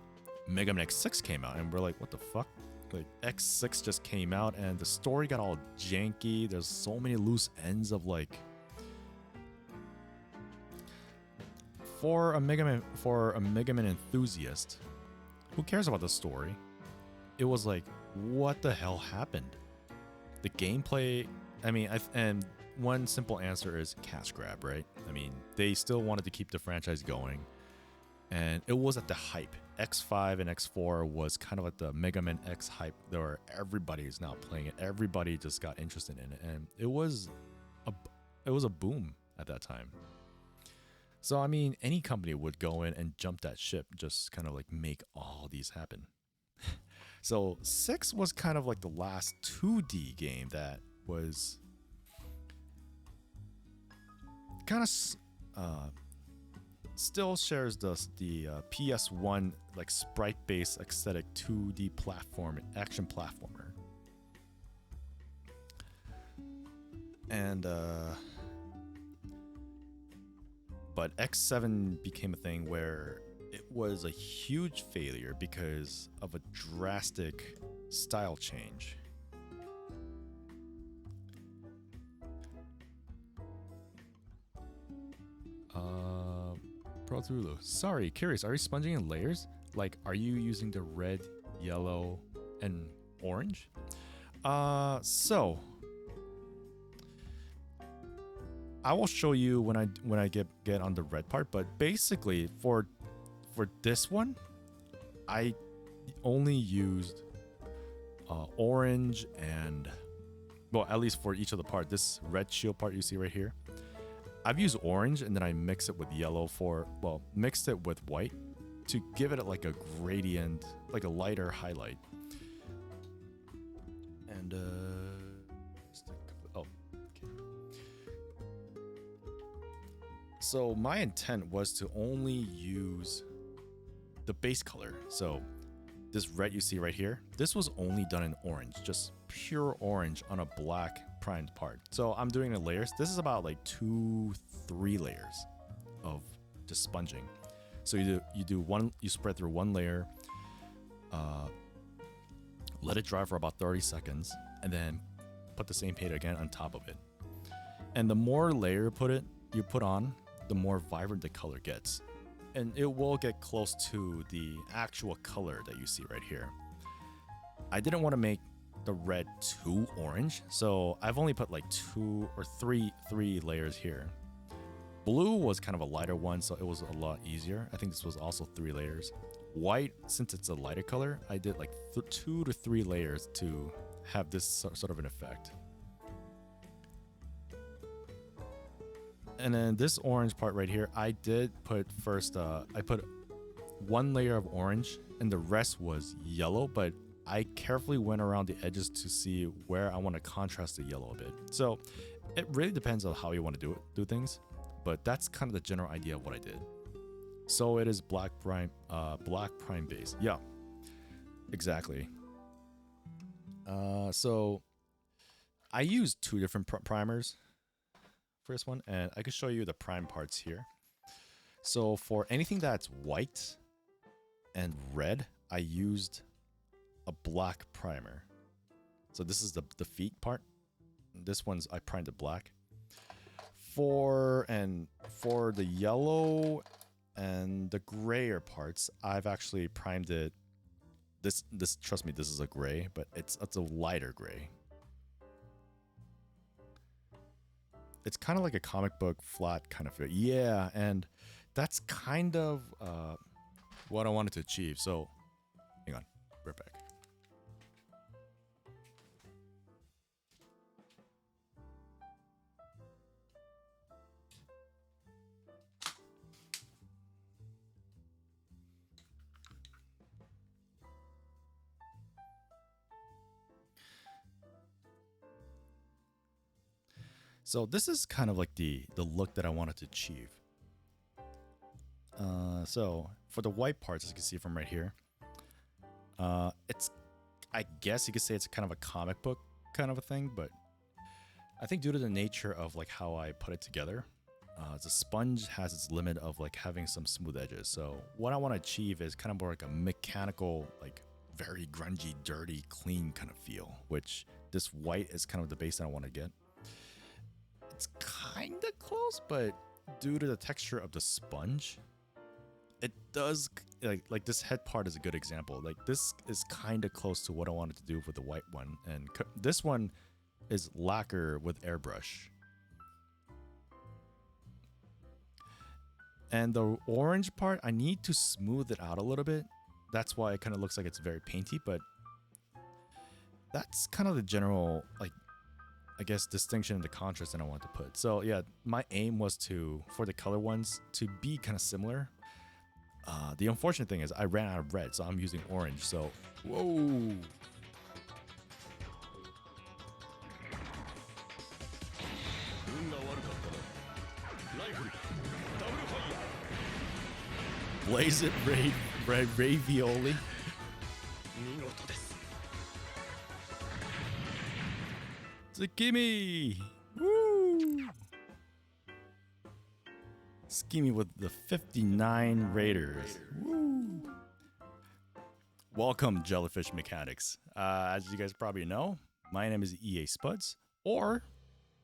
Mega Man X6 came out, and we're like, what the fuck? Like, X6 just came out, and the story got all janky. There's so many loose ends of like... For a Mega Man enthusiast who cares about the story, it was like, what the hell happened? The gameplay, I mean, and one simple answer is cash grab, right? I mean, they still wanted to keep the franchise going, and it was at the hype. X5 and X4 was kind of at the Mega Man X hype, where everybody is now playing it. Everybody just got interested in it, and it was a boom at that time. So, I mean, any company would go in and jump that ship, just kind of like make all these happen. So 6 was kind of like the last 2D game that was kind of still shares the PS1 like sprite-based aesthetic 2D action platformer. And but X7 became a thing where it was a huge failure because of a drastic style change. Pro sorry, curious, are you sponging in layers? Like, are you using the red, yellow, and orange? So I will show you when I get on the red part, but basically for this one, I only used orange and, well, at least for each of the part, this red shield part you see right here, I've used orange and then I mix it with yellow mixed it with white to give it like a gradient, like a lighter highlight. And so my intent was to only use the base color. So this red you see right here, this was only done in orange, just pure orange on a black primed part. So I'm doing the layers. This is about like 2-3 layers of just sponging. So you spread through one layer, let it dry for about 30 seconds, and then put the same paint again on top of it. And the more layer you put on, the more vibrant the color gets. And it will get close to the actual color that you see right here. I didn't want to make the red too orange, so I've only put like 2 or 3 layers here. Blue was kind of a lighter one, so it was a lot easier. I think this was also 3 layers. White, since it's a lighter color, I did like 2 to 3 layers to have this sort of an effect. And then this orange part right here, I did put first, I put one layer of orange and the rest was yellow, but I carefully went around the edges to see where I want to contrast the yellow a bit. So it really depends on how you want to do things, but that's kind of the general idea of what I did. So it is black prime base. Yeah, exactly. So I used two different primers for this one, and I can show you the prime parts here. So for anything that's white and red, I used a black primer. So this is the feet part. This one's I primed it black. For the yellow and the grayer parts, I've actually primed it. This trust me, this is a gray, but it's a lighter gray. It's kind of like a comic book flat kind of feel. Yeah, and that's kind of what I wanted to achieve. So, hang on, right back. So this is kind of like the look that I wanted to achieve. So for the white parts, as you can see from right here, it's, I guess you could say it's kind of a comic book kind of a thing, but I think due to the nature of like how I put it together, the sponge has its limit of like having some smooth edges. So what I want to achieve is kind of more like a mechanical, like very grungy, dirty, clean kind of feel, which this white is kind of the base that I want to get. It's kind of close, but due to the texture of the sponge, it does, like this head part is a good example. Like this is kind of close to what I wanted to do with the white one, and this one is lacquer with airbrush. And the orange part, I need to smooth it out a little bit. That's why it kind of looks like it's very painty, but that's kind of the general, like, I guess, distinction in the contrast that I want to put. So yeah, my aim was to, for the color ones, to be kind of similar. The unfortunate thing is I ran out of red, so I'm using orange. So, whoa. Blaze it, ravioli. Tsukimi! Woo! Tsukimi with the 59 Raiders. Woo! Welcome, Jellyfish Mechanics. As you guys probably know, my name is EA Spuds, or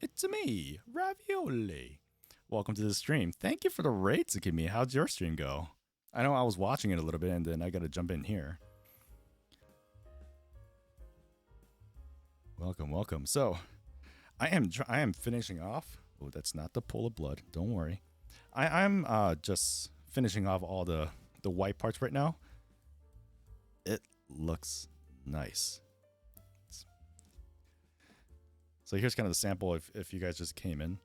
it's me, Ravioli. Welcome to the stream. Thank you for the raid, Tsukimi. How'd your stream go? I know I was watching it a little bit, and then I gotta jump in here. Welcome, welcome. So, I am finishing off. Oh, that's not the pool of blood. Don't worry. I'm just finishing off all the white parts right now. It looks nice. So here's kind of the sample if you guys just came in.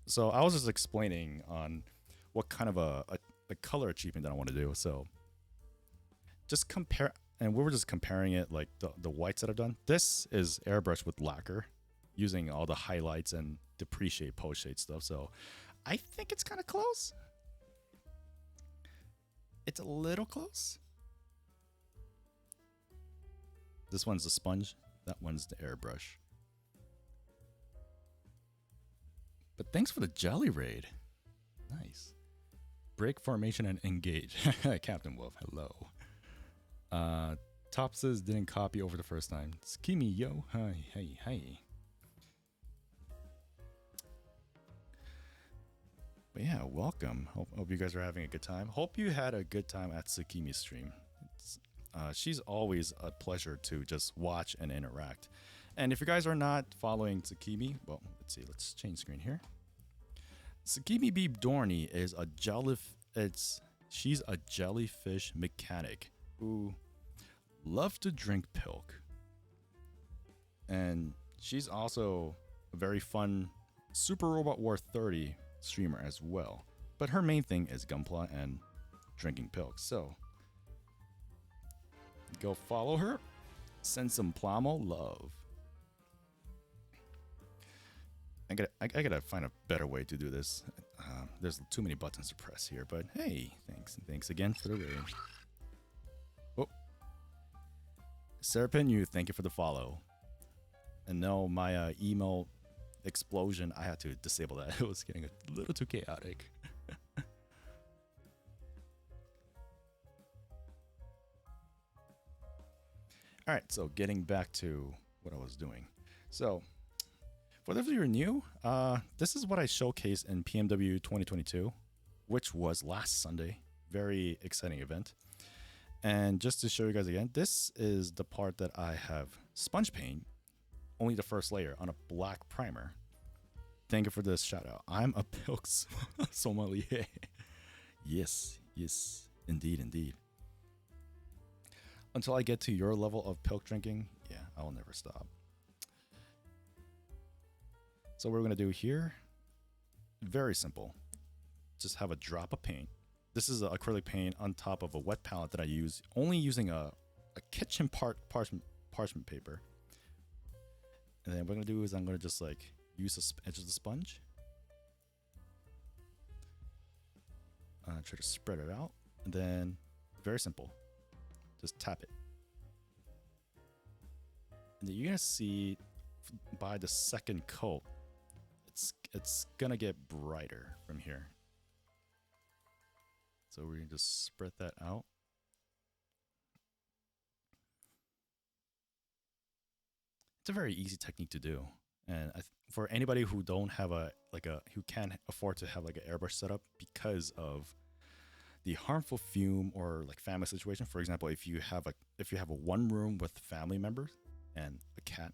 So I was just explaining on what kind of a color achievement that I want to do. So just compare. And we were just comparing it, like the whites that I've done. This is airbrush with lacquer, using all the highlights and depreciate post-shade stuff. So I think it's kind of close. It's a little close. This one's the sponge. That one's the airbrush. But thanks for the jelly raid. Nice. Break formation and engage. Captain Wolf, hello. Top says didn't copy over the first time. Skimmy, yo. Hi, hey, hey. But yeah, welcome. Hope you guys are having a good time. Hope you had a good time at Tsukimi's stream. She's always a pleasure to just watch and interact. And if you guys are not following Tsukimi, well, let's see. Let's change screen here. Tsukimi B. Dorney is a she's a jellyfish mechanic who loves to drink pilk. And she's also a very fun Super Robot War 30 streamer as well. But her main thing is Gunpla and drinking pilks. So go follow her. Send some Plamo love. I gotta find a better way to do this. There's too many buttons to press here, but hey, thanks again for the raid. Oh, Serpent, you thank you for the follow. And no, my email explosion, I had to disable that. It was getting a little too chaotic. All right, so getting back to what I was doing. So for those of you who are new, this is what I showcased in PMW 2022, which was last Sunday. Very exciting event. And just to show you guys again, this is the part that I have sponge paint, only the first layer on a black primer. Thank you for this shout out. I'm a pilk sommelier. Yes, indeed. Until I get to your level of pilk drinking, yeah, I will never stop. So what we're going to do here, very simple. Just have a drop of paint. This is acrylic paint on top of a wet palette that I use, only using a kitchen parchment paper. And then what I'm going to do is I'm going to just like use the edge of the sponge. Try to spread it out. And then, very simple, just tap it. And then you're going to see by the second coat, it's gonna get brighter from here. So we're gonna just spread that out. It's a very easy technique to do, and for anybody who don't have who can't afford to have like an airbrush setup because of the harmful fume or like family situation. For example, if you have a one room with family members and a cat,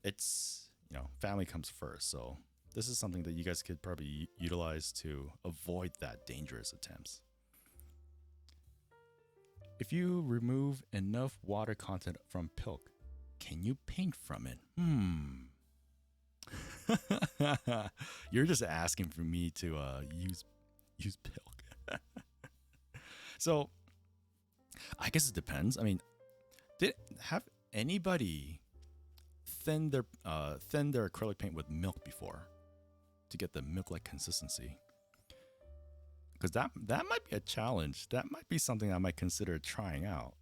it's, you know, family comes first. So this is something that you guys could probably utilize to avoid that dangerous attempts. If you remove enough water content from pilk, can you paint from it? You're just asking for me to use pilk. So I guess it depends. I mean, have anybody thin their acrylic paint with milk before to get the milk-like consistency? Because that might be a challenge. That might be something I might consider trying out.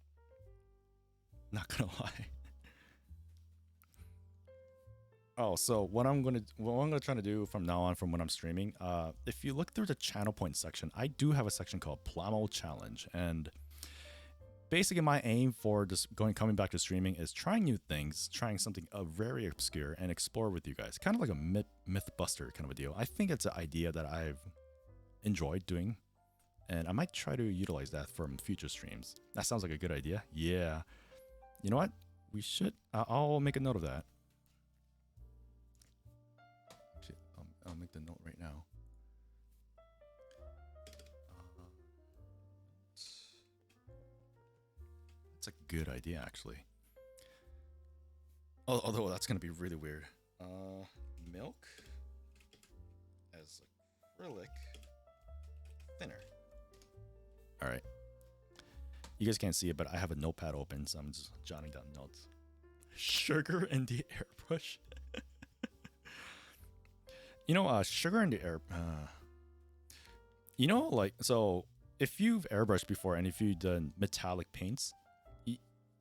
Not gonna lie. Oh, so what I'm gonna try to do from now on, from when I'm streaming, if you look through the channel point section, I do have a section called Plamo Challenge, and basically my aim for just coming back to streaming is trying new things, trying something very obscure, and explore with you guys, kind of like a myth buster kind of a deal. I think it's an idea that I've enjoyed doing, and I might try to utilize that from future streams. That sounds like a good idea. Yeah, you know what? We should. I'll make a note of that. Shit, I'll make the note right now. It's a good idea, actually. Although that's gonna be really weird. Milk as acrylic thinner. All right. You guys can't see it, but I have a notepad open, so I'm just jotting down notes. Sugar in the airbrush. You know, sugar in the air. You know, like, so if you've airbrushed before and if you've done metallic paints,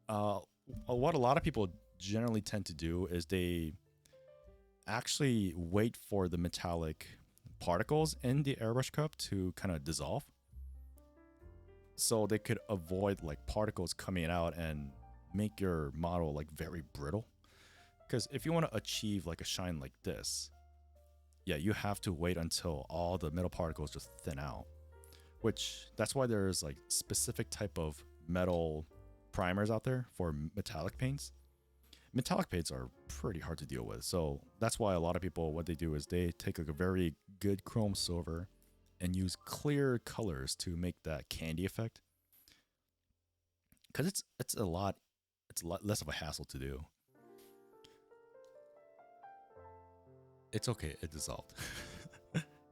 what a lot of people generally tend to do is they actually wait for the metallic particles in the airbrush cup to kind of dissolve, so they could avoid like particles coming out and make your model like very brittle. Because if you want to achieve like a shine like this, yeah, you have to wait until all the metal particles just thin out, which that's why there's like specific type of metal primers out there for metallic paints. Metallic paints are pretty hard to deal with, so that's why a lot of people, what they do is they take like a very good chrome silver and use clear colors to make that candy effect, because it's a lot less of a hassle to do. It's okay, it dissolved.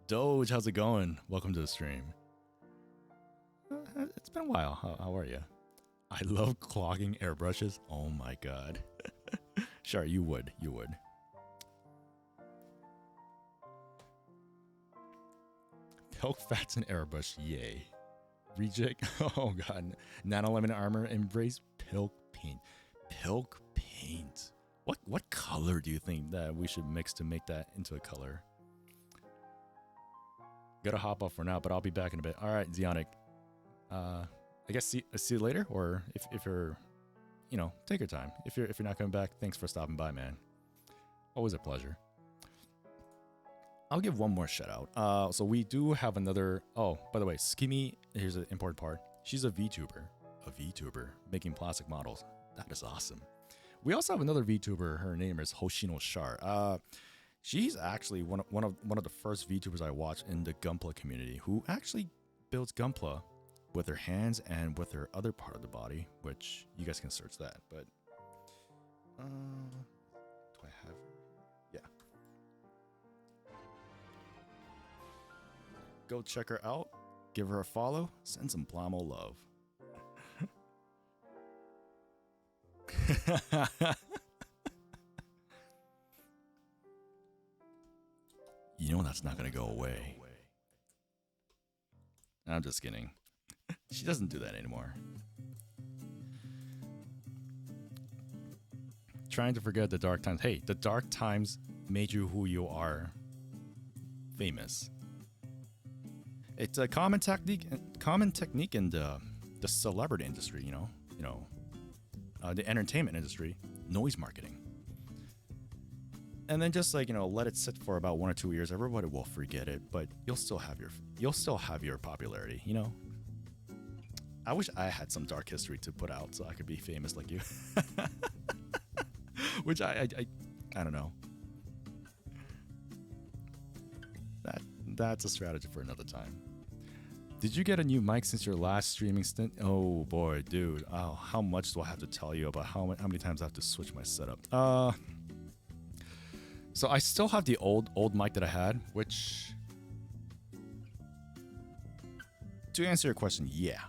Doge, how's it going? Welcome to the stream. It's been a while. How are you? I love clogging airbrushes. Oh my god. Sure, you would. You would. Pilk fats and airbrush, yay. Reject. Oh god. Nano lemon armor, embrace Pilk paint. Pilk paint. What color do you think that we should mix to make that into a color? Gotta hop off for now, but I'll be back in a bit. All right, Zionic. I guess see you later, or if you're, you know, take your time. If you're not coming back, thanks for stopping by, man. Always a pleasure. I'll give one more shout out. So we do have another. Oh, by the way, Skimmy. Here's an important part. She's a VTuber. A VTuber making plastic models. That is awesome. We also have another VTuber. Her name is Hoshino Shar. She's actually one of the first VTubers I watched in the Gunpla community, who actually builds Gunpla with her hands and with her other part of the body, which you guys can search that. But do I have? Yeah. Go check her out. Give her a follow. Send some Plamo love. You know that's not gonna go away. I'm just kidding. She doesn't do that anymore. Trying to forget the dark times. Hey, the dark times made you who you are. Famous. It's a common technique in the celebrity industry. You know, the entertainment industry, noise marketing. And then just like, you know, let it sit for about 1 or 2 years. Everybody will forget it, but you'll still have your popularity, you know? I wish I had some dark history to put out so I could be famous like you. Which I don't know. That's a strategy for another time. Did you get a new mic since your last streaming stint? Oh boy, dude. Oh, how much do I have to tell you about how many times I have to switch my setup? So I still have the old mic that I had, which, to answer your question, yeah,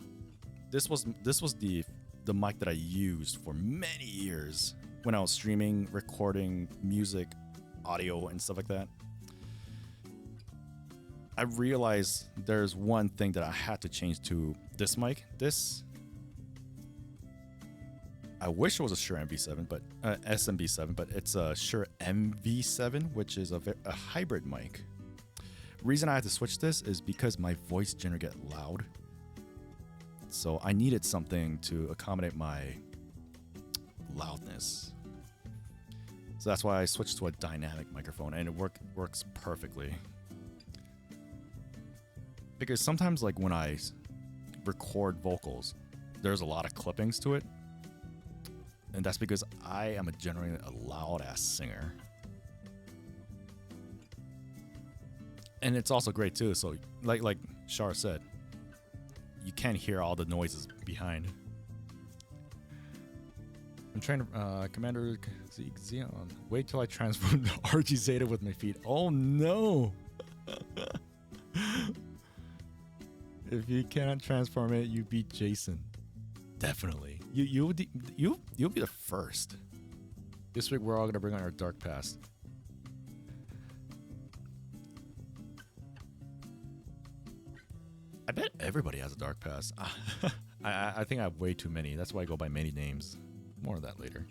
this was the mic that I used for many years when I was streaming, recording music, audio, and stuff like that. I realized there's one thing that I had to change to this mic. I wish it was a Shure MV7, but SMB7, but it's a Shure MV7, which is a hybrid mic. Reason I had to switch this is because my voice generally gets loud, so I needed something to accommodate my loudness. So that's why I switched to a dynamic microphone, and it works perfectly. Because sometimes, like when I record vocals, there's a lot of clippings to it. And that's because I am generally a loud ass singer. And it's also great too. So like Shar said, you can't hear all the noises behind. I'm trying to Commander Xeon. Wait till I transform the RG Zeta with my feet. Oh no. If you cannot transform it, you beat Jason. Definitely. You'll be the first. This week we're all gonna bring on our dark past. I bet everybody has a dark past. I think I have way too many. That's why I go by many names. More of that later.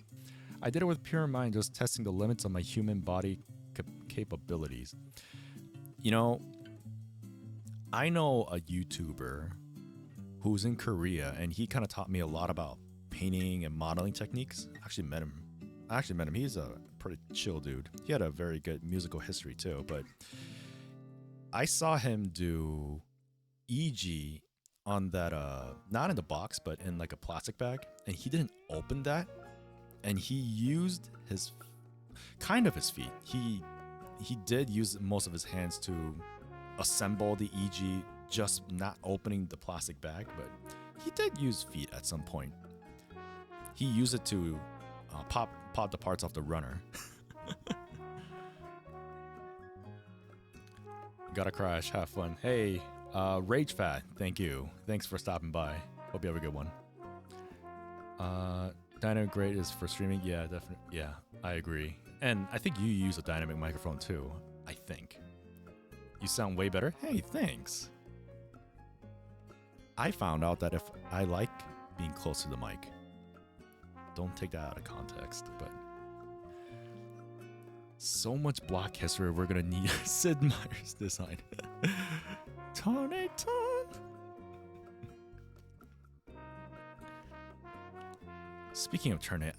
I did it with pure mind, just testing the limits of my human body capabilities. You know, I know a YouTuber who's in Korea, and he kind of taught me a lot about painting and modeling techniques. I actually met him. He's a pretty chill dude. He had a very good musical history too, but I saw him do EG on that not in the box, but in like a plastic bag, and he didn't open that, and he used his feet. He did use most of his hands to assemble the EG, just not opening the plastic bag, but he did use feet at some point. He used it to pop the parts off the runner. Gotta crash. Have fun. Hey, Rage Fat. Thank you. Thanks for stopping by. Hope you have a good one. Dynamic grade is for streaming. Yeah, definitely. Yeah, I agree. And I think you use a dynamic microphone too. I think. You sound way better. Hey, thanks. I found out that if I like being close to the mic, don't take that out of context, but so much block history we're gonna need. Sid Meier's design. Tornado. Speaking of Turn A,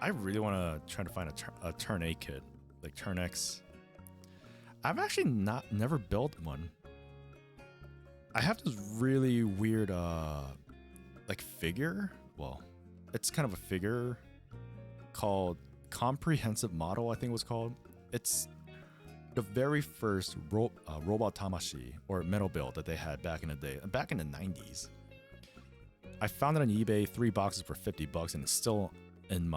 I really want to try to find a Turn A kit, like Turn X. I've actually never built one. I have this really weird like figure. Well, it's kind of a figure called Comprehensive Model, I think it was called. It's the very first robot Tamashi or metal build that they had back in the day, back in the 90s. I found it on eBay, 3 boxes for $50, and it's still in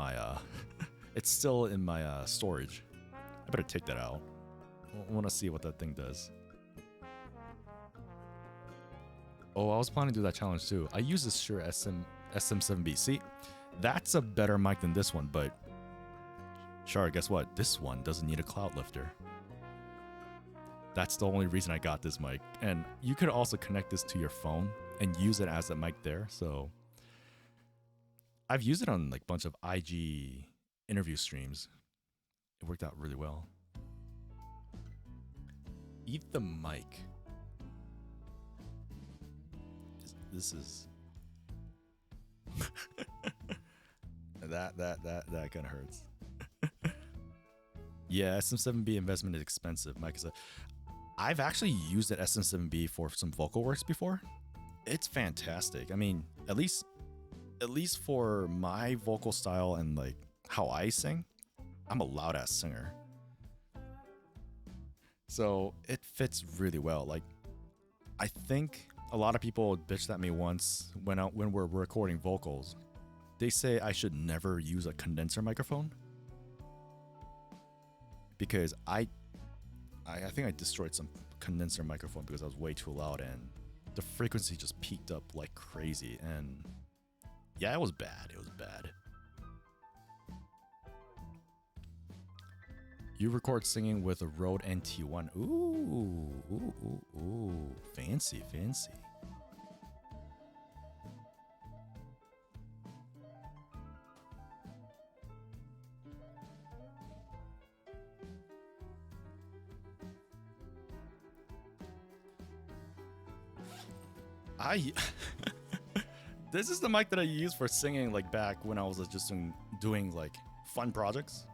my storage. I better take that out. I want to see what that thing does. Oh, I was planning to do that challenge too. I use this Shure SM7B. See, that's a better mic than this one, but Sure, guess what? This one doesn't need a cloud lifter. That's the only reason I got this mic. And you could also connect this to your phone and use it as a mic there. So I've used it on like a bunch of IG interview streams. It worked out really well. Eat the mic. This is that kind of hurts. Yeah, SM7B investment is expensive. Mike is I've actually used that SM7B for some vocal works before. It's fantastic. I mean, at least for my vocal style and like how I sing, I'm a loud ass singer. So it fits really well. Like, I think a lot of people bitched at me once when we're recording vocals. They say I should never use a condenser microphone because I think I destroyed some condenser microphone because I was way too loud and the frequency just peaked up like crazy. And yeah, it was bad. It was bad. You record singing with a Rode NT1. Ooh, fancy. This is the mic that I used for singing like back when I was just doing like fun projects.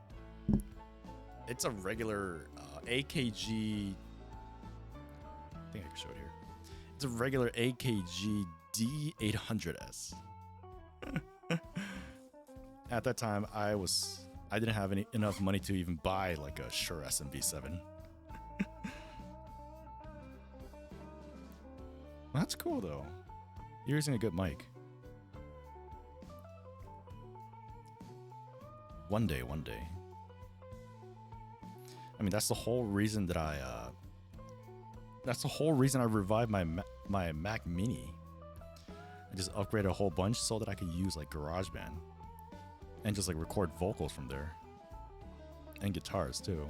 It's a regular AKG. I think I can show it here. It's a regular AKG D800S. At that time, I didn't have enough money to even buy like a Shure SMB7. That's cool though. You're using a good mic. One day. I mean, that's the whole reason that I revived my Mac Mini. I just upgraded a whole bunch so that I could use like GarageBand and just like record vocals from there and guitars too.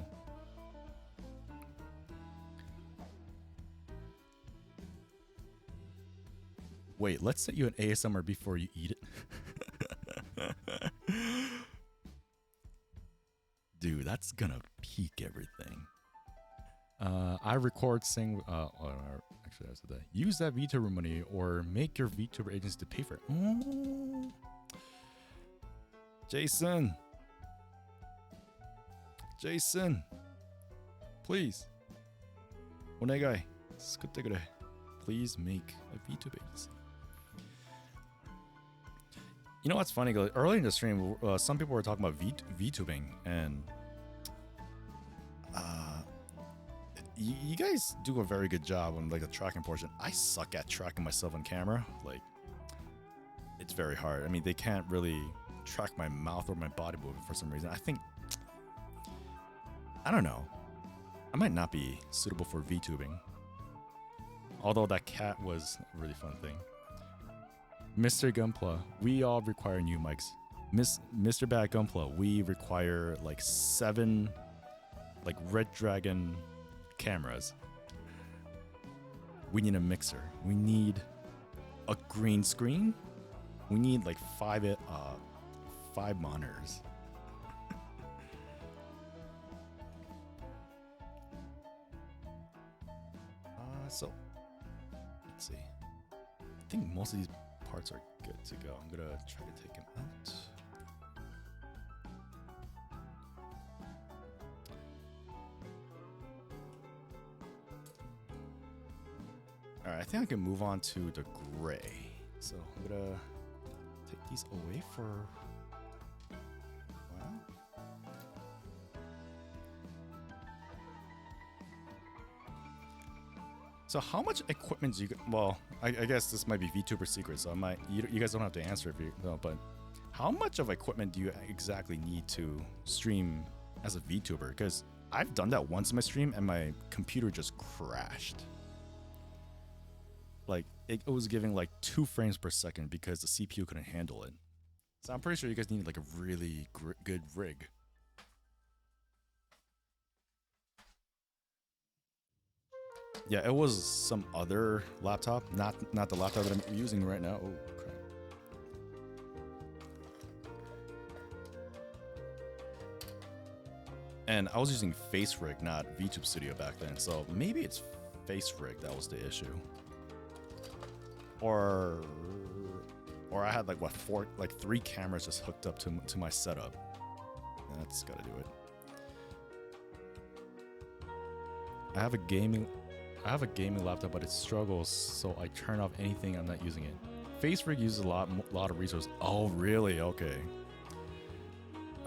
Wait, let's set you an ASMR before you eat it. Dude, that's gonna peak everything. I record, sing. Actually, I said that. Use that VTuber money or make your VTuber agents to pay for it. Ooh. Jason, please. Onegai, sukutte kure. Please make a VTuber agency. You know what's funny? Early in the stream, some people were talking about VTubing, and you guys do a very good job on like the tracking portion. I suck at tracking myself on camera. Like, it's very hard. I mean, they can't really track my mouth or my body movement for some reason. I don't know. I might not be suitable for VTubing. Although that cat was a really fun thing. Mr. Gunpla, we all require new mics. Mr. Bad Gunpla, we require like 7 like Red Dragon cameras. We need a mixer. We need a green screen. We need like 5 monitors. So let's see. I think most of these parts are good to go. I'm gonna try to take them out. All right, I think I can move on to the gray. So I'm gonna take these away for a while. So how much equipment do you? Well, I guess this might be VTuber secret, so I might. You guys don't have to answer if you know, but how much of equipment do you exactly need to stream as a VTuber? Because I've done that once in my stream and my computer just crashed. Like it was giving like 2 frames per second because the CPU couldn't handle it. So I'm pretty sure you guys need like a really good rig. Yeah, it was some other laptop, not the laptop that I'm using right now. Oh crap. And I was using Face Rig, not VTube Studio back then, so maybe it's Face Rig that was the issue. Or I had like what 3 cameras just hooked up to my setup. That's gotta do it. I have a gaming laptop, but it struggles, so I turn off anything I'm not using it. Face Rig uses a lot of resources. Oh, really? Okay.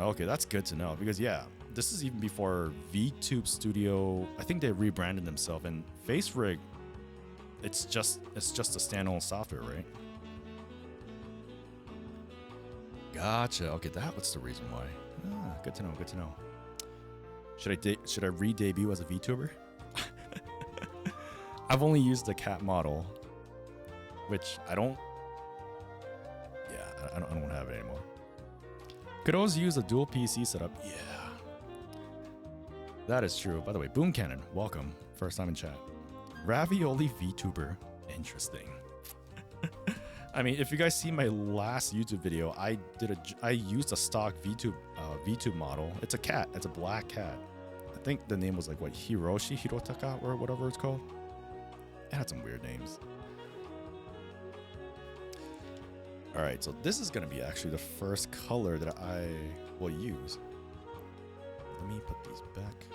Okay, that's good to know because yeah, this is even before VTube Studio. I think they rebranded themselves, and Face Rig, it's just a standalone software, right? Gotcha. Okay, that was the reason why. Ah, good to know. Good to know. Should I re-debut as a VTuber? I've only used the cat model, which I don't. Yeah, I don't have it anymore. Could always use a dual PC setup. Yeah, that is true. By the way, Boom Cannon, welcome. First time in chat. Ravioli VTuber, interesting. I mean, if you guys see my last YouTube video, I used a stock VTube model. It's a cat. It's a black cat. I think the name was like what, Hirotaka or whatever it's called. It had some weird names. All right, so this is gonna be actually the first color that I will use. Let me put these back.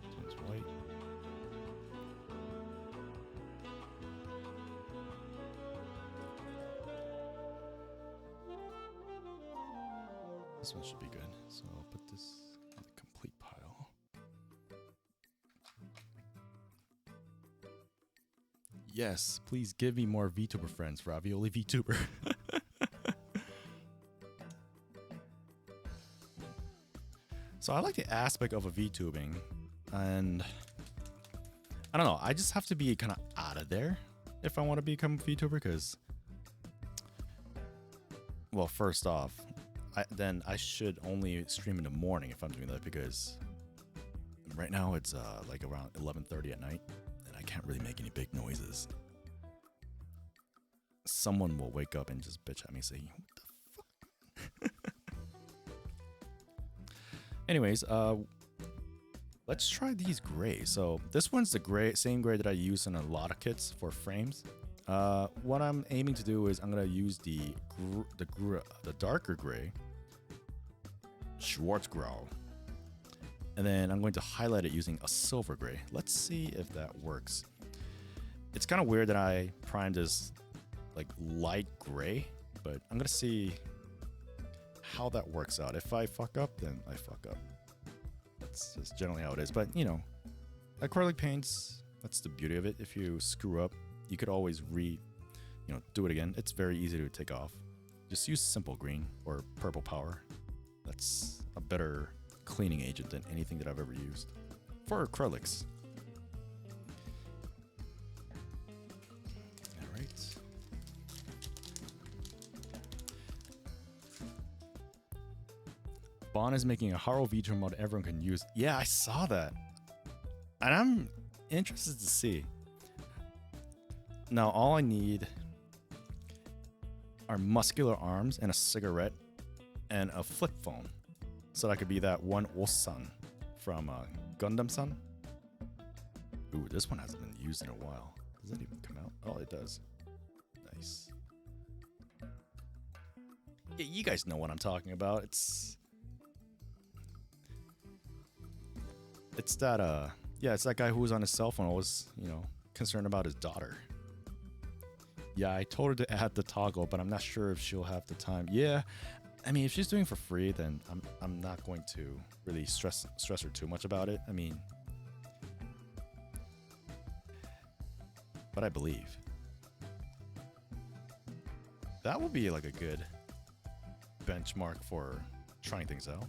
This one's white. This one should be good. So I'll put this in the complete pile. Yes, please give me more VTuber friends, Ravioli VTuber. So I like the aspect of a VTubing, and I don't know, I just have to be kind of out of there if I want to become a VTuber, because, well, first off, then I should only stream in the morning if I'm doing that, because right now it's like around 11:30 at night. I can't really make any big noises. Someone will wake up and just bitch at me and say, what the fuck? Anyways, let's try these gray. So this one's the same gray that I use in a lot of kits for frames. What I'm aiming to do is I'm gonna use the darker gray, Schwarzgrau. And then I'm going to highlight it using a silver gray. Let's see if that works. It's kind of weird that I primed this like light gray, but I'm gonna see how that works out. If I fuck up, then I fuck up. That's just generally how it is. But you know, acrylic paints, that's the beauty of it. If you screw up, you could always do it again. It's very easy to take off. Just use simple green or purple power. That's a better cleaning agent than anything that I've ever used. for acrylics. All right. Bon is making a Haro VTuber mod everyone can use. Yeah, I saw that. And I'm interested to see. Now, all I need are muscular arms and a cigarette and a flip phone. So that I could be that one Osan from Gundam-san. Ooh, this one hasn't been used in a while. Does that even come out? Oh, it does. Nice. Yeah, you guys know what I'm talking about. It's that yeah, it's that guy who was on his cell phone always, you know, concerned about his daughter. Yeah, I told her to add the toggle, but I'm not sure if she'll have the time. Yeah, I mean, if she's doing it for free, then I'm not going to really stress her too much about it. I mean, but I believe that will be like a good benchmark for trying things out.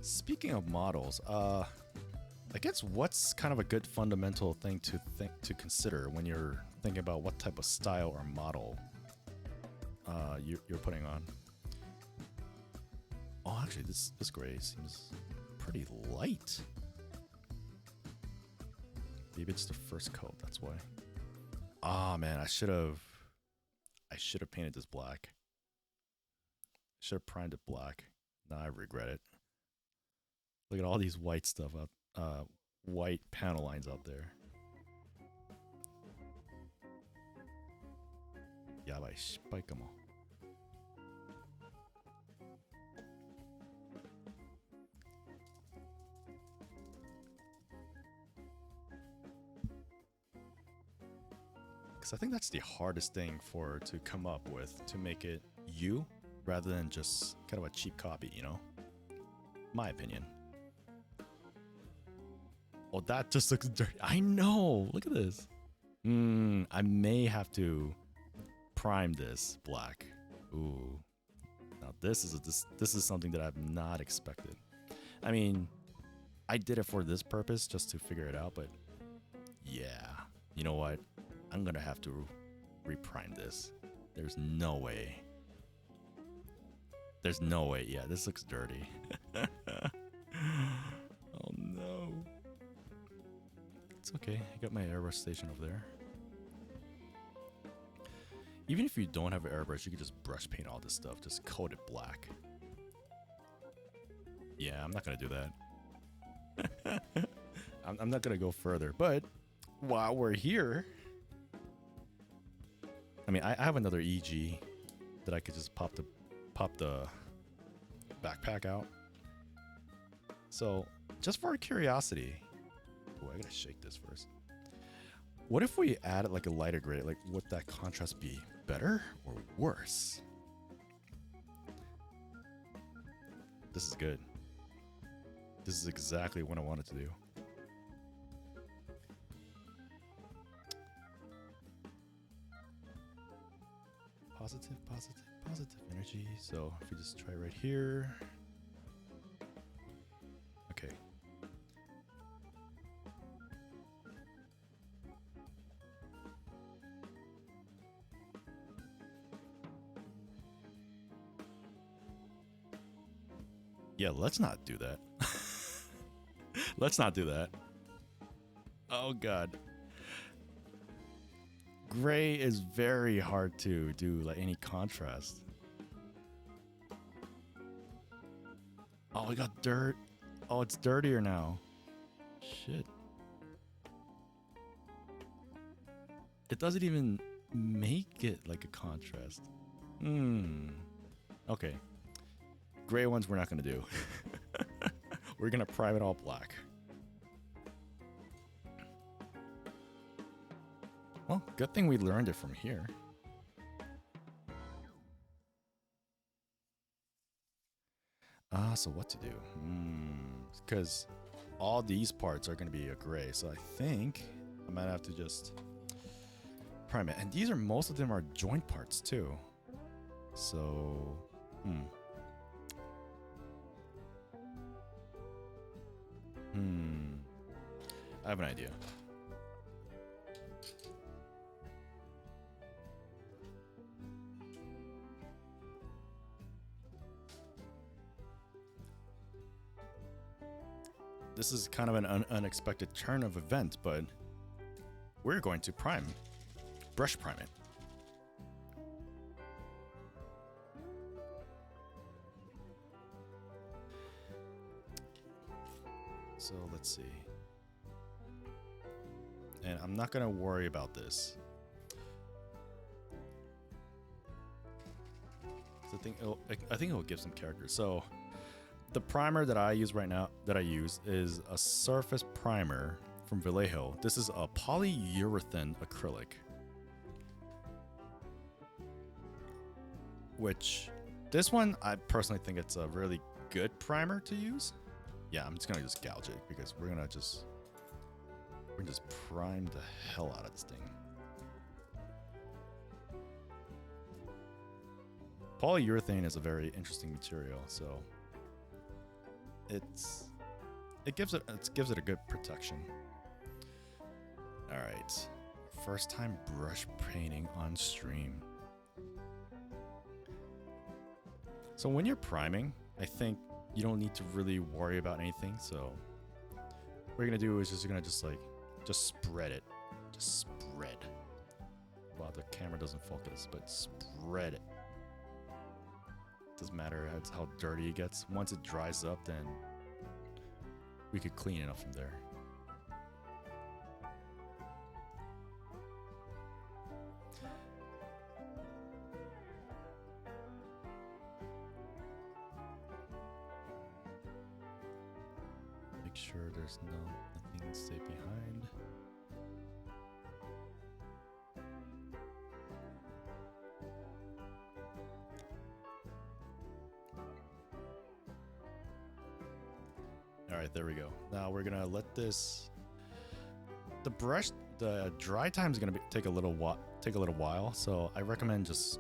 Speaking of models, I guess what's kind of a good fundamental thing to consider when you're thinking about what type of style or model you're putting on? Oh, actually, this gray seems pretty light. Maybe it's the first coat. That's why. Ah, man, I should have painted this black. Should have primed it black. Now I regret it. Look at all these white stuff up, white panel lines out there. Yabai, spike 'em all. Because I think that's the hardest thing to come up with, to make it you rather than just kind of a cheap copy, you know? My opinion. Oh, that just looks dirty. I know. Look at this. I may have to prime this black. Ooh. Now this is something that I've not expected. I mean, I did it for this purpose just to figure it out, but yeah. You know what? I'm gonna have to reprime this. There's no way. There's no way. Yeah, this looks dirty. Oh no. It's okay. I got my airbrush station over there. Even if you don't have an airbrush, you can just brush paint all this stuff. Just coat it black. Yeah, I'm not gonna do that. I'm not gonna go further. But while we're here, I mean, I have another EG that I could just pop the backpack out. So just for curiosity, oh, I gotta shake this first. What if we added like a lighter gray? Like, would that contrast be better or worse? This is good. This is exactly what I wanted to do. Positive, positive, positive energy. So if we just try right here. Okay. Yeah, let's not do that. Let's not do that. Oh god. Gray is very hard to do like any contrast. Oh, we got dirt. Oh, it's dirtier now. Shit. It doesn't even make it like a contrast. Okay. Gray ones we're not gonna do. We're gonna prime it all black. Well, good thing we learned it from here. So what to do? Because all these parts are gonna be a gray, so I think I might have to just prime it. And these are, most of them are joint parts too. So, I have an idea. This is kind of an unexpected turn of event, but we're going to brush prime it. So let's see. And I'm not gonna worry about this. I think it'll give some character. So the primer that I use right now, is a surface primer from Vallejo. This is a polyurethane acrylic, which this one, I personally think it's a really good primer to use. Yeah, I'm just gonna just gouge it because we're gonna just prime the hell out of this thing. Polyurethane is a very interesting material, so it gives it a good protection. All right, first time brush painting on stream. So when you're priming, I think you don't need to really worry about anything. So what you're gonna do is just spread it, just spread. Wow, the camera doesn't focus, but spread it. Doesn't matter how dirty it gets. Once it dries up, then we could clean it up from there. Make sure there's nothing stay behind. All right, there we go. Now we're gonna let this. The dry time is gonna take a little while. So I recommend just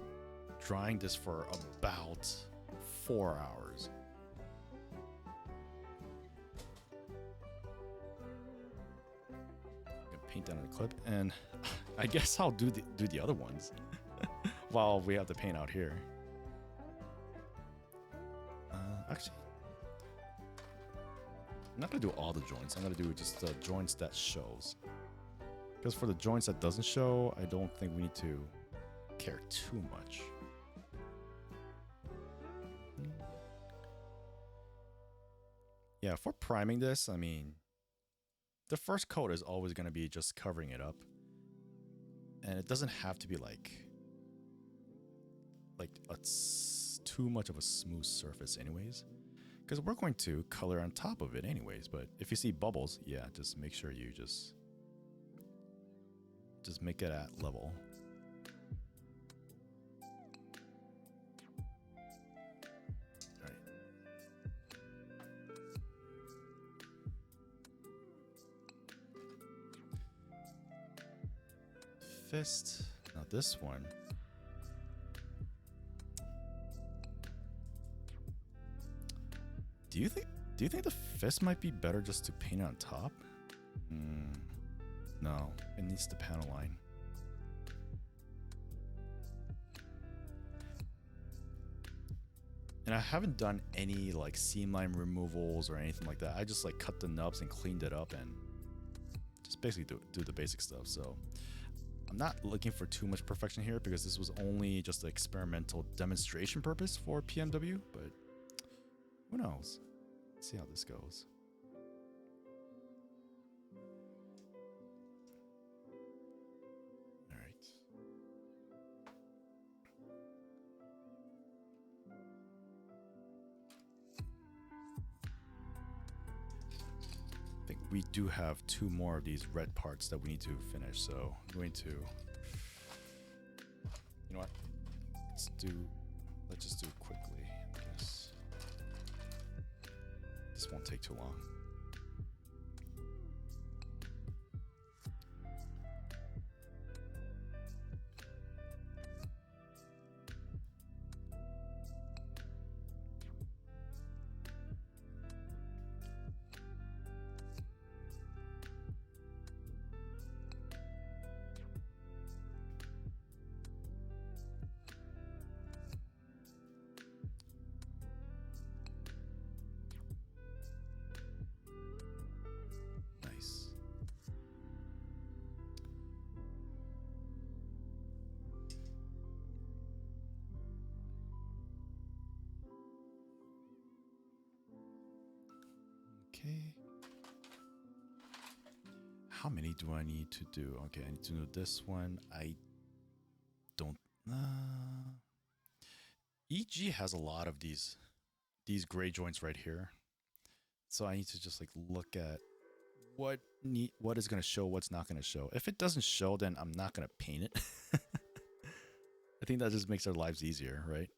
drying this for about 4 hours. Paint that on the clip, and I guess I'll do the other ones while we have the paint out here. Actually, I'm not gonna do all the joints. I'm gonna do just the joints that shows, because for the joints that doesn't show, I don't think we need to care too much. Yeah, for priming this, I mean, the first coat is always going to be just covering it up. And it doesn't have to be like too much of a smooth surface anyways. Because we're going to color on top of it anyways. But if you see bubbles, yeah, just make sure you just make it at level. Fist. Now this one. Do you think the fist might be better just to paint on top? No, it needs the panel line. And I haven't done any like seam line removals or anything like that. I just like cut the nubs and cleaned it up and just basically do the basic stuff. So I'm not looking for too much perfection here because this was only just an experimental demonstration purpose for PMW, but who knows? Let's see how this goes. All right. I think we do have 2 more of these red parts that we need to finish, so I'm going to, you know what, let's just do it quickly, I guess. This won't take too long. Okay. How many do I need to do? Okay, I need to do this one. I don't... EG has a lot of these gray joints right here. So I need to just like look at what is going to show, what's not going to show. If it doesn't show, then I'm not going to paint it. I think that just makes our lives easier, right?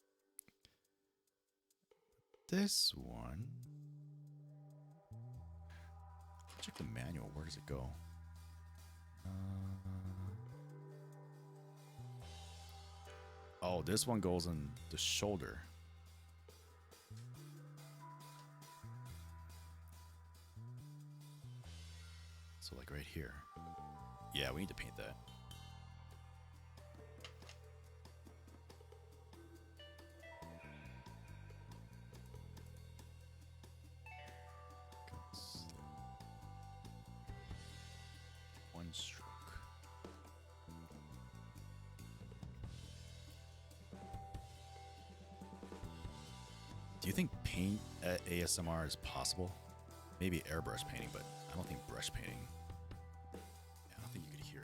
This one. Check the manual. Where does it go? Oh, this one goes on the shoulder. So like right here. Yeah, we need to paint that. One stroke. Do you think paint at ASMR is possible? Maybe airbrush painting, but I don't think brush painting. Yeah, I don't think you could hear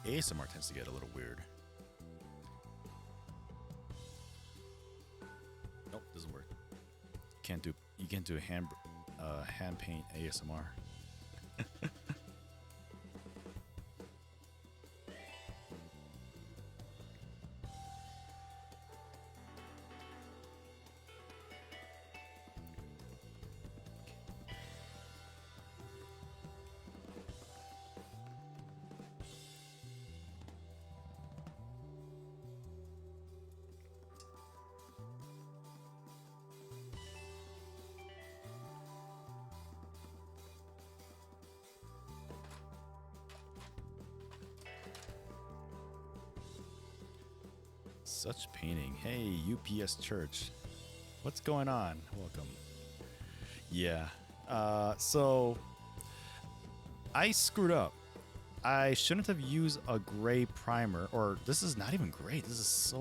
anything. ASMR tends to get a little weird. Nope, doesn't work. You can't do hand paint ASMR. Such painting. Hey, UPS Church. What's going on? Welcome. Yeah. So I screwed up. I shouldn't have used a gray primer, or this is not even gray. This is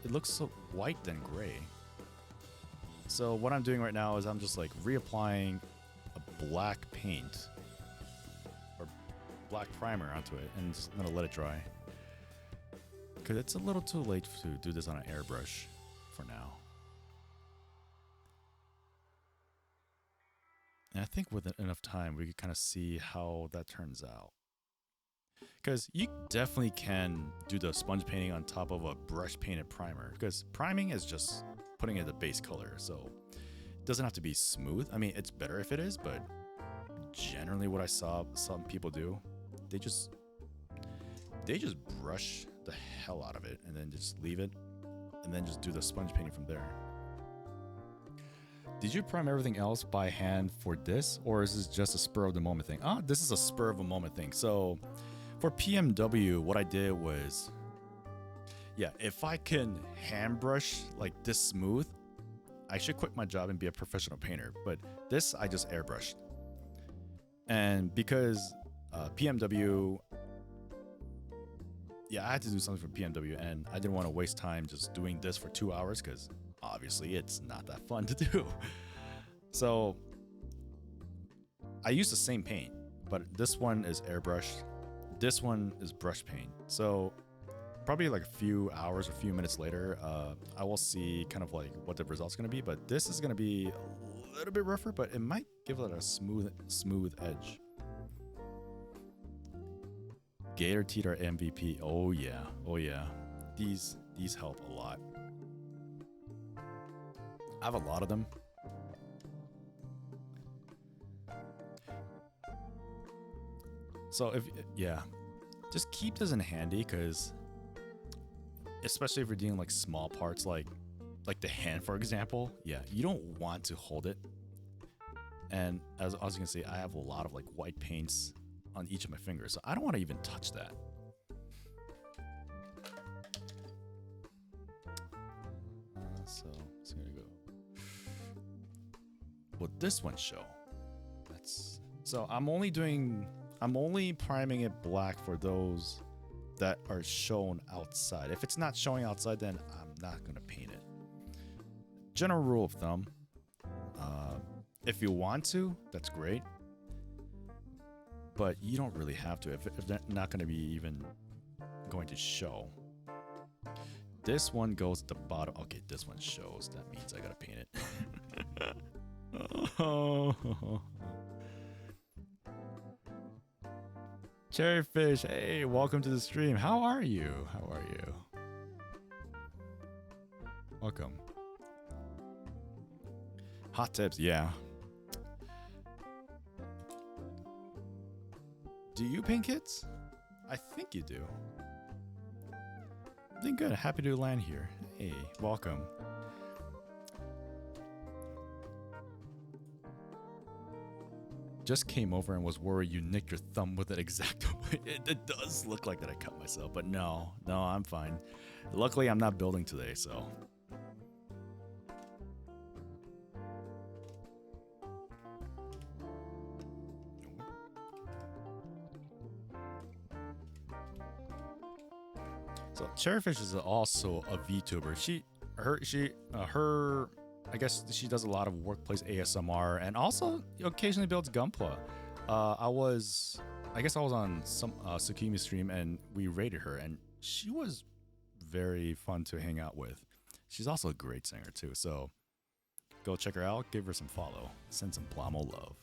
it looks so white than gray. So what I'm doing right now is I'm just like reapplying a black paint or black primer onto it, and just gonna let it dry. Because it's a little too late to do this on an airbrush for now. And I think with enough time, we could kind of see how that turns out. Because you definitely can do the sponge painting on top of a brush painted primer. Because priming is just putting in the base color. So it doesn't have to be smooth. I mean, it's better if it is, but generally what I saw some people do, they just brush the hell out of it and then just leave it and then just do the sponge painting from there. Did you prime everything else by hand for this, or is this just a spur of the moment thing? This is a spur of a moment thing. So for PMW, what I did was, yeah, if I can hand brush like this smooth, I should quit my job and be a professional painter. But this, I just airbrushed. And because PMW, yeah, I had to do something for PMW, and I didn't want to waste time just doing this for 2 hours because obviously it's not that fun to do. So I used the same paint, but this one is airbrushed. This one is brush paint. So probably like a few hours or a few minutes later, I will see kind of like what the result's going to be. But this is going to be a little bit rougher, but it might give it a smooth edge. Gator Teeth are MVP. Oh yeah. Oh yeah. These help a lot. I have a lot of them. So just keep this in handy, because especially if you're doing like small parts like the hand, for example, yeah, you don't want to hold it. And as I was gonna say, I have a lot of like white paints on each of my fingers, so I don't want to even touch that. So it's gonna go. Will this one show? So I'm only priming it black for those that are shown outside. If it's not showing outside, then I'm not gonna paint it. General rule of thumb, if you want to, that's great. But you don't really have to if they're not gonna be even going to show. This one goes at the bottom. Okay, this one shows. That means I gotta paint it. Oh. Cherryfish, hey, welcome to the stream. How are you? How are you? Welcome. Hot tips, yeah. Do you paint kits? I think you do. Doing good. Happy to land here. Hey, welcome. Just came over and was worried you nicked your thumb with an X-Acto. It does look like that I cut myself, but no, I'm fine. Luckily, I'm not building today, so. So Cherryfish is also a VTuber. I guess she does a lot of workplace ASMR and also occasionally builds Gunpla. I guess I was on some Tsukimi's stream and we rated her and she was very fun to hang out with. She's also a great singer too, so go check her out, give her some follow, send some Plamo love.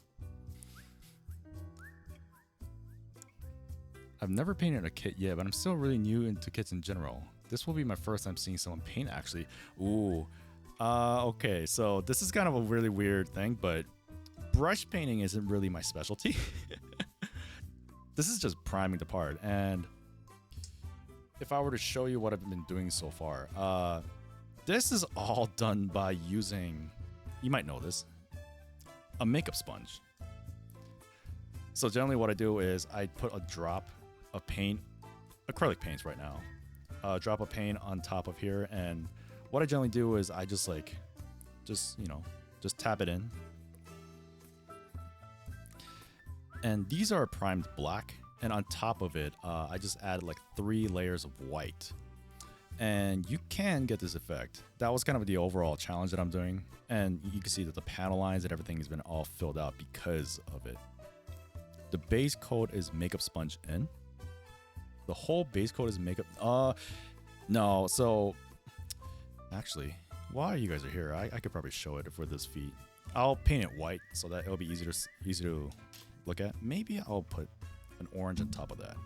I've never painted a kit yet, but I'm still really new into kits in general. This will be my first time seeing someone paint actually. Ooh. Okay, so this is kind of a really weird thing, but brush painting isn't really my specialty. This is just priming the part, and if I were to show you what I've been doing so far, this is all done by using, you might know this, a makeup sponge. So generally what I do is I put a drop of paint, acrylic paints right now, drop of paint on top of here, and what I generally do is I just tap it in. And these are primed black, and on top of it, I just added like 3 layers of white. And you can get this effect. That was kind of the overall challenge that I'm doing. And you can see that the panel lines and everything has been all filled out because of it. The base coat is makeup sponge in. The whole base coat is makeup. No, so actually, while you guys are here, I could probably show it for this feat. I'll paint it white so that it'll be easy to look at. Maybe I'll put an orange on top of that.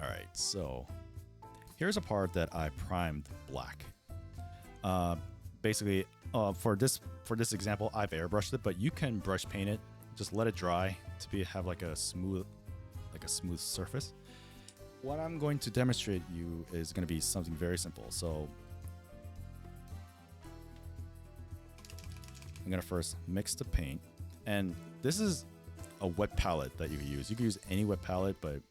All right, so here's a part that I primed black. Basically, for this example, I've airbrushed it, but you can brush paint it. Just let it dry to have like a smooth surface. What I'm going to demonstrate you is going to be something very simple. So I'm going to first mix the paint, and this is a wet palette that you can use. You can use any wet palette, but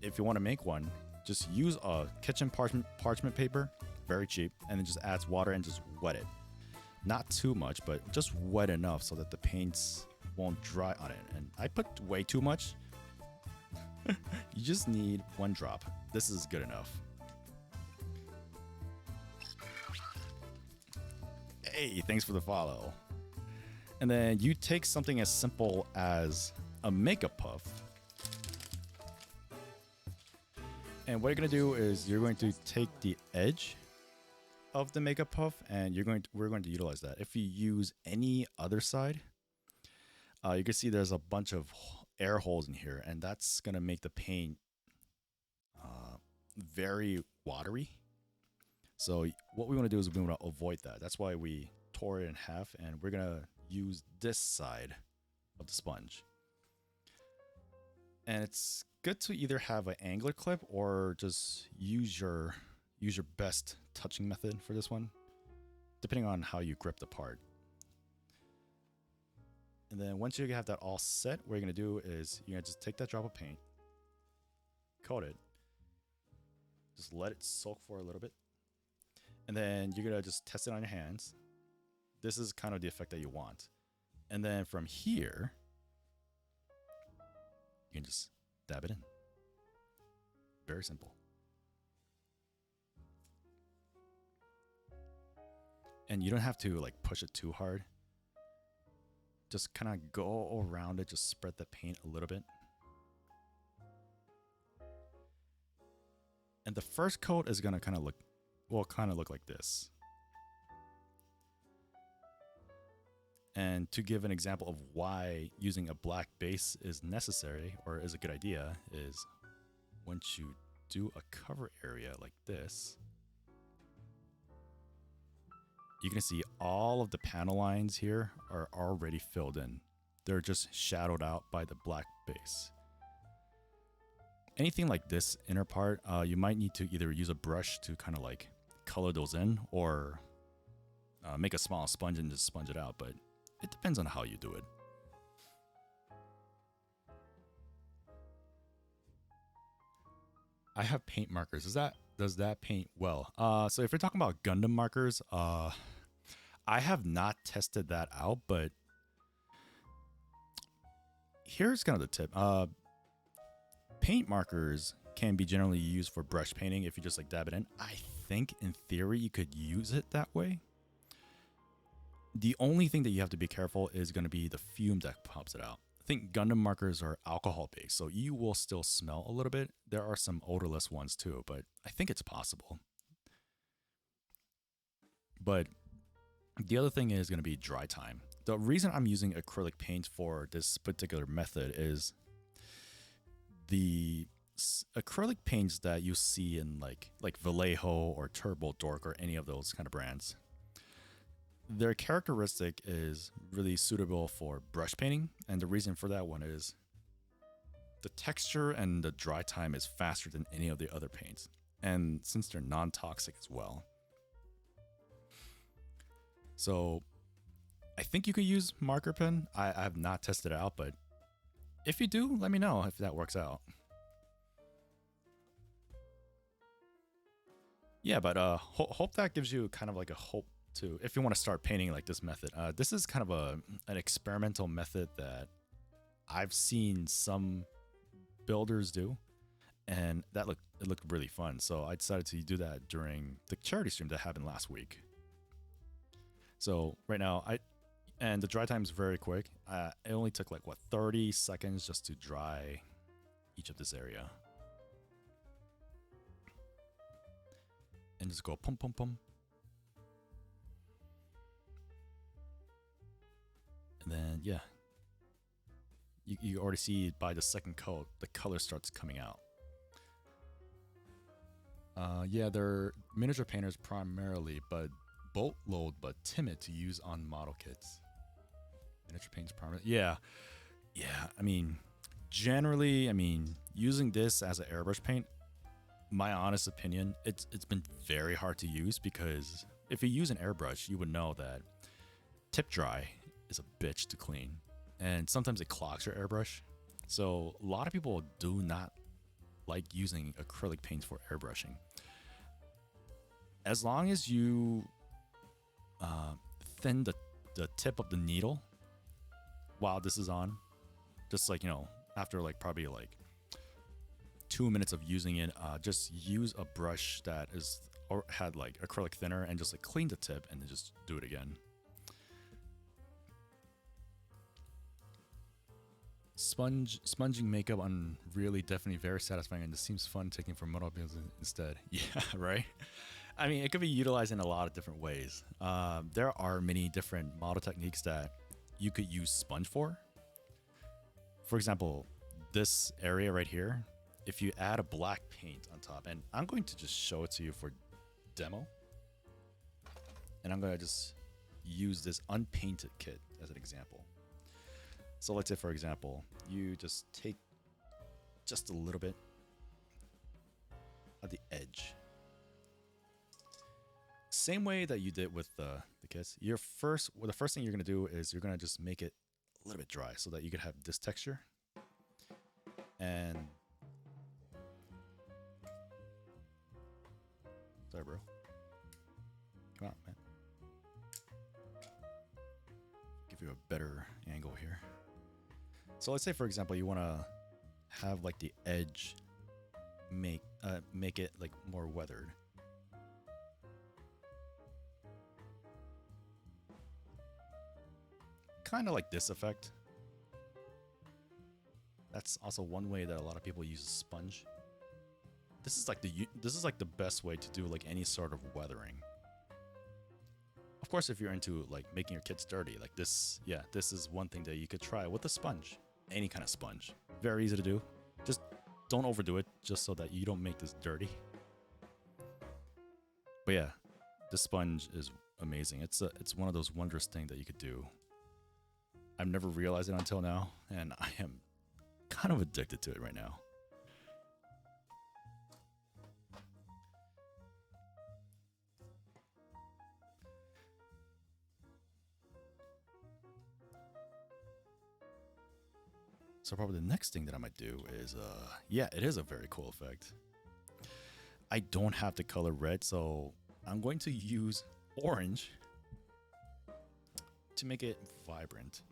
if you want to make one, just use a kitchen parchment paper, very cheap, and then just adds water and just wet it. Not too much, but just wet enough so that the paints won't dry on it. And I put way too much. You just need 1 drop. This is good enough. Hey, thanks for the follow. And then you take something as simple as a makeup puff. And what you're going to do is you're going to take the edge of the makeup puff and we're going to utilize that. If you use any other side, you can see there's a bunch of air holes in here, and that's going to make the paint very watery. So what we want to do is we want to avoid that. That's why we tore it in half, and we're going to use this side of the sponge. And it's good to either have an angler clip or just use your best touching method for this one, depending on how you grip the part. And then once you have that all set, what you're going to do is you're going to just take that drop of paint, coat it, just let it soak for a little bit, and then you're going to just test it on your hands. This is kind of the effect that you want. And then from here, you can just dab it in. Very simple. And you don't have to like push it too hard. Just kind of go around it, just spread the paint a little bit. And the first coat is gonna kind of look like this. And to give an example of why using a black base is necessary or is a good idea is once you do a cover area like this, you can see all of the panel lines here are already filled in. They're just shadowed out by the black base. Anything like this inner part, you might need to either use a brush to kind of like color those in or make a small sponge and just sponge it out, but it depends on how you do it. I have paint markers. Does that paint well? So if you're talking about Gundam markers, I have not tested that out, but here's kind of the tip. Paint markers can be generally used for brush painting if you just like dab it in. I think in theory you could use it that way. The only thing that you have to be careful is going to be the fume that pops it out. I think Gundam markers are alcohol based, so you will still smell a little bit. There are some odorless ones too, but I think it's possible. But the other thing is going to be dry time. The reason I'm using acrylic paint for this particular method is the acrylic paints that you see in like Vallejo or Turbo Dork or any of those kind of brands. Their characteristic is really suitable for brush painting, and the reason for that one is the texture and the dry time is faster than any of the other paints, and since they're non-toxic as well. So I think you could use marker pen. I have not tested it out, but if you do, let me know if that works out. Yeah, but hope that gives you kind of like a hope to, if you want to start painting like this method. This is kind of an experimental method that I've seen some builders do, and it looked really fun. So I decided to do that during the charity stream that happened last week. So right now and the dry time is very quick. It only took like 30 seconds just to dry each of this area, and just go pum pum pum. And then, yeah, you already see by the second coat, the color starts coming out. Yeah, they're miniature painters primarily, but boatload but timid to use on model kits. Miniature paints primarily. Yeah. I mean, generally, using this as an airbrush paint, my honest opinion, it's been very hard to use because if you use an airbrush, you would know that tip dry is a bitch to clean, and sometimes it clogs your airbrush. So a lot of people do not like using acrylic paints for airbrushing. As long as you thin the tip of the needle while this is on, just like, after like probably like 2 minutes of using it, just use a brush that had like acrylic thinner and just like clean the tip and then just do it again. Sponging makeup on really definitely very satisfying, and it seems fun taking from model builds instead. Yeah, right? It could be utilized in a lot of different ways. There are many different model techniques that you could use sponge for. For example, this area right here, if you add a black paint on top, and I'm going to just show it to you for demo, and I'm going to just use this unpainted kit as an example. So let's say, for example, you just take just a little bit at the edge. Same way that you did with the kits. The first thing you're going to do is you're going to just make it a little bit dry so that you can have this texture. And sorry, bro. Come on, man. Give you a better angle here. So let's say, for example, you want to have like the edge make it like more weathered. Kind of like this effect. That's also one way that a lot of people use a sponge. This is like the best way to do like any sort of weathering. Of course, if you're into like making your kids dirty, like this, yeah, this is one thing that you could try with a sponge. Any kind of sponge. Very easy to do. Just don't overdo it, just so that you don't make this dirty. But yeah, this sponge is amazing. It's one of those wondrous things that you could do. I've never realized it until now, and I am kind of addicted to it right now. So probably the next thing that I might do is, yeah, it is a very cool effect. I don't have the color red, so I'm going to use orange to make it vibrant.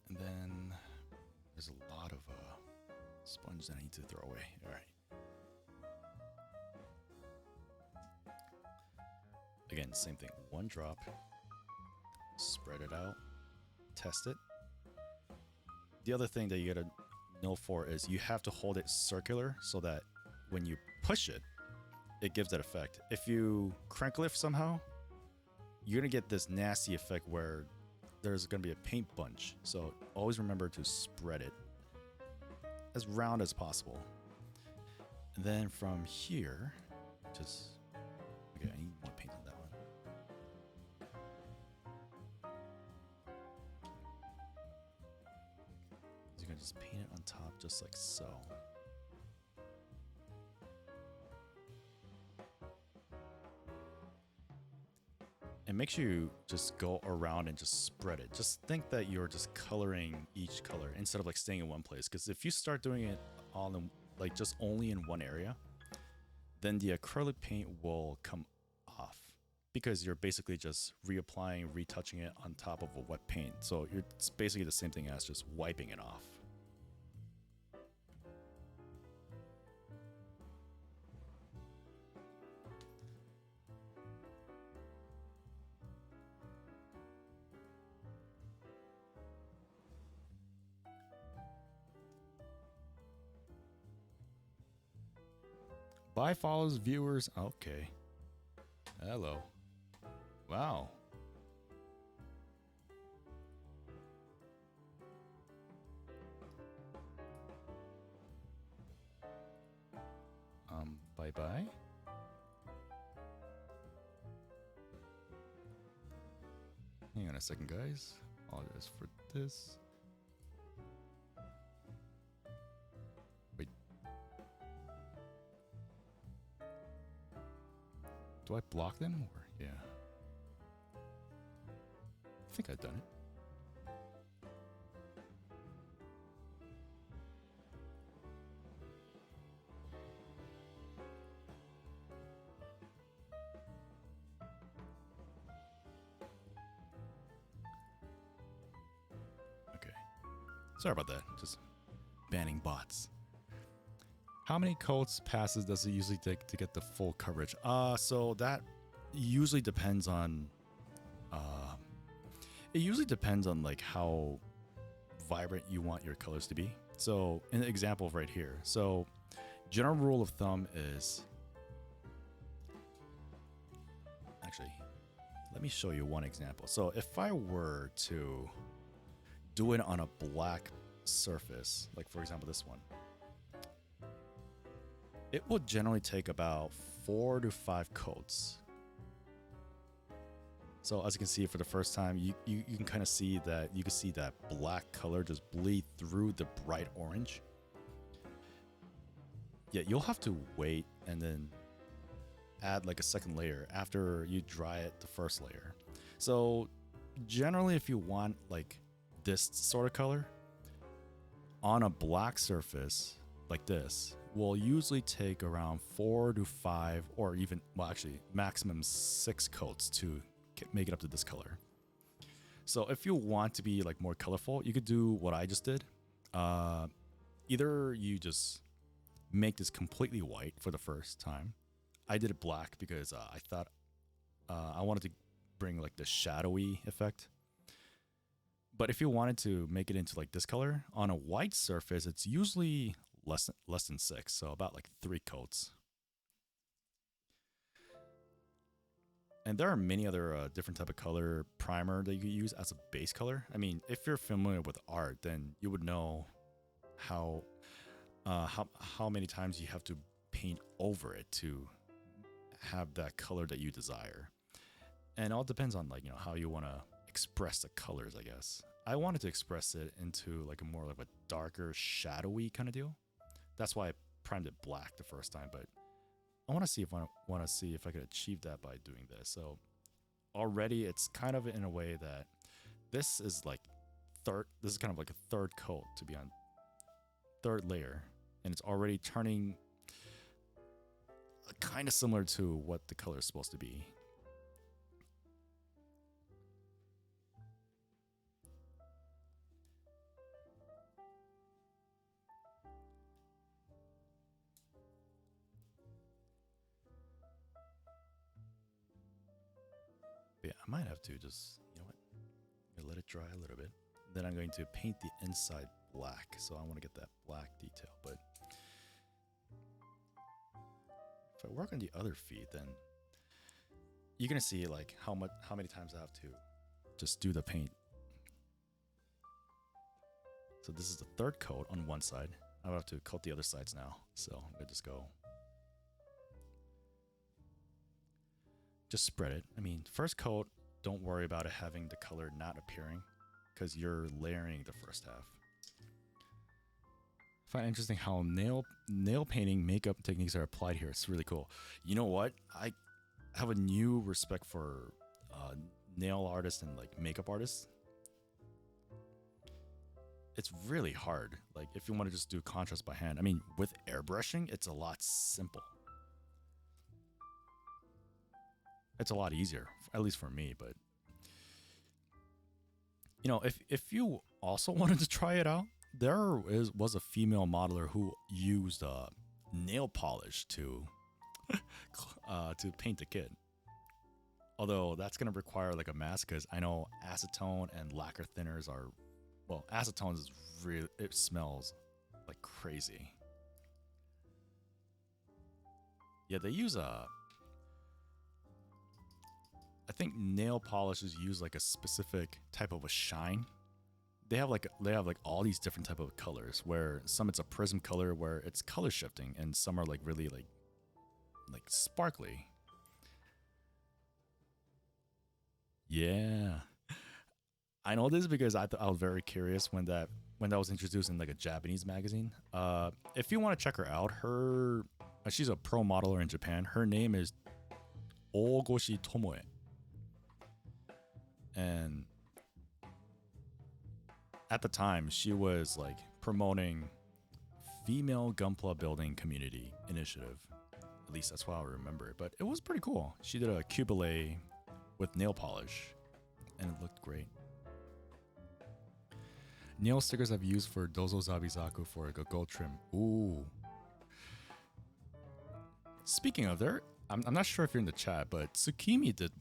And then there's a lot of sponge that I need to throw away. All right. Again, same thing. One drop. Spread it out. Test it. The other thing that you gotta know for is you have to hold it circular so that when you push it, it gives that effect. If you crank lift somehow, you're gonna get this nasty effect where there's gonna be a paint bunch. So always remember to spread it as round as possible. And then from here, just okay, I need more paint on that one. You're gonna just paint it on top just like so. And make sure you just go around and just spread it. Just think that you're just coloring each color instead of like staying in one place. Because if you start doing it all in like just only in one area, then the acrylic paint will come off because you're basically just reapplying, retouching it on top of a wet paint. So it's basically the same thing as just wiping it off. Bye, follows, viewers. Okay. Hello. Wow. Bye-bye. Hang on a second, guys. Apologize for this. Wait. Do I block them? Or yeah. I think I've done it. Sorry about that. Just banning bots. How many coats passes does it usually take to get the full coverage? So that usually depends on it usually depends on like how vibrant you want your colors to be. So in the example right here, so general rule of thumb is actually, let me show you one example. So if I were to do it on a black surface, like for example this one, it will generally take about 4 to 5 coats. So as you can see, for the first time, you can kind of see that black color just bleed through the bright orange. Yeah, you'll have to wait and then add like a second layer after you dry it the first layer. So generally, if you want like this sort of color on a black surface like this, will usually take around 4 to 5 or even, well, actually maximum 6 coats to make it up to this color. So if you want to be like more colorful, you could do what I just did. Either you just make this completely white for the first time. I did it black because I thought I wanted to bring like the shadowy effect. But if you wanted to make it into like this color on a white surface, it's usually less than 6, so about like 3 coats. And there are many other different type of color primer that you can use as a base color. I mean, if you're familiar with art, then you would know how many times you have to paint over it to have that color that you desire. And it all depends on like, you know, how you want to express the colors, I guess. I wanted to express it into like a more like a darker, shadowy kind of deal. That's why I primed it black the first time, but I want to see if I could achieve that by doing this. So already it's kind of in a way that this is kind of like a third coat to be on, third layer, and it's already turning kind of similar to what the color is supposed to be. But yeah, I might have to just, you know what, I'm gonna let it dry a little bit. Then I'm going to paint the inside black, so I want to get that black detail. But if I work on the other feet, then you're gonna see like how many times I have to just do the paint. So this is the third coat on one side. I have to coat the other sides now. So I'm gonna just spread it. I mean, first coat, don't worry about it having the color not appearing because you're layering the first half. I find it interesting how nail painting makeup techniques are applied here. It's really cool. You know what? I have a new respect for nail artists and like makeup artists. It's really hard. Like if you want to just do contrast by hand. I mean, with airbrushing, it's a lot simple. It's a lot easier, at least for me. But you know, if you also wanted to try it out, was a female modeler who used nail polish to paint the kid. Although that's gonna require like a mask, because I know acetone and lacquer thinners are, well, acetone is really, it smells like crazy. Yeah, they use I think nail polishes use like a specific type of a shine. They have like all these different type of colors, where some it's a prism color where it's color shifting, and some are like really like sparkly. Yeah, I know this because I was very curious when that was introduced in like a Japanese magazine. If you want to check her out, she's a pro modeler in Japan. Her name is Ogoshi Tomoe. And at the time, she was like promoting female Gunpla building community initiative. At least that's how I remember it. But it was pretty cool. She did a cubile with nail polish, and it looked great. Nail stickers I've used for Dozo Zabizaku for like a gold trim. Ooh. Speaking of there, I'm not sure if you're in the chat, but Tsukimi did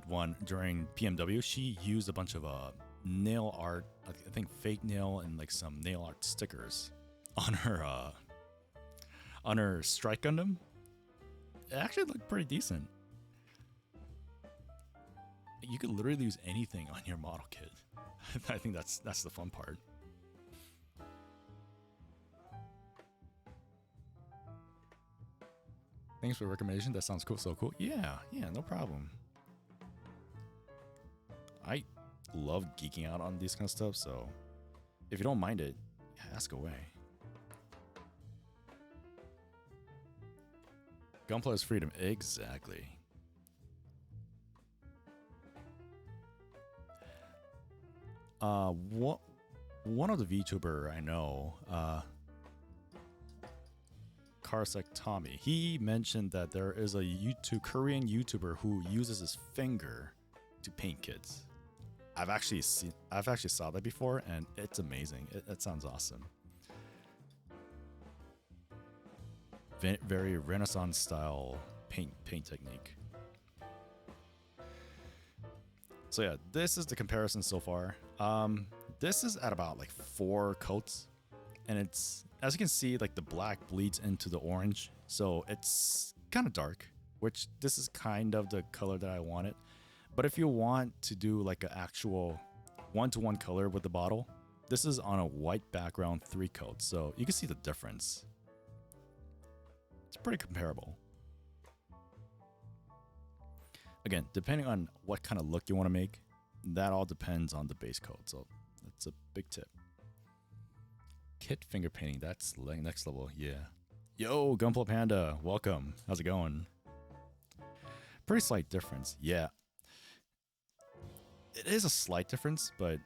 one during PMW. She used a bunch of nail art, I think fake nail and like some nail art stickers on her Strike Gundam. It actually looked pretty decent. You could literally use anything on your model kit. I think that's the fun part. Thanks for the recommendation. That sounds cool. So cool. Yeah, no problem. I love geeking out on these kind of stuff, so if you don't mind it, ask away. Gunpla is freedom. Exactly. One of the VTuber I know, Karsek Tommy, he mentioned that there is a Korean YouTuber who uses his finger to paint kids. I've actually saw that before, and it's amazing. It sounds awesome. Very Renaissance style paint technique. So yeah, this is the comparison so far. This is at about like 4 coats, and it's, as you can see, like the black bleeds into the orange, so it's kind of dark, which this is kind of the color that I wanted. But if you want to do like an actual one-to-one color with the bottle, this is on a white background 3 coats, so you can see the difference. It's pretty comparable. Again, depending on what kind of look you want to make, that all depends on the base coat, so that's a big tip. Kit finger painting, that's next level, yeah. Yo, Gunpla Panda, welcome. How's it going? Pretty slight difference, yeah. It is a slight difference, but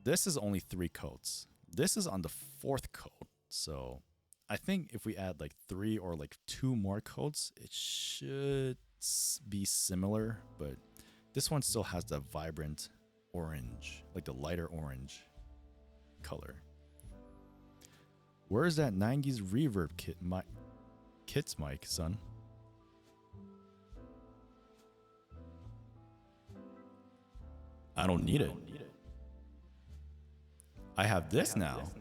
this is only 3 coats. This is on the 4th coat, so I think if we add like 3 or like 2 more coats, it should be similar, but this one still has the vibrant orange, like the lighter orange color. Where's that 90s reverb kit's mic, son? I don't need it. I have this now.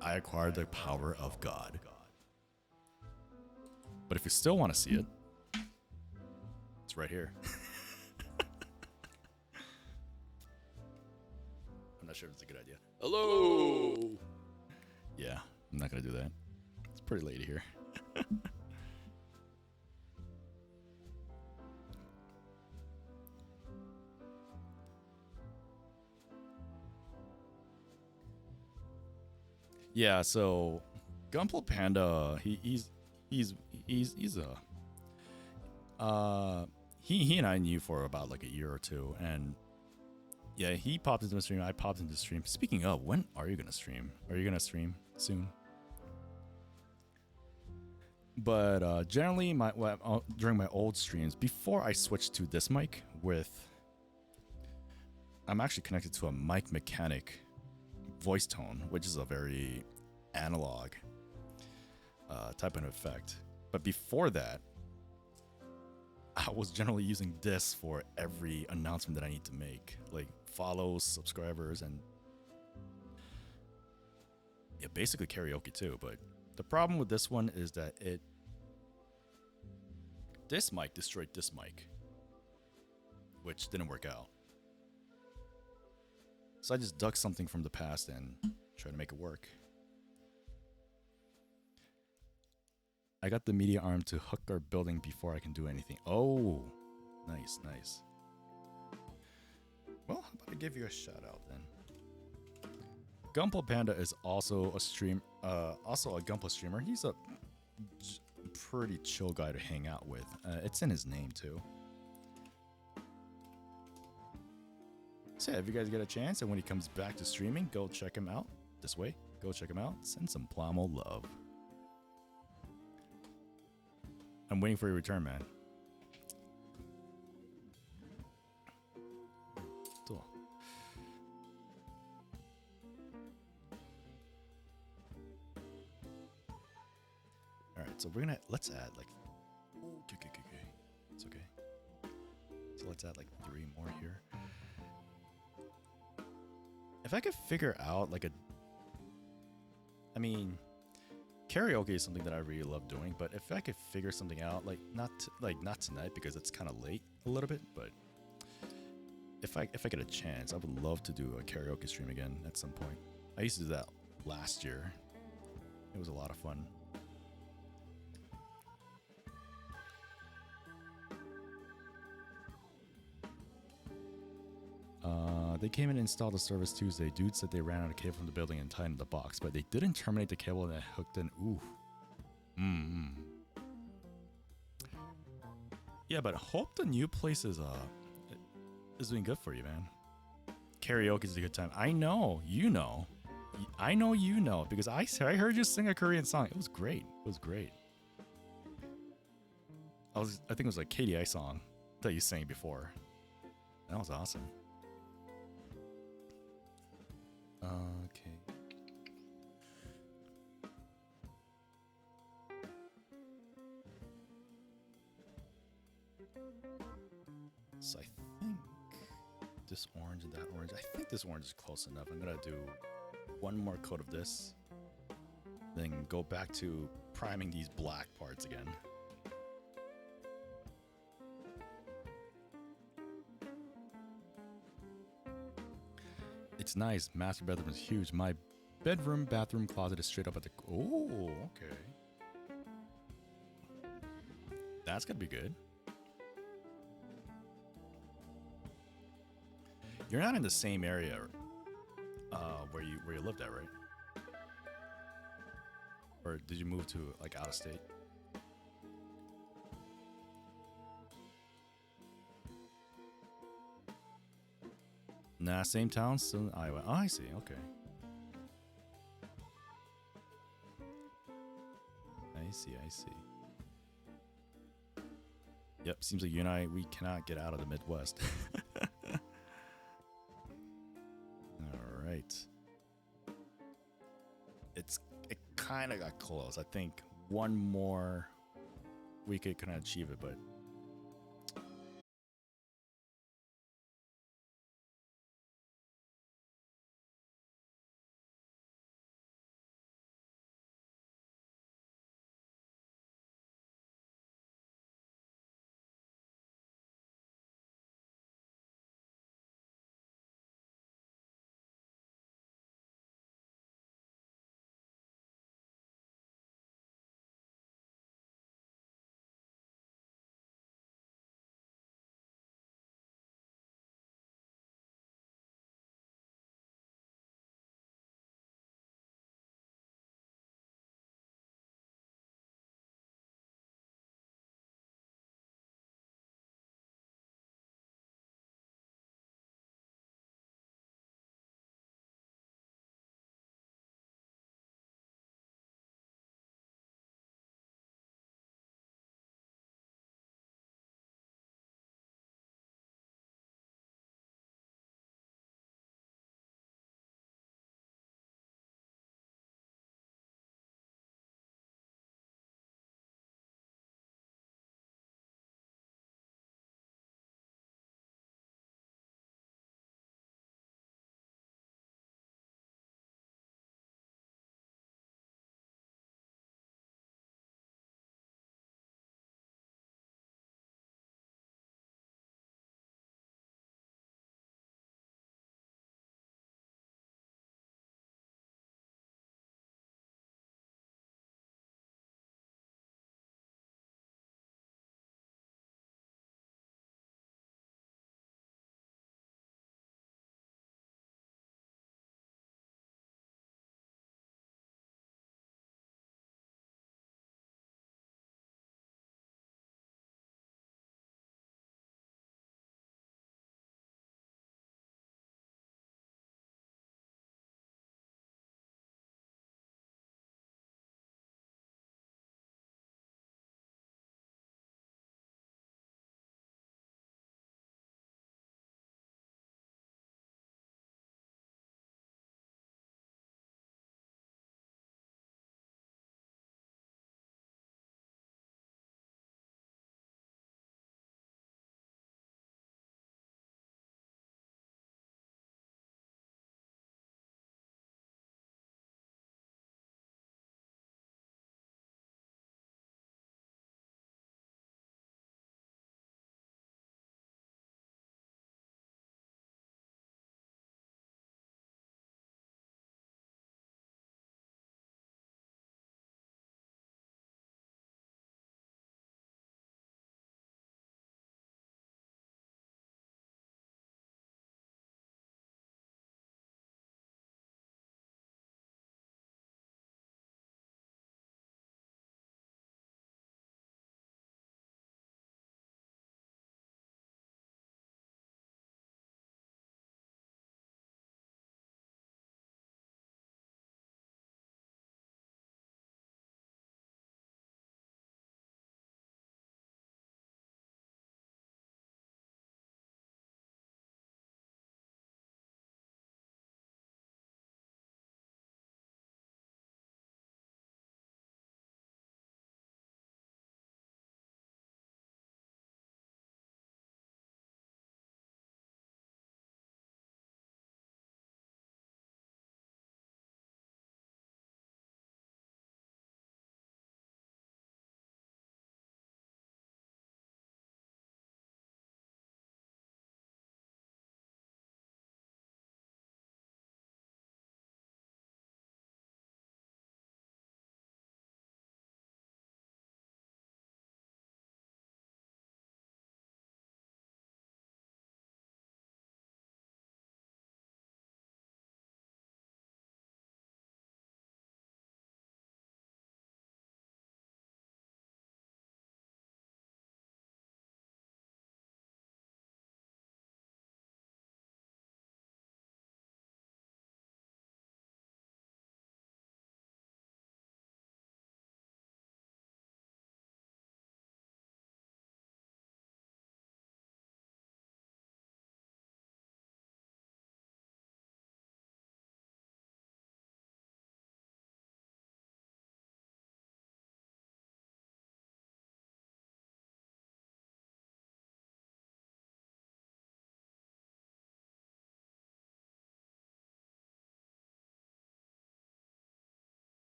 I acquired the power of God. But if you still want to see it, it's right here. I'm not sure if it's a good idea. Hello! Yeah, I'm not going to do that. It's pretty late here. Yeah, so Gunpla Panda, he and I knew for about like a year or two, and yeah, he popped into the stream, I popped into the stream. Speaking of, when are you gonna stream? Are you gonna stream soon? But generally, during my old streams, before I switched to this mic I'm actually connected to a mic mechanic voice tone, which is a very analog type of effect. But before that, I was generally using this for every announcement that I need to make, like follows, subscribers, and yeah, basically karaoke too. But the problem with this one is that this mic destroyed this mic, which didn't work out. So I just dug something from the past and tried to make it work. I got the media arm to hook our building before I can do anything. Oh, nice, nice. Well, how about I give you a shout out then? Gunpla Panda is also a Gunpla streamer. He's a pretty chill guy to hang out with. It's in his name too. So yeah, if you guys get a chance and when he comes back to streaming, go check him out this way. Go check him out. Send some Plamo love. I'm waiting for your return, man. Cool. All right, so let's add like, okay. It's okay. So let's add like 3 more here. If I could figure out like karaoke is something that I really love doing, but if I could figure something out, not tonight because it's kind of late a little bit, but if I get a chance, I would love to do a karaoke stream again at some point. I used to do that last year. It was a lot of fun. They came in and installed the service Tuesday. Dude said they ran out of cable from the building and tightened the box, but they didn't terminate the cable that hooked in. Ooh. Yeah, but hope the new place is doing good for you, man. Karaoke is a good time. I know, you know. I know you know, because I heard you sing a Korean song. It was great. It was great. I think it was a KDI song that you sang before. That was awesome. Okay. So I think this orange and that orange. I think this orange is close enough. I'm gonna do one more coat of this, then go back to priming these black parts again. It's nice. Master bedroom is huge. My bedroom, bathroom, closet is straight up at the... Oh, okay. That's gonna be good. You're not in the same area where you lived at, right? Or did you move to like out of state? Nah, same town, still in Iowa. Oh, I see. Okay. I see. I see. Yep, seems like you and I, we cannot get out of the Midwest. All right. It kind of got close. I think one more we could kind of achieve it, but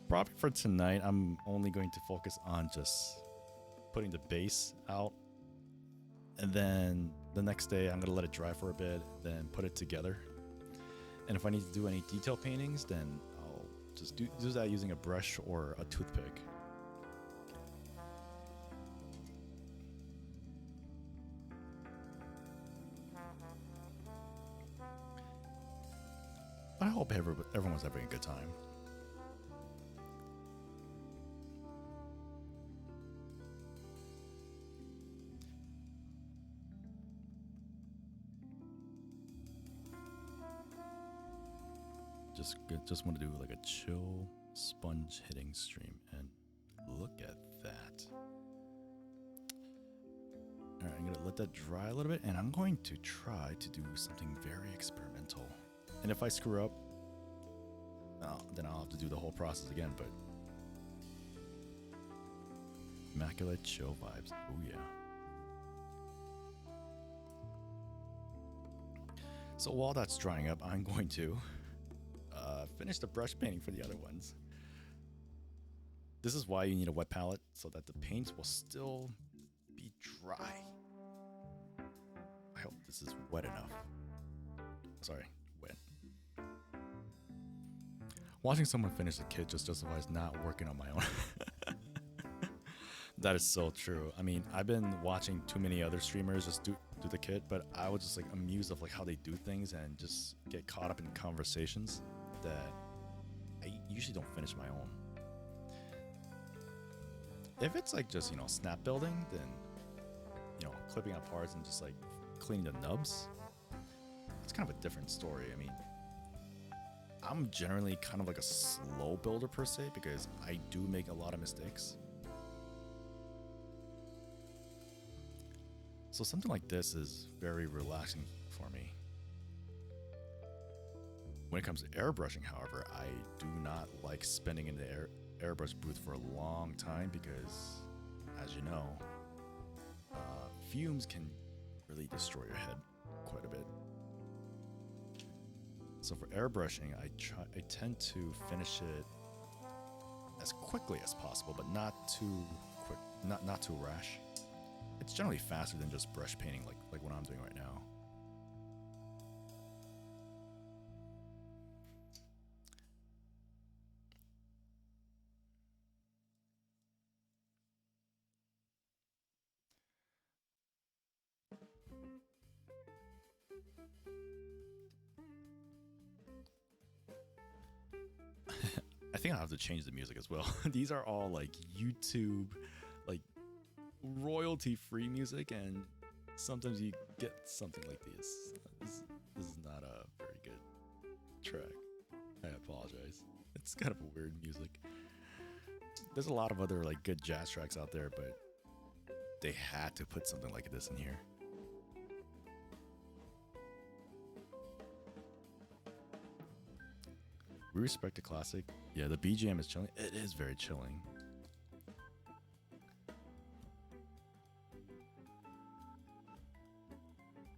Probably for tonight, I'm only going to focus on just putting the base out. And then the next day, I'm going to let it dry for a bit, then put it together. And if I need to do any detail paintings, then I'll just do that using a brush or a toothpick. But I hope everyone's having a good time. Just want to do like a chill sponge hitting stream, and look at that. All right, I'm gonna let that dry a little bit, and I'm going to try to do something very experimental. And if I screw up, then I'll have to do the whole process again. But immaculate chill vibes. Oh yeah. So while that's drying up, I'm going to finish the brush painting for the other ones. This is why you need a wet palette, so that the paints will still be dry. I hope this is wet enough. Sorry, wet. Watching someone finish the kit just justifies not working on my own. That is so true. I mean, I've been watching too many other streamers just do the kit, but I was just like amused of like how they do things and just get caught up in conversations that I usually don't finish my own. If it's like just, you know, snap building, then, you know, clipping out parts and just like cleaning the nubs, it's kind of a different story. I mean, I'm generally kind of like a slow builder per se, because I do make a lot of mistakes. So something like this is very relaxing for me. When it comes to airbrushing, however, I do not like spending in the airbrush booth for a long time because, as you know, fumes can really destroy your head quite a bit. So for airbrushing, I tend to finish it as quickly as possible, but not too quick, not too rash. It's generally faster than just brush painting like what I'm doing right now. I think I'll have to change the music as well. These are all like YouTube, like royalty free music, and sometimes you get something like this. This is not a very good track. I apologize. It's kind of a weird music. There's a lot of other like good jazz tracks out there, but they had to put something like this in here. We respect the classic. Yeah, the BGM is chilling. It is very chilling.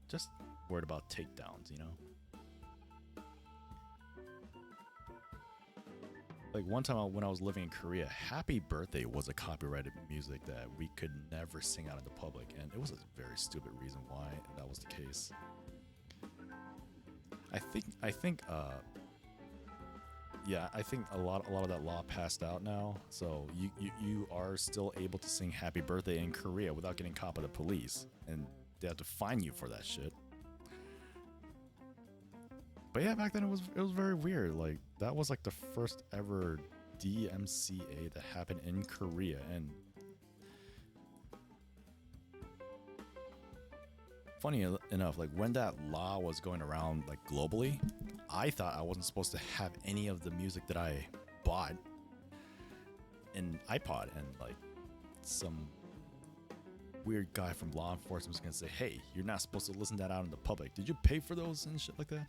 Just worried about takedowns, you know? Like one time when I was living in Korea, Happy Birthday was a copyrighted music that we could never sing out in the public, and it was a very stupid reason why that was the case. I think a lot of that law passed out now, so you are still able to sing Happy Birthday in Korea without getting caught by the police, and they have to fine you for that shit. But yeah, back then it was very weird. Like that was like the first ever DMCA that happened in Korea, and funny enough, like when that law was going around like globally, I thought I wasn't supposed to have any of the music that I bought in iPod, and like some weird guy from law enforcement was gonna say, hey, you're not supposed to listen to that out in the public. Did you pay for those and shit like that?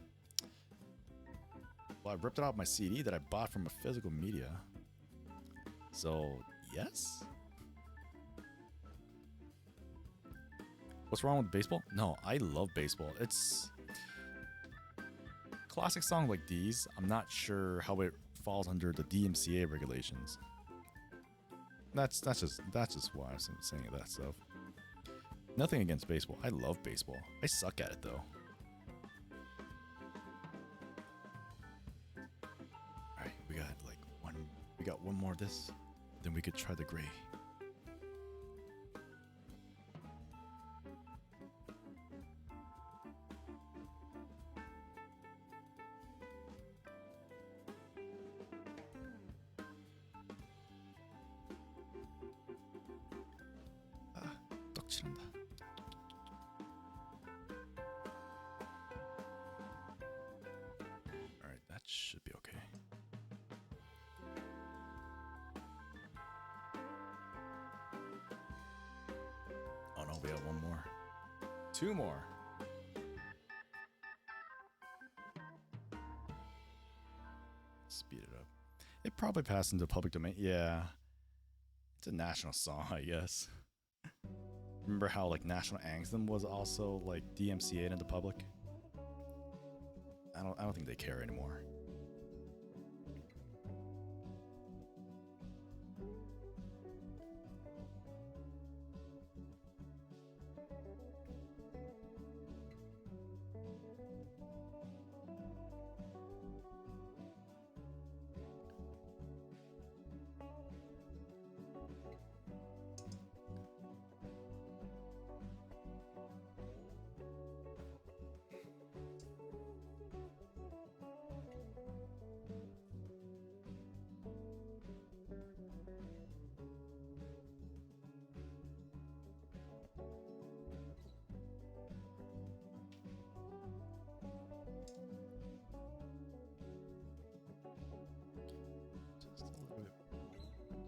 Well, I ripped it off my CD that I bought from a physical media. So, yes? What's wrong with baseball? No, I love baseball. It's classic songs like these. I'm not sure how it falls under the DMCA regulations. That's just why I'm saying that stuff. Nothing against baseball. I love baseball. I suck at it though. Alright, we got like one more of this. Then we could try the gray. 떡칠한다. Alright, that should be okay. Oh no, we have one more. Two more. Speed it up. It probably passed into public domain. Yeah. It's a national song, I guess. Remember how like national anthem was also like DMCA'd into public? I don't think they care anymore.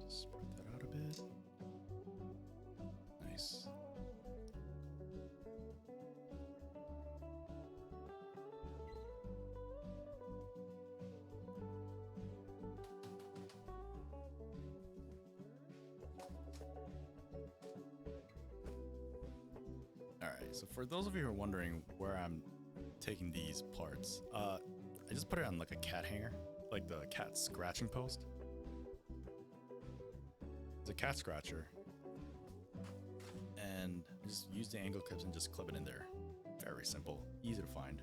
Spread that out a bit. Nice. Alright, so for those of you who are wondering where I'm taking these parts, I just put it on like a cat hanger, like the cat scratching post. It's a cat scratcher, and just use the angle clips and just clip it in there. Very simple, easy to find.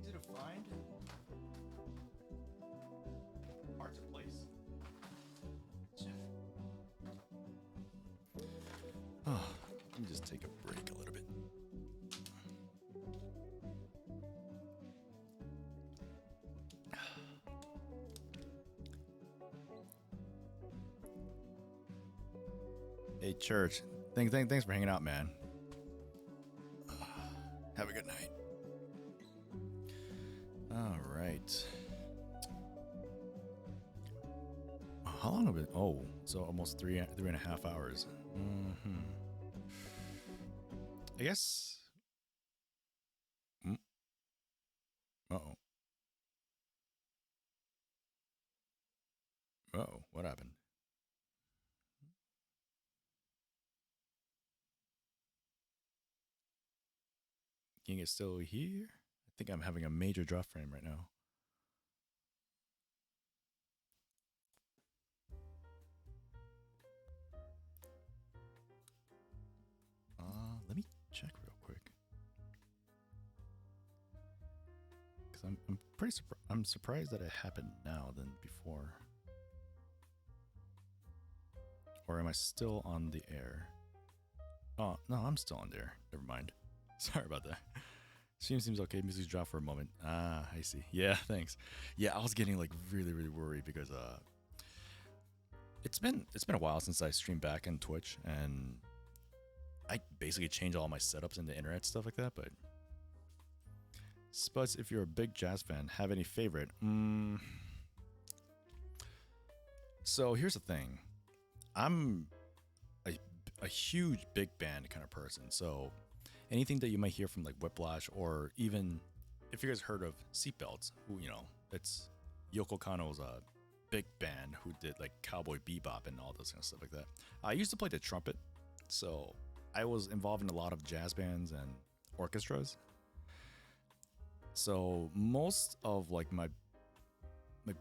Easy to find. Hard to place. Oh, let me just take a break a little bit. Hey, Church. Thanks for hanging out, man. Have a good night. All right. How long have it? Oh, so almost three and a half hours. I guess. Uh-oh. Uh-oh, what happened? King is still here? I think I'm having a major drop frame right now. Let me check real quick. Cause I'm pretty I'm surprised that it happened now than before. Or am I still on the air? Oh no, I'm still on the air. Never mind. Sorry about that. Stream seems okay. Music's dropped for a moment. Ah, I see. Yeah, thanks. Yeah, I was getting like really worried because it's been a while since I streamed back on Twitch, and I basically changed all my setups and the internet stuff like that. But Spuds, if you're a big jazz fan, have any favorite? So here's the thing. I'm a huge big band kind of person. So anything that you might hear from like Whiplash, or even if you guys heard of Seatbelts, who, you know, it's Yoko Kanno's big band who did like Cowboy Bebop and all those kind of stuff like that. I used to play the trumpet, so I was involved in a lot of jazz bands and orchestras. So most of like my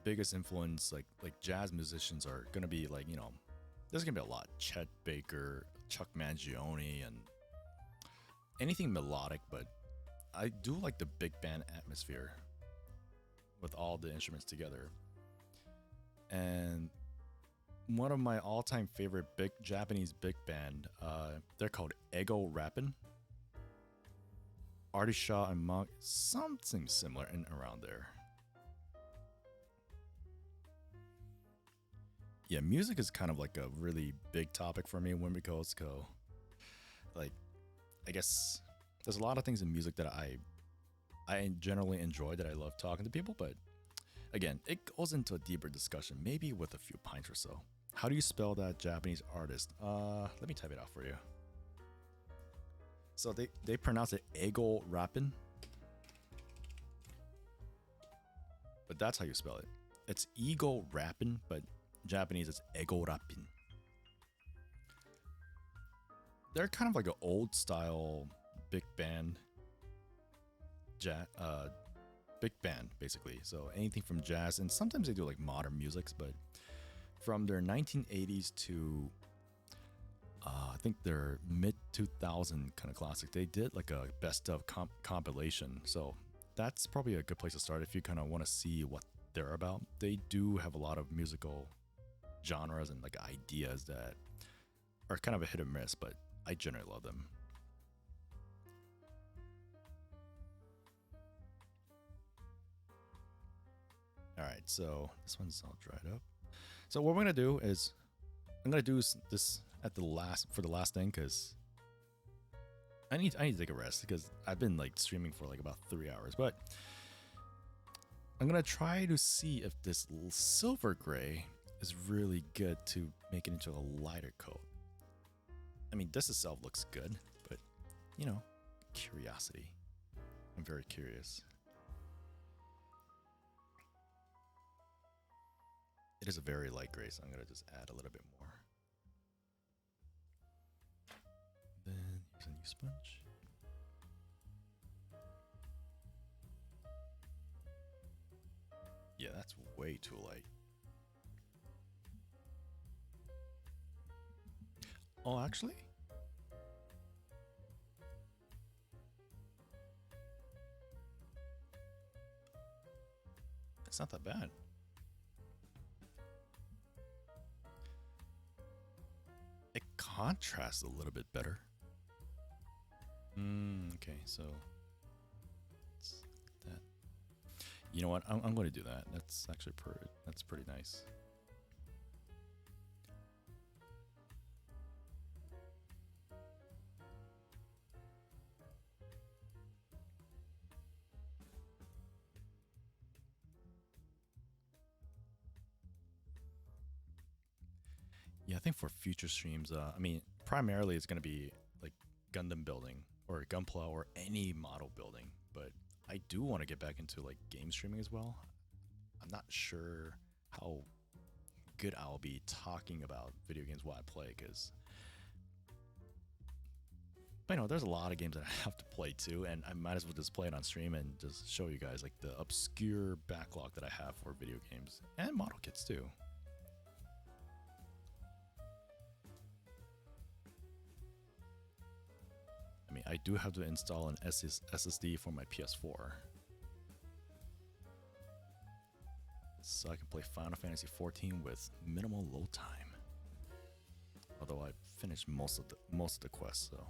biggest influence, like jazz musicians, are gonna be like, you know, there's gonna be a lot. Chet Baker, Chuck Mangione, and anything melodic. But I do like the big band atmosphere with all the instruments together. And one of my all-time favorite Japanese big band, they're called Ego Rappin'. Artie Shaw and Monk, something similar and around there. Yeah, music is kind of like a really big topic for me when we go. Like, I guess there's a lot of things in music that I generally enjoy, that I love talking to people, but again, it goes into a deeper discussion, maybe with a few pints or so. How do you spell that Japanese artist? Let me type it out for you. So they pronounce it Ego Rappin', but that's how you spell it. It's Ego Rappin', but Japanese it's Ego Rappin'. They're kind of like an old style big band, big band basically. So anything from jazz, and sometimes they do like modern musics, but from their 1980s to I think their mid 2000 kind of classic, they did like a best of compilation. So that's probably a good place to start if you kind of want to see what they're about. They do have a lot of musical genres and like ideas that are kind of a hit or miss, but I generally love them. All right, so this one's all dried up. So what we're gonna do is I'm gonna do this at the last thing, because I need to take a rest, because I've been like streaming for like about 3 hours. But I'm gonna try to see if this silver gray is really good to make it into a lighter coat. I mean, this itself looks good, but you know, curiosity. I'm very curious. It is a very light gray, so I'm gonna just add a little bit more. Then here's a new sponge. Yeah, that's way too light. Oh, actually? It's not that bad. It contrasts a little bit better. Okay, so that. You know what? I'm going to do that. That's actually pretty nice. Yeah, I think for future streams, I mean, primarily it's going to be like Gundam building or Gunpla or any model building, but I do want to get back into like game streaming as well. I'm not sure how good I'll be talking about video games while I play, because you know, there's a lot of games that I have to play too, and I might as well just play it on stream and just show you guys like the obscure backlog that I have for video games and model kits too. I mean, I do have to install an SSD for my PS4, so I can play Final Fantasy XIV with minimal load time. Although I finished most of the quests, so.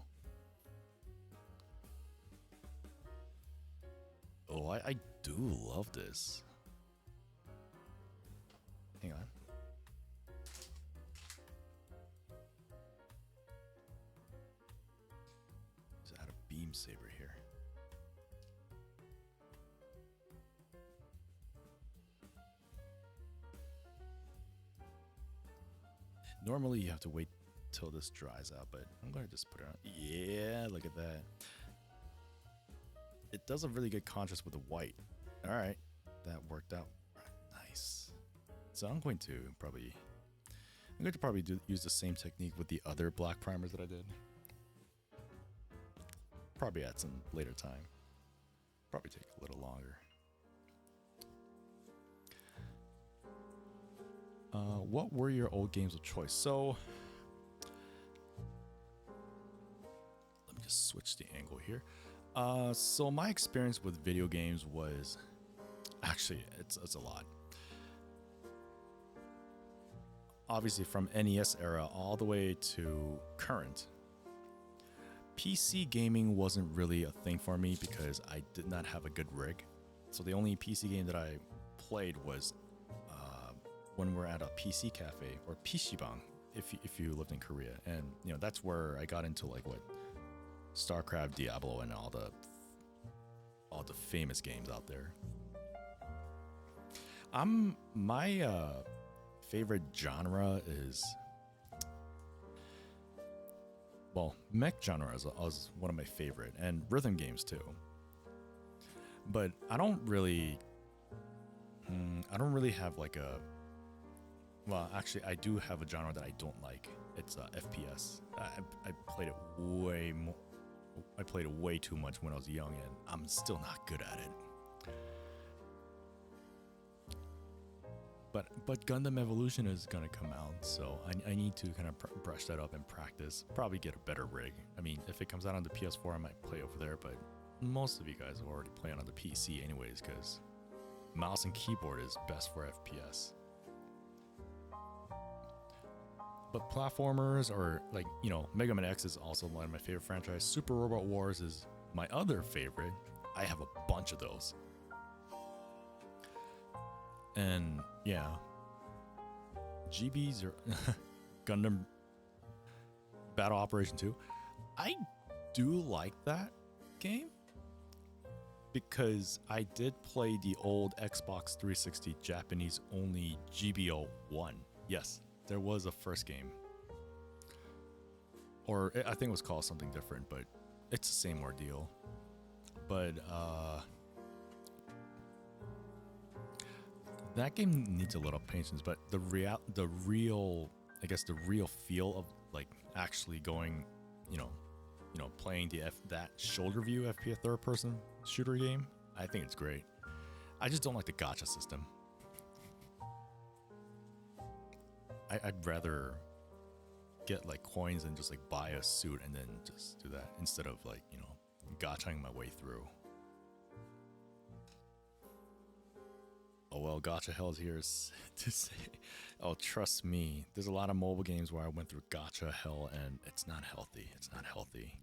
Oh, I do love this. Hang on. Just add a beam saber here. Normally you have to wait till this dries out, but I'm gonna just put it on. Yeah, look at that. It does a really good contrast with the white. All right, that worked out nice. So I'm going to probably use the same technique with the other black primers that I did. probably at some later time. Probably take a little longer. What were your old games of choice? So let me just switch the angle here. So my experience with video games was actually it's a lot. Obviously from NES era all the way to current. PC gaming wasn't really a thing for me because I did not have a good rig. So the only PC game that I played was when we're at a PC cafe or PCbang if you lived in Korea, and you know that's where I got into like what StarCraft, Diablo, and all the famous games out there. My favorite genre is, well, mech genre is one of my favorite, and rhythm games too. But I don't really have like a, well, actually I do have a genre that I don't like. It's FPS. I played it way more. I played it way too much when I was young, and I'm still not good at it. But Gundam Evolution is gonna come out, so I need to kind of brush that up and practice. Probably get a better rig. I mean, if it comes out on the PS4, I might play over there, but most of you guys are already playing on the PC anyways, because mouse and keyboard is best for FPS. But platformers, or like, you know, Mega Man X is also one of my favorite franchises. Super Robot Wars is my other favorite. I have a bunch of those. And yeah, GBs or Gundam Battle Operation 2. I do like that game because I did play the old Xbox 360 Japanese only GBO1. Yes, there was a first game. Or I think it was called something different, but it's the same ordeal. But that game needs a little patience, but the real I guess the real feel of like actually going, you know, playing that shoulder view FPS third person shooter game, I think it's great. I just don't like the gacha system. I'd rather get like coins and just like buy a suit and then just do that instead of like, you know, gachaing my way through. Oh well, gacha hell is here to say. Oh, trust me, there's a lot of mobile games where I went through gacha hell and it's not healthy. It's not healthy.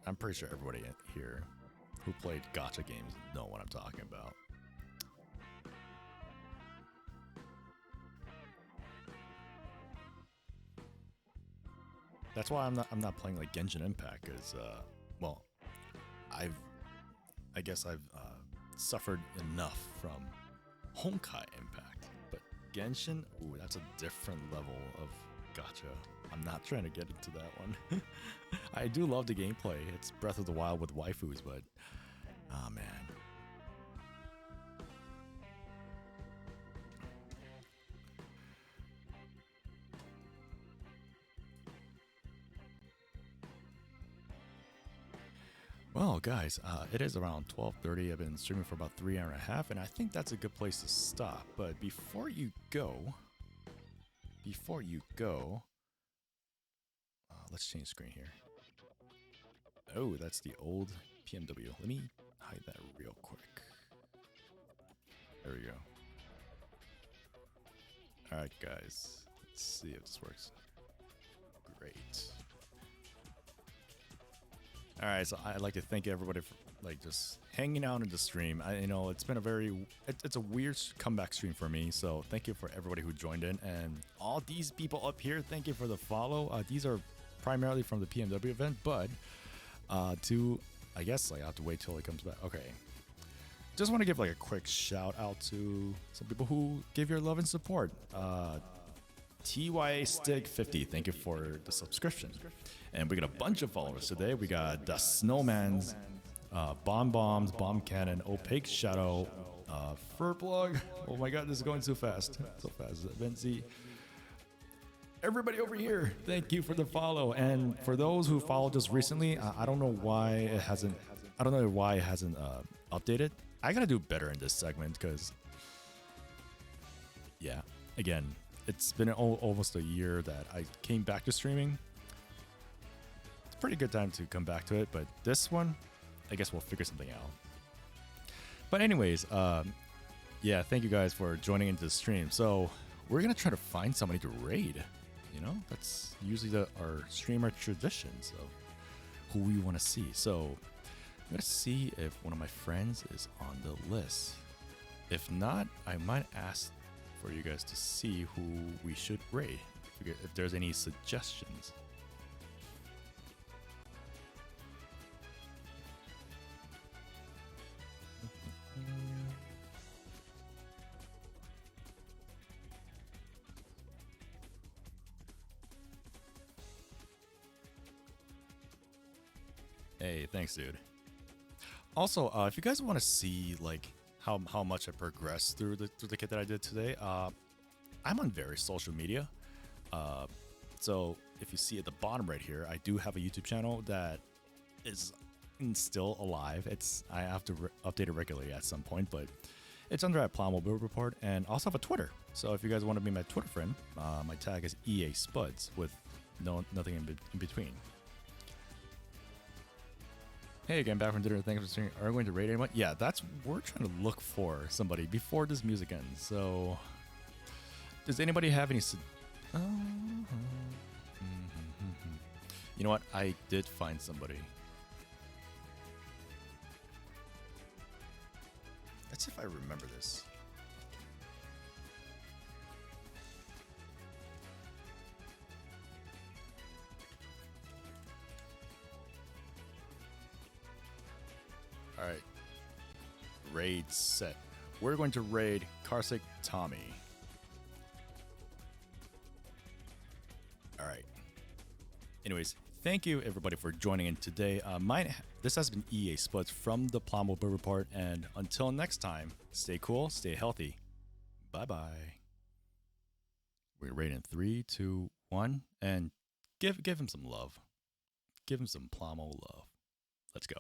I'm pretty sure everybody here who played gacha games know what I'm talking about. That's why I'm not playing like Genshin Impact, because well, I guess I've suffered enough from Honkai Impact, but Genshin, ooh, that's a different level of gacha. I'm not trying to get into that one. I do love the gameplay. It's Breath of the Wild with waifus, but oh man. Well, guys, it is around 12:30. I've been streaming for about 3 hours and a half, and I think that's a good place to stop. But before you go, let's change screen here. Oh, that's the old PMW. Let me hide that real quick. There we go. All right, guys, let's see if this works. Great. All right, so I'd like to thank everybody for like just hanging out in the stream. You know, it's been it's a weird comeback stream for me. So thank you for everybody who joined in, and all these people up here. Thank you for the follow. These are primarily from the PMW event, but I guess like I have to wait till it comes back. Okay, just want to give like a quick shout out to some people who gave your love and support. TYA Stig 50, thank you for the subscription. And we got a bunch of followers today. We got the Snowman's, Bomb Bombs, Bomb Cannon, Opaque Shadow, Furplug. Oh my god, this is going too fast. So fast. Vinci, Everybody over here, thank you for the follow. And for those who followed us recently, I don't know why it hasn't. I don't know why it hasn't updated. I gotta do better in this segment because, yeah, again, it's been almost a year that I came back to streaming. It's a pretty good time to come back to it, but this one, I guess we'll figure something out. But anyways, yeah, thank you guys for joining into the stream. So we're gonna try to find somebody to raid. You know, that's usually our streamer traditions of who we want to see. So I'm gonna see if one of my friends is on the list. If not, I might ask for you guys to see who we should raid. If there's any suggestions. Hey, thanks, dude. Also, if you guys want to see like how much I progressed through the kit that I did today, I'm on various social media. So if you see at the bottom right here, I do have a YouTube channel that is still alive. I have to update it regularly at some point, but it's under at Plamo Build Report, and also have a Twitter. So if you guys want to be my Twitter friend, my tag is EA Spuds with nothing in between. Hey again, back from dinner. Thanks for streaming. Are we going to raid anyone? Yeah, we're trying to look for somebody before this music ends. So, does anybody have any? You know what? I did find somebody. Let's see if I remember this. All right, raid set. We're going to raid Carsick Tommy. All right. Anyways, thank you everybody for joining in today. This has been EA Spuds from the Plamo Build Report, and until next time, stay cool, stay healthy. Bye bye. We're raiding 3, 2, 1, and give him some love. Give him some Plamo love. Let's go.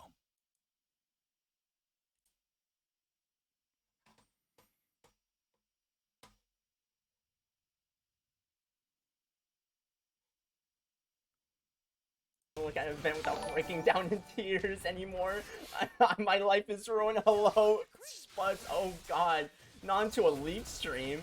Look at an event without breaking down in tears anymore. My life is ruined. Hello, Spuds. Oh god. Not into a lead stream.